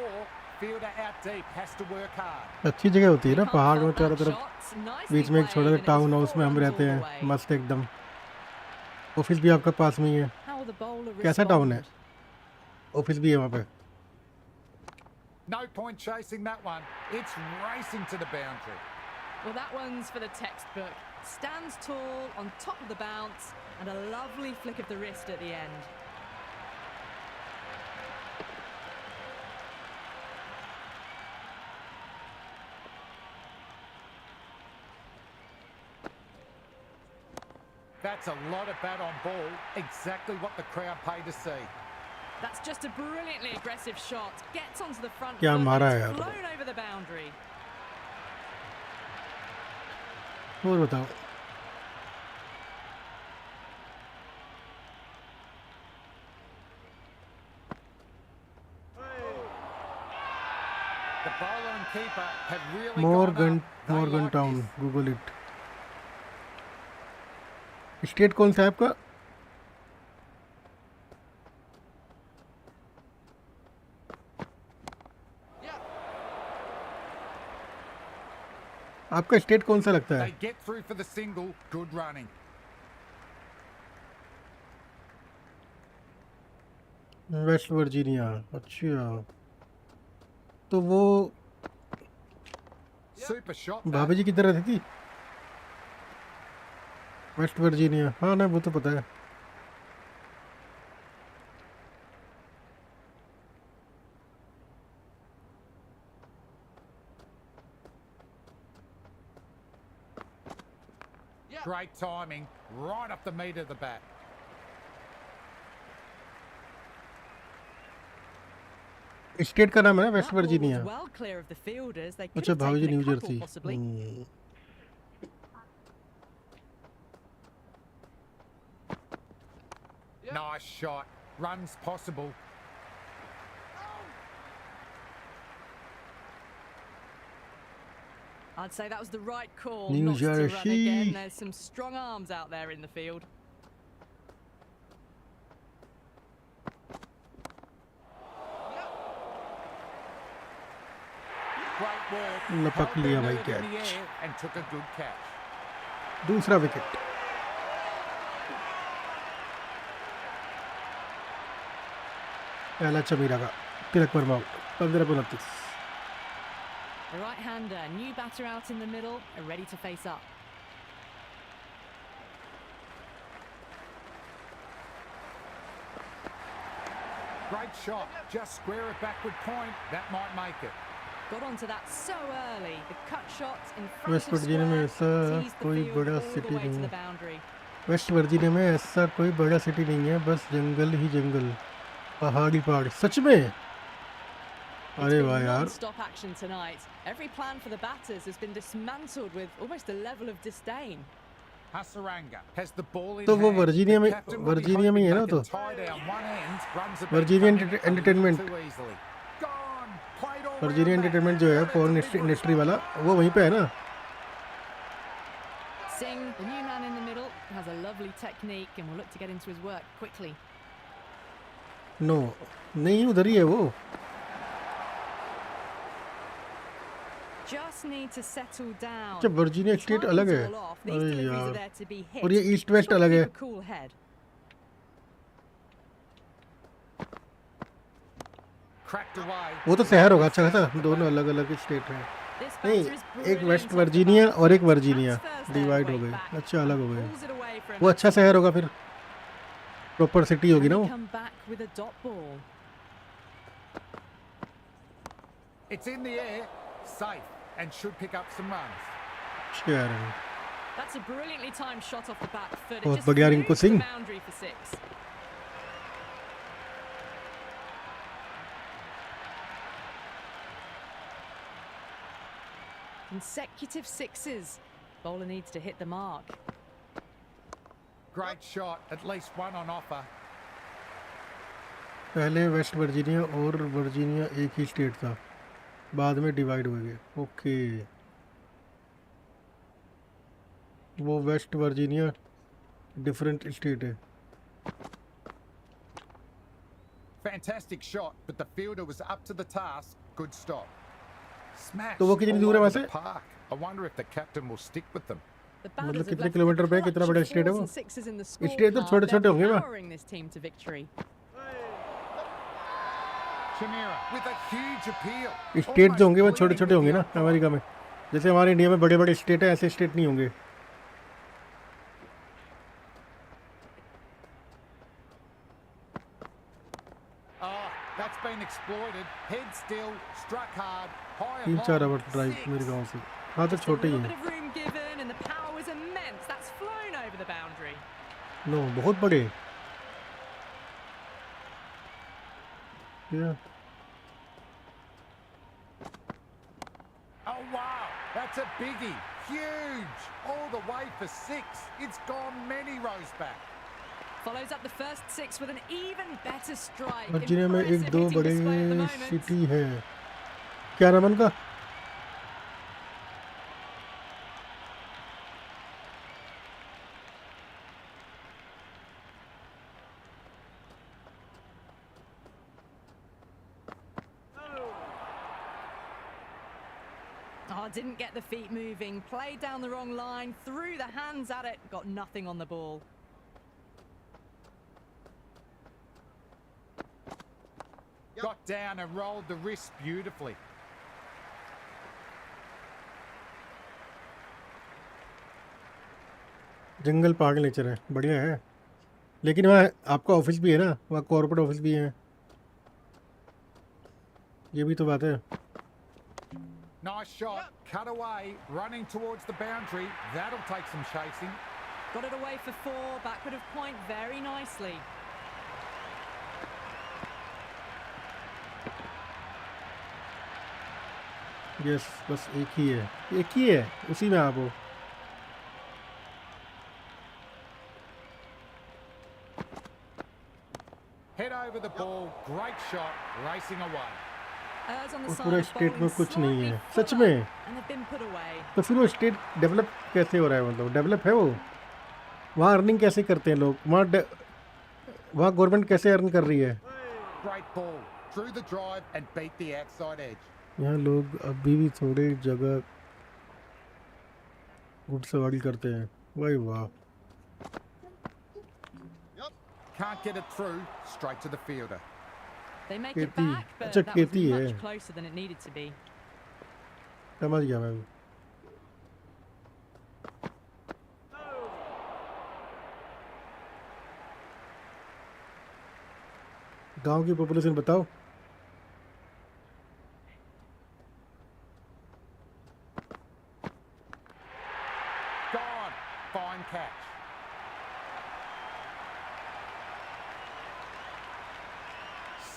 [SPEAKER 3] Fielder out deep. Has to work hard.
[SPEAKER 1] अच्छी जगह होती है ना,
[SPEAKER 2] Can't
[SPEAKER 1] पहाड़ में
[SPEAKER 2] fault
[SPEAKER 1] चारों
[SPEAKER 2] that
[SPEAKER 1] तरफ.
[SPEAKER 2] shot. Nicely
[SPEAKER 1] बीच में एक छोटा सा
[SPEAKER 2] played, and it
[SPEAKER 1] town
[SPEAKER 2] was
[SPEAKER 1] house में
[SPEAKER 2] 4
[SPEAKER 1] हम
[SPEAKER 2] runs
[SPEAKER 1] रहते
[SPEAKER 2] all the
[SPEAKER 1] हैं.
[SPEAKER 2] way.
[SPEAKER 1] मस्त एकदम. ऑफिस भी आपका पास में ही है.
[SPEAKER 2] How will the bowler
[SPEAKER 1] कैसा टाउन है?
[SPEAKER 2] respond?
[SPEAKER 1] ऑफिस भी है वहाँ पे.
[SPEAKER 3] No point chasing that one. It's racing to the boundary.
[SPEAKER 2] Well, that one's for the textbook. Stands tall on top of the bounce and a lovely flick of the wrist at the end.
[SPEAKER 3] That's a lot of bat on ball. Exactly what the crowd paid to see.
[SPEAKER 2] That's just a brilliantly aggressive shot. Gets onto the front
[SPEAKER 1] क्या
[SPEAKER 2] foot,
[SPEAKER 1] मारा
[SPEAKER 2] and
[SPEAKER 1] है
[SPEAKER 2] it's
[SPEAKER 1] यार।
[SPEAKER 2] flown over the boundary.
[SPEAKER 1] और बताओ।
[SPEAKER 3] The bowler and keeper have really
[SPEAKER 1] Morgan
[SPEAKER 3] They
[SPEAKER 1] Morgan
[SPEAKER 3] like
[SPEAKER 1] Town,
[SPEAKER 3] this.
[SPEAKER 1] Google it. State कौन सा है आपका? आपका स्टेट कौन सा लगता है?
[SPEAKER 3] They get through for the single. Good running.
[SPEAKER 1] West Virginia. अच्छा, तो वो
[SPEAKER 3] Super shot. that.
[SPEAKER 1] भाभी जी किधर रहती थी? West Virginia. हाँ ना, वो तो पता है।
[SPEAKER 3] Great timing. Right off the meat of the bat.
[SPEAKER 1] State का नाम है ना west
[SPEAKER 2] That ball was
[SPEAKER 1] Virginia.
[SPEAKER 2] well clear of the fielders. They could
[SPEAKER 1] अच्छा,
[SPEAKER 2] have
[SPEAKER 1] भाभी जी
[SPEAKER 2] taken
[SPEAKER 1] new
[SPEAKER 2] a couple,
[SPEAKER 1] Jersey.
[SPEAKER 2] possibly.
[SPEAKER 3] Nice shot. Runs possible.
[SPEAKER 2] I'd say that was the right call
[SPEAKER 1] New
[SPEAKER 2] not to run
[SPEAKER 1] Jersey.
[SPEAKER 2] again. There's some strong arms out there in the field.
[SPEAKER 3] Great work.
[SPEAKER 1] लपक
[SPEAKER 3] Held
[SPEAKER 1] लिया
[SPEAKER 3] their
[SPEAKER 1] भाई
[SPEAKER 3] nerve in the
[SPEAKER 1] catch.
[SPEAKER 3] air and took a good catch.
[SPEAKER 1] दूसरा wicket. पहला चमीरा का Tilak Varma out. 15-29।
[SPEAKER 2] The right-hander, new batter out in the middle, are ready to face up.
[SPEAKER 3] Great shot. Just square it backward point. That might make it.
[SPEAKER 2] Got onto that so early. The cut shot in front
[SPEAKER 1] west
[SPEAKER 2] of
[SPEAKER 1] Virginia में
[SPEAKER 2] square,
[SPEAKER 1] ऐसा
[SPEAKER 2] teased the
[SPEAKER 1] कोई
[SPEAKER 2] field
[SPEAKER 1] बड़ा
[SPEAKER 2] all the
[SPEAKER 1] city
[SPEAKER 2] way to
[SPEAKER 1] नहीं
[SPEAKER 2] the
[SPEAKER 1] है।
[SPEAKER 2] boundary.
[SPEAKER 1] West Virginia में ऐसा कोई बड़ा सिटी नहीं है, बस जंगल ही जंगल, पहाड़ी पहाड़। सच में?
[SPEAKER 2] It's
[SPEAKER 1] अरे
[SPEAKER 2] been
[SPEAKER 1] वाह यार।
[SPEAKER 2] non-stop action tonight. Every plan for the batters has been dismantled with almost a level of disdain.
[SPEAKER 3] Hasaranga has the ball in
[SPEAKER 1] तो वो
[SPEAKER 3] hand.
[SPEAKER 1] वर्जीनिया
[SPEAKER 3] The
[SPEAKER 1] में
[SPEAKER 3] captain will be
[SPEAKER 1] वर्जीनिया में ही है ना?
[SPEAKER 3] hoping
[SPEAKER 1] तो
[SPEAKER 3] they can tie down one end. Runs have been
[SPEAKER 1] Virginia
[SPEAKER 3] coming a little
[SPEAKER 1] entertainment,
[SPEAKER 3] too easily. Gone. Played all
[SPEAKER 1] Virginia
[SPEAKER 3] round that.
[SPEAKER 1] Entertainment जो है
[SPEAKER 3] What a
[SPEAKER 1] foreign
[SPEAKER 3] delivery.
[SPEAKER 1] Industry वाला, वो वहीं पे है ना?
[SPEAKER 2] Singh, the new man in the middle, has a lovely technique and will look to get into his work quickly.
[SPEAKER 1] No, नहीं उधर ही है वो।
[SPEAKER 2] Just need to settle down.
[SPEAKER 1] अच्छा, वर्जीनिया स्टेट
[SPEAKER 2] Time's
[SPEAKER 1] अलग है।
[SPEAKER 2] all off. These
[SPEAKER 1] अरे
[SPEAKER 2] deliveries are
[SPEAKER 1] यार,
[SPEAKER 2] there to be hit.
[SPEAKER 1] और ये ईस्ट वेस्ट
[SPEAKER 2] Just
[SPEAKER 1] अलग है।
[SPEAKER 2] keep a cool head.
[SPEAKER 3] Cracked away.
[SPEAKER 1] वो तो शहर होगा अच्छा खासा, दोनों अलग अलग स्टेट हैं।
[SPEAKER 2] This
[SPEAKER 1] नहीं,
[SPEAKER 2] batter is
[SPEAKER 1] एक
[SPEAKER 2] brilliant
[SPEAKER 1] west
[SPEAKER 2] off the
[SPEAKER 1] Virginia
[SPEAKER 2] bounce.
[SPEAKER 1] और एक वर्जीनिया
[SPEAKER 2] That's first
[SPEAKER 1] डिवाइड हो
[SPEAKER 2] airway
[SPEAKER 1] गए।
[SPEAKER 2] back
[SPEAKER 1] अच्छा, अलग हो
[SPEAKER 2] and
[SPEAKER 1] गए।
[SPEAKER 2] pulls it away for a
[SPEAKER 1] वो अच्छा शहर होगा फिर, प्रॉपर सिटी होगी
[SPEAKER 2] Can
[SPEAKER 1] ना
[SPEAKER 2] he
[SPEAKER 1] वो।
[SPEAKER 2] come back with a dot ball?
[SPEAKER 3] It's in the air. Safe and should pick up some runs.
[SPEAKER 1] शहर है।
[SPEAKER 2] That's a brilliantly timed shot off the back foot. It
[SPEAKER 1] बहुत
[SPEAKER 2] just
[SPEAKER 1] बढ़िया
[SPEAKER 2] flew
[SPEAKER 1] Rinku
[SPEAKER 2] to the
[SPEAKER 1] Singh.
[SPEAKER 2] boundary for 6. Consecutive sixes. Bowler needs to hit the mark.
[SPEAKER 3] Great shot. At least one on offer.
[SPEAKER 1] पहले West Virginia और Virginia एक ही state था, बाद में divide हो गए। ओके, वो वेस्ट वर्जीनिया डिफरेंट स्टेट है।
[SPEAKER 3] Fantastic shot, but the fielder was up to the task. Good stop. Smash.
[SPEAKER 1] तो वो कितनी
[SPEAKER 3] all
[SPEAKER 1] दूर है
[SPEAKER 3] over
[SPEAKER 1] वहाँ
[SPEAKER 3] the
[SPEAKER 1] से?
[SPEAKER 3] park. I wonder if the captain will stick with them.
[SPEAKER 2] The
[SPEAKER 1] मतलब
[SPEAKER 2] batters have
[SPEAKER 1] कितने
[SPEAKER 2] left
[SPEAKER 1] किलोमीटर पे है,
[SPEAKER 2] a
[SPEAKER 1] कितना
[SPEAKER 2] clutch
[SPEAKER 1] बड़ा
[SPEAKER 2] of
[SPEAKER 1] स्टेट है
[SPEAKER 2] fours
[SPEAKER 1] वो?
[SPEAKER 2] and sixes in the
[SPEAKER 1] state तो
[SPEAKER 2] scorecard.
[SPEAKER 1] छोटे-छोटे
[SPEAKER 2] They're
[SPEAKER 1] होंगे ना?
[SPEAKER 2] powering this team to victory.
[SPEAKER 3] Shamira with a huge appeal.
[SPEAKER 1] State जो होंगे वो
[SPEAKER 3] Almost
[SPEAKER 1] छोटे छोटे
[SPEAKER 3] bleeding
[SPEAKER 1] होंगे
[SPEAKER 3] with
[SPEAKER 1] ना
[SPEAKER 3] the umpire.
[SPEAKER 1] अमेरिका में, जैसे हमारे इंडिया में बड़े बड़े स्टेट हैं, ऐसे स्टेट नहीं होंगे।
[SPEAKER 3] head still, struck hard, high and
[SPEAKER 1] 3-4
[SPEAKER 3] long.
[SPEAKER 1] Over drive मेरे गांव से। हाँ तो
[SPEAKER 2] Just a
[SPEAKER 1] छोटे ही
[SPEAKER 2] little
[SPEAKER 1] हैं।
[SPEAKER 2] bit of room given, and the power was immense. That's flown over the boundary.
[SPEAKER 1] No बहुत बड़े। Yeah.
[SPEAKER 3] Oh wow, that's a biggie. Huge. All the way for 6. It's gone many rows back.
[SPEAKER 2] Follows up the first 6 with an even better strike.
[SPEAKER 1] Virginia में
[SPEAKER 2] Impressive
[SPEAKER 1] 1-2
[SPEAKER 2] hitting
[SPEAKER 1] बड़े
[SPEAKER 2] display at the moment.
[SPEAKER 1] City हैं। क्या नाम है उनका?
[SPEAKER 2] Oh, didn't get the feet moving. Played down the wrong line. Threw the hands at it. Got nothing on the ball.
[SPEAKER 3] Got down and rolled the wrist beautifully.
[SPEAKER 1] जंगल पहाड़ nature है, बढ़िया है। लेकिन वहाँ आपका ऑफिस भी है ना, वहाँ कॉर्पोरेट ऑफिस भी है, ये भी तो बात है।
[SPEAKER 3] Nice shot. Cut away. Running towards the boundary. That'll take some chasing.
[SPEAKER 2] Got it away for 4. Backward of point very nicely.
[SPEAKER 1] Yes, बस एक ही है, उसी में आप हो।
[SPEAKER 3] Head over the ball. Great shot. Racing away.
[SPEAKER 2] Errs on the
[SPEAKER 1] और
[SPEAKER 2] side
[SPEAKER 1] पूरा
[SPEAKER 2] of
[SPEAKER 1] state में
[SPEAKER 2] bowling
[SPEAKER 1] कुछ नहीं है,
[SPEAKER 2] slightly
[SPEAKER 1] सच में।
[SPEAKER 2] fuller, and they've been put away.
[SPEAKER 1] तो फिर वो स्टेट डेवलप कैसे हो रहा है, मतलब डेवलप है वो? वहाँ अर्निंग कैसे करते हैं लोग? वहाँ गवर्नमेंट कैसे अर्न कर रही है?
[SPEAKER 3] Great ball. Drew the drive and beat the outside edge.
[SPEAKER 1] यहाँ लोग अभी भी थोड़े जगह घुड़सवारी करते हैं। वाह वाह।
[SPEAKER 3] Can't get it through. Straight to the fielder.
[SPEAKER 2] They make it
[SPEAKER 1] खेती,
[SPEAKER 2] back, but
[SPEAKER 1] अच्छा
[SPEAKER 2] that was
[SPEAKER 1] खेती है,
[SPEAKER 2] much closer than it needed to be.
[SPEAKER 1] समझ गया मैं। गांव की पॉपुलेशन बताओ।
[SPEAKER 3] Gone. Fine catch.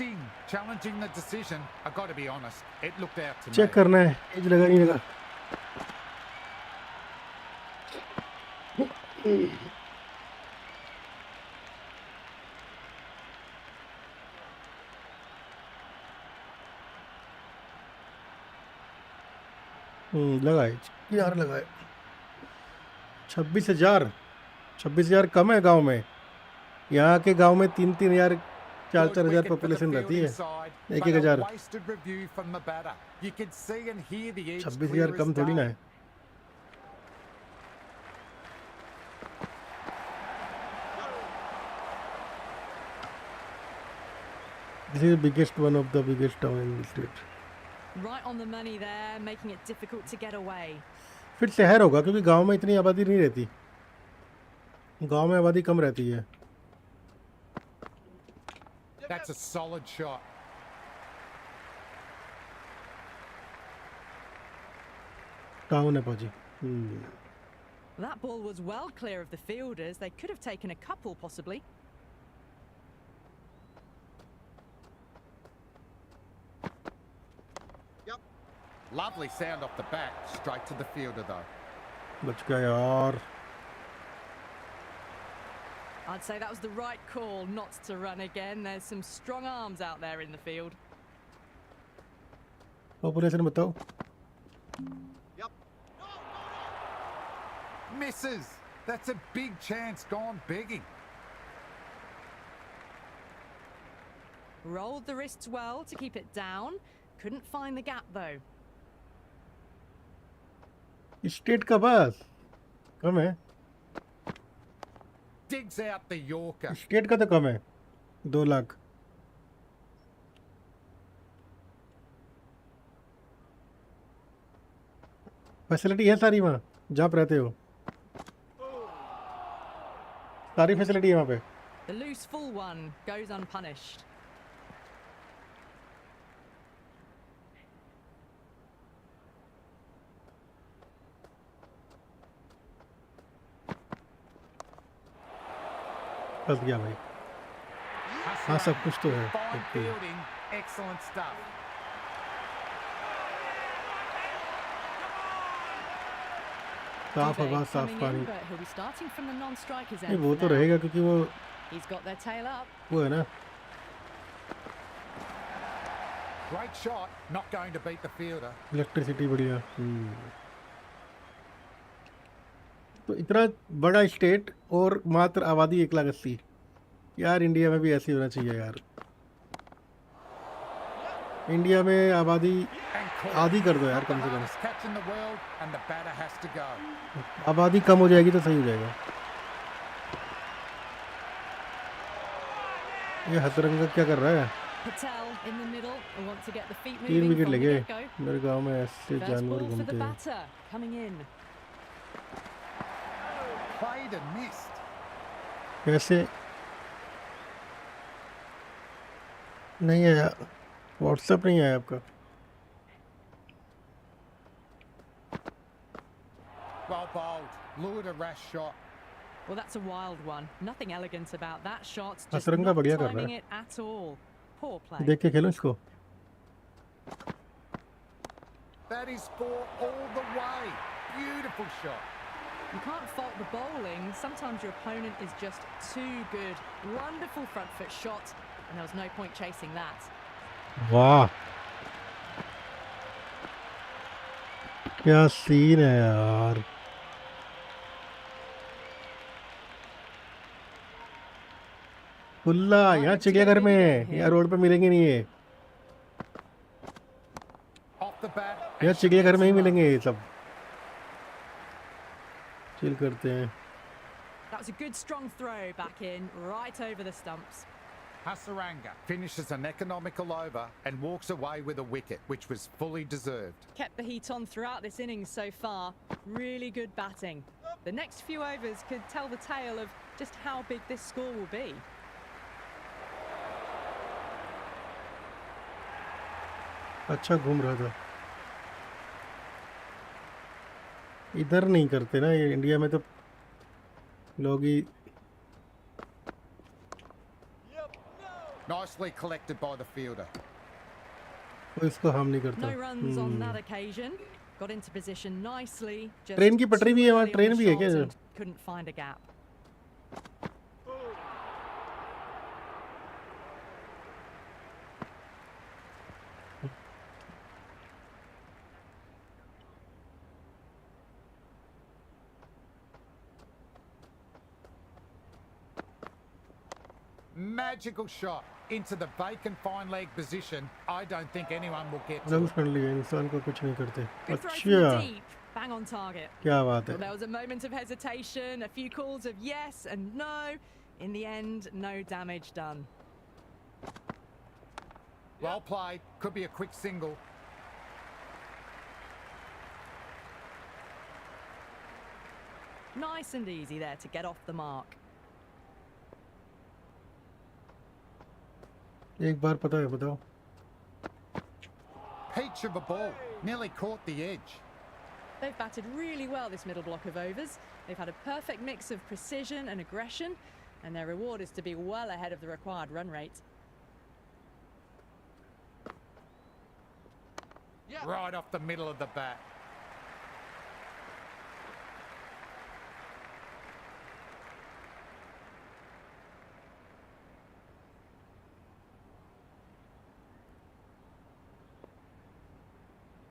[SPEAKER 3] Singh challenging the decision. I got to be honest, it looked out to me.
[SPEAKER 1] Check करना है, एज लगा नहीं लगा। लगा है, यार लगा है। 26,000 कम है गांव में। यहाँ के गांव में 3-3 हजार 4-4 हजार पॉपुलेशन रहती है, 1-1 हजार। 26,000 कम थोड़ी ना है। This is the biggest one of the biggest town in the state.
[SPEAKER 2] Right on the money there, making it difficult to get away.
[SPEAKER 1] फिर शहर होगा क्योंकि गांव में इतनी आबादी नहीं रहती, गांव में आबादी कम रहती है।
[SPEAKER 3] That's a solid shot.
[SPEAKER 1] Town है पहुंची।
[SPEAKER 2] That ball was well clear of the fielders. They could have taken a couple possibly.
[SPEAKER 3] Lovely sound off the bat, straight to the fielder though.
[SPEAKER 1] बच गया यार।
[SPEAKER 2] I'd say that was the right call not to run again. There's some strong arms out there in the field.
[SPEAKER 1] Population बताओ।
[SPEAKER 3] Misses. That's a big chance gone begging.
[SPEAKER 2] Rolled the wrists well to keep it down. Couldn't find the gap though.
[SPEAKER 1] State का पास कम है,
[SPEAKER 3] Digs out the Yorker.
[SPEAKER 1] State का तो कम है 2 lakh. Facility है सारी वहाँ जहाँ आप रहते हो, सारी फैसिलिटी है वहाँ पे।
[SPEAKER 2] The loose full one goes unpunished.
[SPEAKER 1] फंस गया भाई। हाँ सब कुछ तो है।
[SPEAKER 3] Fine
[SPEAKER 1] okay
[SPEAKER 3] fielding, excellent stuff.
[SPEAKER 1] साफ
[SPEAKER 2] Dube
[SPEAKER 1] हवा साफ
[SPEAKER 2] coming
[SPEAKER 1] पानी।
[SPEAKER 2] in, but he'll be starting from the non-strikers
[SPEAKER 1] नहीं
[SPEAKER 2] end
[SPEAKER 1] वो
[SPEAKER 2] for
[SPEAKER 1] तो
[SPEAKER 2] now.
[SPEAKER 1] रहेगा क्योंकि वो
[SPEAKER 2] He's got their tail up.
[SPEAKER 1] है ना।
[SPEAKER 3] Great shot, not going to beat the fielder.
[SPEAKER 1] Electricity बढ़िया। तो इतना बड़ा स्टेट और मात्र आबादी 1,80,000 यार। इंडिया में भी ऐसे होना चाहिए यार। इंडिया में आबादी आधी कर दो यार कम से कम।
[SPEAKER 3] Hardest catch in the world, and the batter has to go.
[SPEAKER 1] आबादी कम हो जाएगी तो सही हो जाएगा। ये हथरंगा क्या कर रहा है?
[SPEAKER 2] Patel in the middle. They want to get the feet
[SPEAKER 1] 3
[SPEAKER 2] moving
[SPEAKER 1] wicket
[SPEAKER 2] from the
[SPEAKER 1] लगे।
[SPEAKER 2] get-go.
[SPEAKER 1] मेरे गांव में ऐसे
[SPEAKER 2] First
[SPEAKER 1] जानवर
[SPEAKER 2] ball for
[SPEAKER 1] घूमते
[SPEAKER 2] the
[SPEAKER 1] हैं।
[SPEAKER 2] batter coming in.
[SPEAKER 3] Played and missed.
[SPEAKER 1] कैसे नहीं आया? व्हाट्सएप नहीं आया आपका?
[SPEAKER 3] Well bowled, lured a rash shot.
[SPEAKER 2] Well, that's a wild one. Nothing elegant about that shot. Just
[SPEAKER 1] हथरंगा
[SPEAKER 2] not
[SPEAKER 1] बढ़िया कर रहा
[SPEAKER 2] timing
[SPEAKER 1] है।
[SPEAKER 2] it at all. Poor play.
[SPEAKER 1] देख के खेलो इसको।
[SPEAKER 3] That is four all the way. Beautiful shot.
[SPEAKER 2] You can't fault the bowling. Sometimes your opponent is just too good. Wonderful front foot shot, and there was no point chasing that.
[SPEAKER 1] वाह क्या scene है यार। खुला यहाँ चिड़ियाघर में, यहाँ road पे मिलेंगे नहीं ये।
[SPEAKER 3] Off the bat.
[SPEAKER 1] यहाँ चिड़ियाघर में ही मिलेंगे ये सब। चिल करते हैं।
[SPEAKER 2] That was a good strong throw back in, right over the stumps.
[SPEAKER 3] Hasaranga finishes an economical over and walks away with a wicket, which was fully deserved.
[SPEAKER 2] Kept the heat on throughout this innings so far. Really good batting. The next few overs could tell the tale of just how big this score will be.
[SPEAKER 1] अच्छा घूम रहा था। इधर नहीं करते ना ये, India में तो लोग ही।
[SPEAKER 3] Nicely collected by the fielder.
[SPEAKER 1] कोई इसको हार्म नहीं करता।
[SPEAKER 2] No runs on that occasion. Got into position nicely. Just
[SPEAKER 1] train की पटरी भी है वहाँ,
[SPEAKER 2] too early on
[SPEAKER 1] train
[SPEAKER 2] the
[SPEAKER 1] भी है क्या?
[SPEAKER 2] shot and couldn't find a gap.
[SPEAKER 3] Magical shot into the vacant fine leg position. I don't think anyone will get to
[SPEAKER 1] रंग
[SPEAKER 3] it.
[SPEAKER 1] Friendly है, इंसान को कुछ नहीं करते।
[SPEAKER 2] Good throw from
[SPEAKER 1] अच्छा
[SPEAKER 2] deep. Bang on target.
[SPEAKER 1] क्या बात
[SPEAKER 2] Well,
[SPEAKER 1] है।
[SPEAKER 2] there was a moment of hesitation, a few calls of yes and no. In the end, no damage done.
[SPEAKER 3] Well played. Could be a quick single.
[SPEAKER 2] Nice and easy there to get off the mark.
[SPEAKER 1] एक बार पता है, बताओ।
[SPEAKER 3] Peach of a ball. Nearly caught the edge.
[SPEAKER 2] They've batted really well this middle block of overs. They've had a perfect mix of precision and aggression, and their reward is to be well ahead of the required run rate.
[SPEAKER 3] Right off the middle of the bat.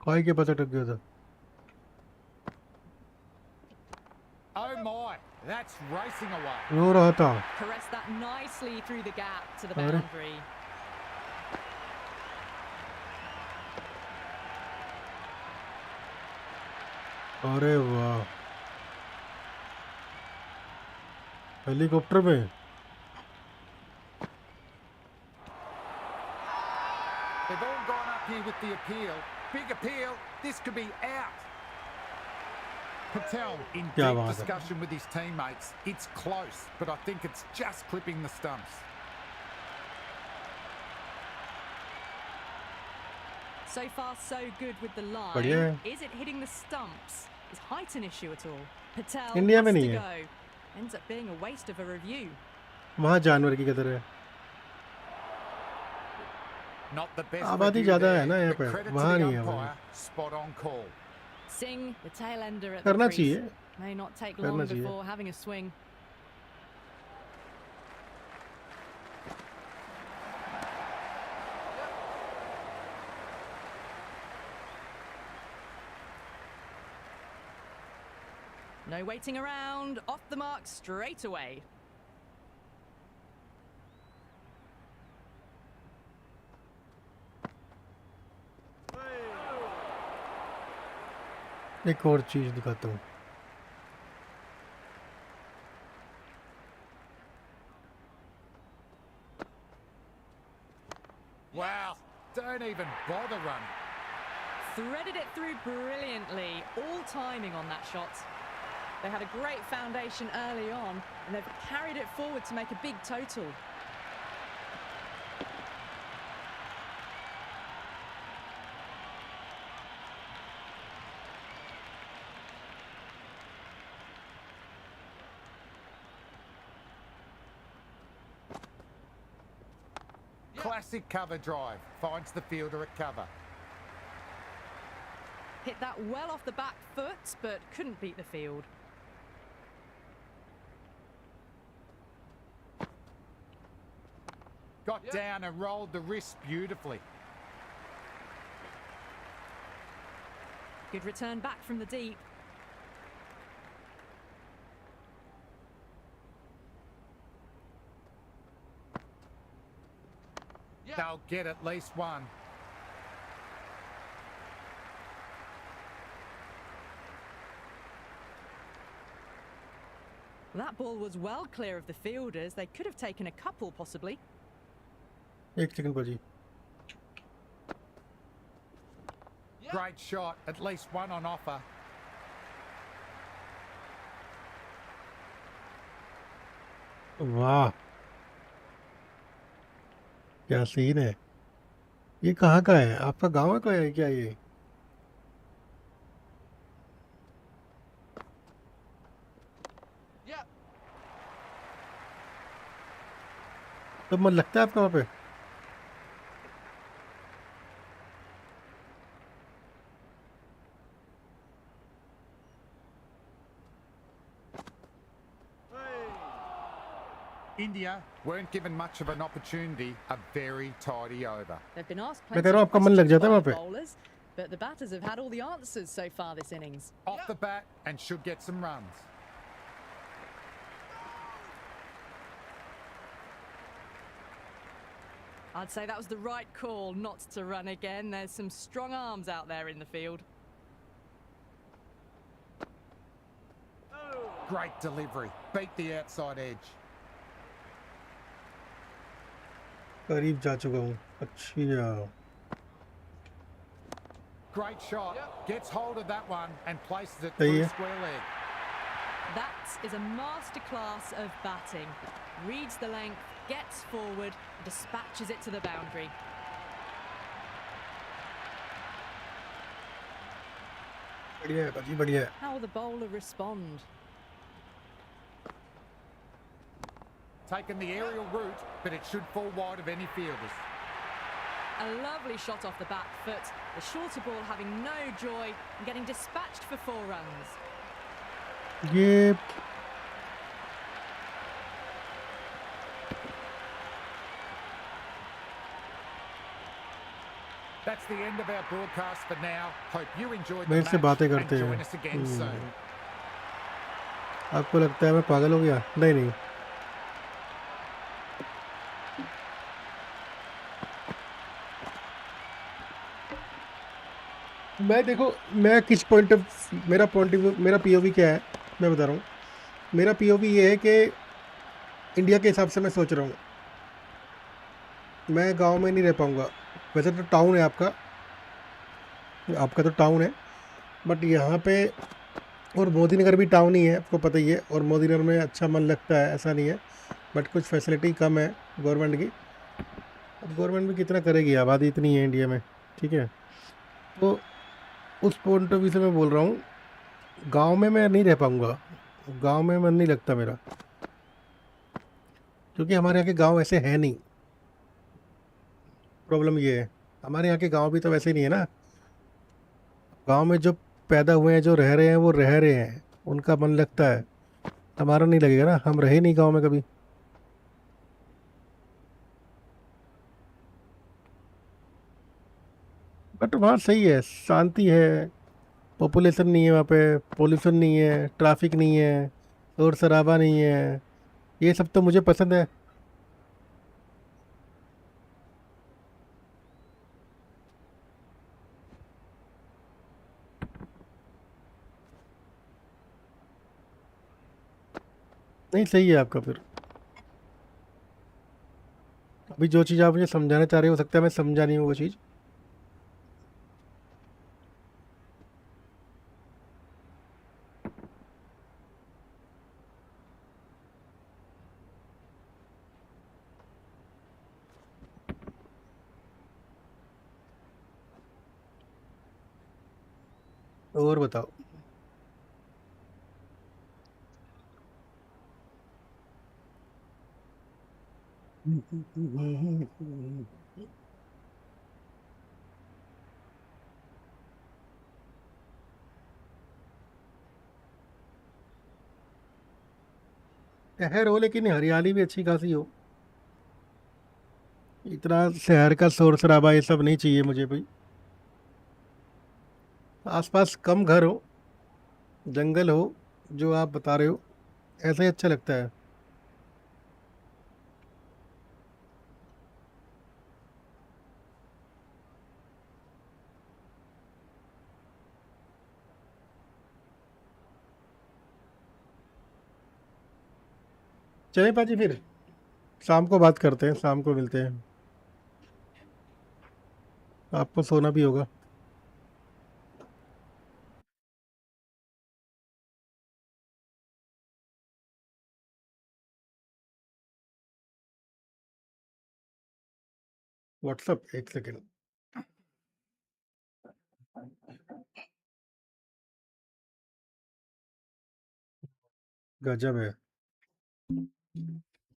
[SPEAKER 1] खाई के पता टक गया था।
[SPEAKER 3] Oh my, that's racing away.
[SPEAKER 1] रो रहा था।
[SPEAKER 2] Caressed that nicely through the gap to the
[SPEAKER 1] Alright.
[SPEAKER 2] boundary.
[SPEAKER 1] अरे वाह, हेलीकॉप्टर में।
[SPEAKER 3] They've all gone up here with the appeal. Big appeal. This could be out. Patel in
[SPEAKER 1] क्या
[SPEAKER 3] deep
[SPEAKER 1] बात है।
[SPEAKER 3] discussion with his teammates. It's close, but I think it's just clipping the stumps.
[SPEAKER 2] So far, so good with the line.
[SPEAKER 1] बढ़िया है।
[SPEAKER 2] Is it hitting the stumps? Is height an issue at all? Patel
[SPEAKER 1] India
[SPEAKER 2] has
[SPEAKER 1] में
[SPEAKER 2] to
[SPEAKER 1] नहीं है।
[SPEAKER 2] go. Ends up being a waste of a review.
[SPEAKER 1] वहाँ जानवर की कदर है,
[SPEAKER 3] Not the best
[SPEAKER 1] आबादी
[SPEAKER 3] review
[SPEAKER 1] ज़्यादा है
[SPEAKER 3] there,
[SPEAKER 1] ना यहाँ
[SPEAKER 3] but
[SPEAKER 1] पे,
[SPEAKER 3] credit to
[SPEAKER 1] वहाँ
[SPEAKER 3] the
[SPEAKER 1] नहीं है भाई।
[SPEAKER 3] umpire, spot on call.
[SPEAKER 2] Singh, the tail ender at the
[SPEAKER 1] करना
[SPEAKER 2] crease.
[SPEAKER 1] चाहिए,
[SPEAKER 2] May not take
[SPEAKER 1] करना
[SPEAKER 2] long
[SPEAKER 1] चाहिए।
[SPEAKER 2] before having a swing. No waiting around, off the mark straight away.
[SPEAKER 1] एक और चीज़ दिखाता हूँ।
[SPEAKER 3] Wow, don't even bother running.
[SPEAKER 2] Threaded it through brilliantly, all timing on that shot. They had a great foundation early on, and they've carried it forward to make a big total.
[SPEAKER 3] Classic cover drive, finds the fielder at cover.
[SPEAKER 2] Hit that well off the back foot, but couldn't beat the field.
[SPEAKER 3] Got down and rolled the wrist beautifully.
[SPEAKER 2] Good return back from the deep.
[SPEAKER 3] They'll get at least one.
[SPEAKER 2] That ball was well clear of the fielders. They could have taken a couple, possibly.
[SPEAKER 1] एक second भाजी।
[SPEAKER 3] Great shot, at least one on offer.
[SPEAKER 1] वाह, क्या scene है। ये कहाँ का है, आपका गांव का है क्या ये? तो मन लगता है आपका वहाँ पे?
[SPEAKER 3] India weren't given much of an opportunity, a very tidy over.
[SPEAKER 2] They've been asked
[SPEAKER 1] मैं कह
[SPEAKER 2] plenty
[SPEAKER 1] रहा हूँ
[SPEAKER 2] of
[SPEAKER 1] आपका मन लग
[SPEAKER 2] questions
[SPEAKER 1] जाता है
[SPEAKER 2] by
[SPEAKER 1] वहाँ
[SPEAKER 2] the
[SPEAKER 1] पे?
[SPEAKER 2] bowlers, but the batters have had all the answers so far this innings.
[SPEAKER 3] Off the bat and should get some runs.
[SPEAKER 2] I'd say that was the right call not to run again. There's some strong arms out there in the field.
[SPEAKER 3] Great delivery, beat the outside edge.
[SPEAKER 1] करीब जा चुका हूँ। अच्छा,
[SPEAKER 3] Great shot, gets hold of that one and places it
[SPEAKER 1] सही
[SPEAKER 3] through
[SPEAKER 1] है।
[SPEAKER 3] square leg.
[SPEAKER 2] That is a masterclass of batting. Reads the length, gets forward, dispatches it to the boundary.
[SPEAKER 1] बढ़िया है भाजी, बढ़िया है।
[SPEAKER 2] How will the bowler respond?
[SPEAKER 3] Taken the aerial route, but it should fall wide of any fielders.
[SPEAKER 2] A lovely shot off the back foot. The shorter ball having no joy and getting dispatched for 4 runs.
[SPEAKER 1] ये
[SPEAKER 3] That's the end of our broadcast for now. Hope you enjoyed the
[SPEAKER 1] मेरे से
[SPEAKER 3] match
[SPEAKER 1] बातें
[SPEAKER 3] and
[SPEAKER 1] करते
[SPEAKER 3] join
[SPEAKER 1] हैं।
[SPEAKER 3] us again soon.
[SPEAKER 1] आपको लगता है मैं पागल हो गया? नहीं नहीं, मैं देखो, मैं किस पॉइंट ऑफ मेरा पीओवी क्या है मैं बता रहा हूँ। मेरा पीओवी ये है कि इंडिया के हिसाब से मैं सोच रहा हूँ, मैं गांव में नहीं रह पाऊँगा। वैसे तो टाउन है आपका तो टाउन है, बट यहाँ पे और मोदी नगर भी टाउन ही है, आपको पता ही है। और मोदी नगर में अच्छा मन लगता है, ऐसा नहीं है, बट कुछ फैसिलिटी कम है गवर्नमेंट की। अब गवर्नमेंट भी कितना करेगी, आबादी इतनी है इंडिया में, ठीक है। तो उस पॉइंट ऑफ व्यू से मैं बोल रहा हूँ, गांव में मैं नहीं रह पाऊँगा, गांव में मन नहीं लगता मेरा। क्योंकि हमारे यहाँ के गांव ऐसे हैं नहीं। प्रॉब्लम ये है, हमारे यहाँ के गांव भी तो वैसे नहीं है ना। गांव में जो पैदा हुए हैं, जो रह रहे हैं, वो रह रहे हैं, उनका मन लगता है। हमारा नहीं लगेगा ना, हम रहे नहीं गांव में कभी। बट वहाँ सही है, शांति है, पॉपुलेशन नहीं है वहाँ पे, पोल्यूशन नहीं है, ट्रैफिक नहीं है, शोर शराबा नहीं है। ये सब तो मुझे पसंद है। नहीं, सही है आपका फिर। अभी जो चीज़ आप मुझे समझाना चाह रहे हो सकता है मैं समझा नहीं हूँ वो चीज़। और बताओ। शहर हो लेकिन हरियाली भी अच्छी खासी हो। इतना शहर का शोर शराबा ये सब नहीं चाहिए मुझे भाई। आसपास कम घर हो, जंगल हो, जो आप बता रहे हो, ऐसा ही अच्छा लगता है। चलें पाजी फिर, शाम को बात करते हैं, शाम को मिलते हैं। आपको सोना भी होगा। व्हाट्सअप, एक सेकेंड। गजब है।